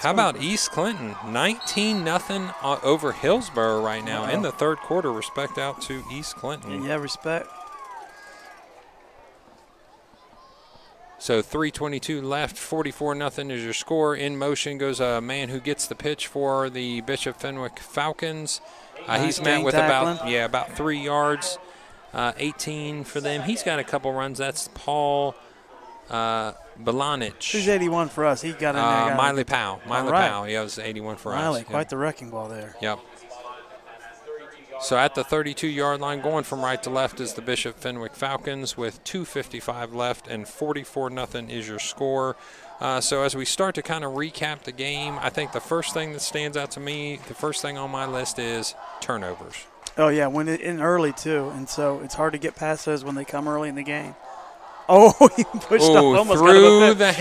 How about East Clinton? 19-0 over Hillsborough right now in the third quarter. Respect out to East Clinton. Yeah, respect. So 3:22 left, 44-0 is your score. In motion goes a man who gets the pitch for the Bishop Fenwick Falcons. He's met with about 3 yards, 18 for them. He's got a couple runs. That's Paul Belanich. Who's 81 for us? He got in there. Miley Powell. Powell. He was 81 for us. Miley, quite the wrecking ball there. Yep. So at the 32-yard line, going from right to left, is the Bishop Fenwick Falcons with 2:55 left and 44-0 is your score. So as we start to kind of recap the game, I think the first thing that stands out to me, the first thing on my list is turnovers. Oh, yeah, when in early, too. And so it's hard to get past those when they come early in the game. Oh, he pushed up almost through the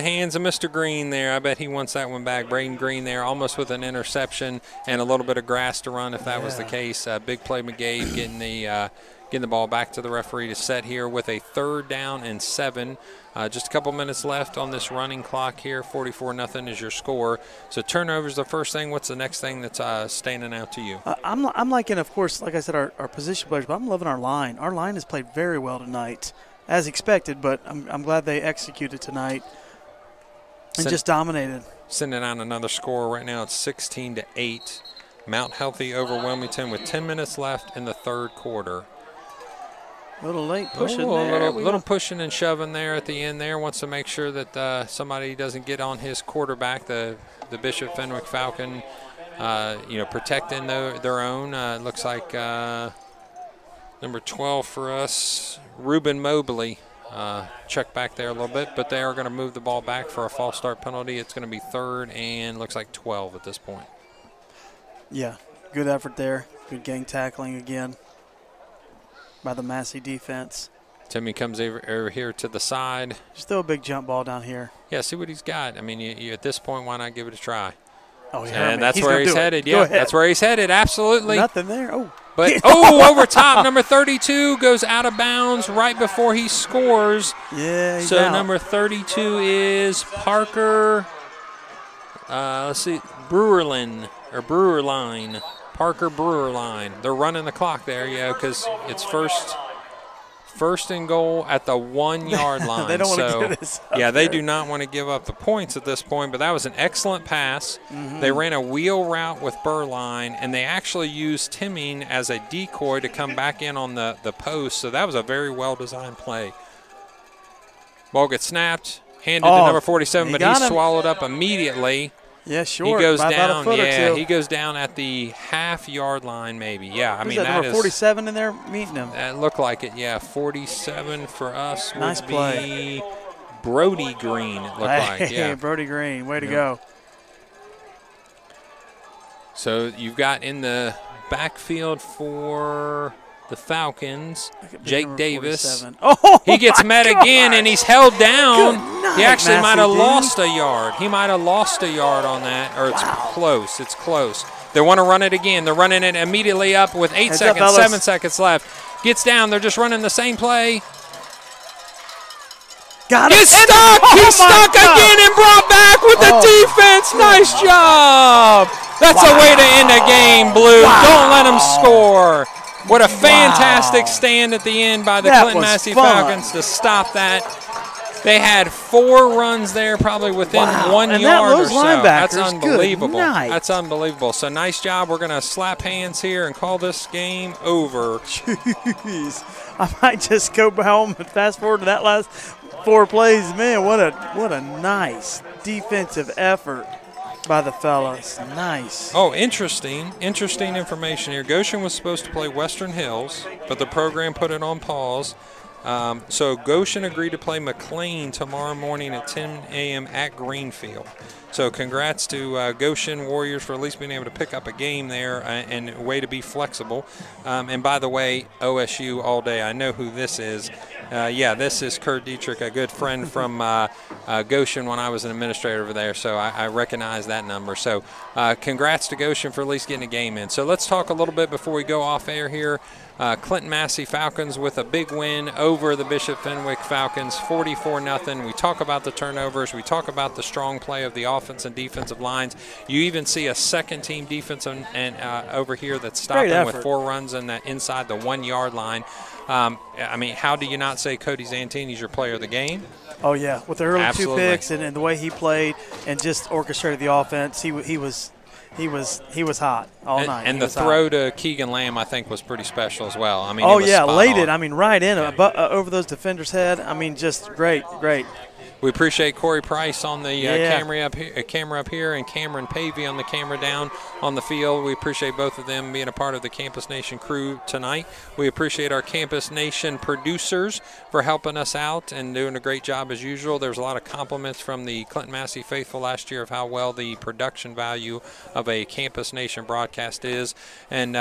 hands of Mr. Green there. I bet he wants that one back. Braden Green there, almost with an interception and a little bit of grass to run if that was the case. Big play McGade getting the ball back to the referee to set here with a 3rd down and 7. Just a couple minutes left on this running clock here. 44-0 is your score. So turnovers the first thing. What's the next thing that's standing out to you? I'm liking, of course, like I said, our position players, but I'm loving our line. Our line has played very well tonight, as expected, but I'm glad they executed tonight and just dominated. Sending out another score right now. It's 16-8. Mount Healthy over Wilmington with 10 minutes left in the third quarter. A little late pushing there. A little pushing and shoving there at the end there. Wants to make sure that somebody doesn't get on his quarterback, the Bishop Fenwick Falcon, protecting their own. It looks like number 12 for us, Reuben Mobley, check back there a little bit, but they are going to move the ball back for a false start penalty. It's going to be 3rd and looks like 12 at this point. Yeah, good effort there. Good gang tackling again by the Massey defense. Timmy comes over here to the side. Still a big jump ball down here. Yeah, see what he's got. I mean, you at this point, why not give it a try? Oh, yeah. And that's where he's headed. Go Yeah, ahead. that's where he's headed. Absolutely. Nothing there. Oh. But, over top, number 32 goes out of bounds right before he scores. Yeah, he's So out. number 32 is Parker, let's see, Brewerline. Parker Brewerline. They're running the clock there, yeah, because it's first and goal at the 1 yard line. They don't want to give this up. Yeah, they do not want to give up the points at this point, but that was an excellent pass. They ran a wheel route with Burline, and they actually used Timming as a decoy to come back in on the post, so that was a very well-designed play. Ball gets snapped, handed to number 47, but he's swallowed up immediately. Yeah, sure. He goes by down. about a foot or two. He goes down at the half-yard line, maybe. Yeah, I mean that number 47 in there meeting him. That looked like it. Yeah, 47 for us Nice would play. be Brody Green. It looked like. Yeah, Brody Green, way to go. So you've got in the backfield for the Falcons, Jake Davis. Oh, he gets met again, and he's held down. He actually Massey, might have dude. lost a yard. He might have lost a yard on that, or it's close. It's close. They want to run it again. They're running it immediately up with 8 seconds, 7 seconds left. Gets down. They're just running the same play. Got it. He's stuck. He's stuck again and brought back with the defense. Nice job. That's a way to end a game, Blue. Don't let them score. What a fantastic stand at the end by the Clinton-Masie Falcons to stop that. They had 4 runs there, probably within 1 yard or so. That's unbelievable. That's unbelievable. So nice job. We're going to slap hands here and call this game over. Jeez. I might just go home and fast forward to that last 4 plays. Man, what a nice defensive effort by the fellas. Nice. Oh, interesting information here. Goshen was supposed to play Western Hills, but the program put it on pause. So Goshen agreed to play McLean tomorrow morning at 10 a.m. at Greenfield. So congrats to Goshen Warriors for at least being able to pick up a game there and a way to be flexible. And by the way, OSU all day. I know who this is. Yeah, this is Kurt Dietrich, a good friend from Goshen when I was an administrator over there. So I recognize that number. So congrats to Goshen for at least getting a game in. So let's talk a little bit before we go off air here. Clinton-Masie Falcons with a big win over the Bishop Fenwick Falcons, 44-0. We talk about the turnovers. We talk about the strong play of the offense and defensive lines. You even see a second-team defense and over here that's stopping with 4 runs inside the 1 yard line. I mean, how do you not say Cody Zantini's your player of the game? Oh, yeah. With the early Absolutely. 2 picks and the way he played and just orchestrated the offense, he was hot all night. And the throw to Keegan Lamb, I think, was pretty special as well. I mean, laid it. I mean, right in over those defenders' head. I mean, just great. We appreciate Corey Price on the camera up here and Cameron Pavey on the camera down on the field. We appreciate both of them being a part of the Campus Nation crew tonight. We appreciate our Campus Nation producers for helping us out and doing a great job as usual. There's a lot of compliments from the Clinton-Masie faithful last year of how well the production value of a Campus Nation broadcast is. And,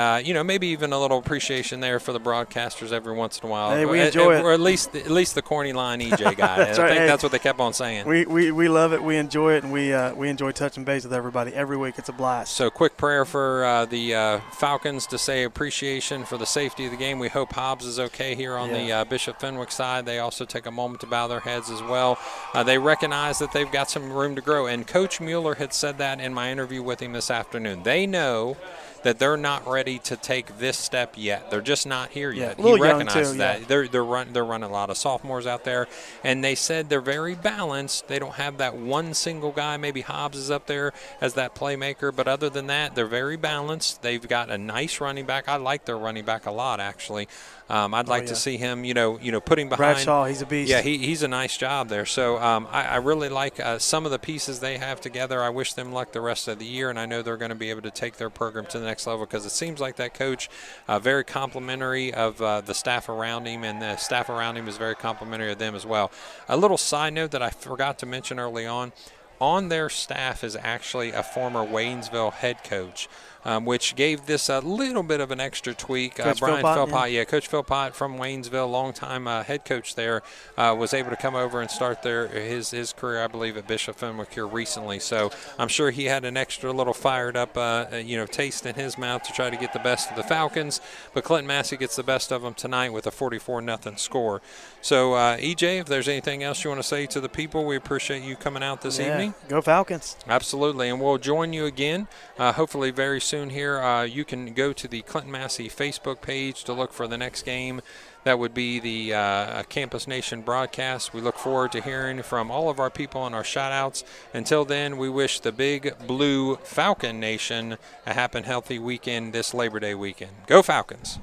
maybe even a little appreciation there for the broadcasters every once in a while. Hey, we enjoy it. Or at least the corny line EJ guy. That's I right. think that's what they kept on saying. We love it. We enjoy it, and we enjoy touching base with everybody every week. It's a blast. So quick prayer for the Falcons to say appreciation for the safety of the game. We hope Hobbs is okay here on the Bishop Fenwick side. They also take a moment to bow their heads as well. They recognize that they've got some room to grow, and Coach Mueller had said that in my interview with him this afternoon. They know that they're not ready to take this step yet. They're just not here yet. He recognizes that. They're running a lot of sophomores out there, and they said they're very balanced. They don't have that one single guy. Maybe Hobbs is up there as that playmaker, but other than that, they're very balanced. They've got a nice running back. I like their running back a lot, actually. I'd like to see him, putting behind. Bradshaw, he's a beast. Yeah, he's a nice job there. So I really like some of the pieces they have together. I wish them luck the rest of the year, and I know they're going to be able to take their program to the next level because it seems like that coach very complimentary of the staff around him, and the staff around him is very complimentary of them as well. A little side note that I forgot to mention early on their staff is actually a former Waynesville head coach which gave this a little bit of an extra tweak. Coach Brian Philpott, Coach Philpott from Waynesville, longtime head coach there, was able to come over and start his career, I believe, at Bishop Fenwick here recently. So I'm sure he had an extra little fired up, taste in his mouth to try to get the best of the Falcons. But Clinton-Masie gets the best of them tonight with a 44-0 score. So, EJ, if there's anything else you want to say to the people, we appreciate you coming out this evening. Go Falcons. Absolutely, and we'll join you again hopefully very soon here. You can go to the Clinton-Masie Facebook page to look for the next game. That would be the Campus Nation broadcast. We look forward to hearing from all of our people and our shout-outs. Until then, we wish the Big Blue Falcon Nation a happy and healthy weekend this Labor Day weekend. Go Falcons!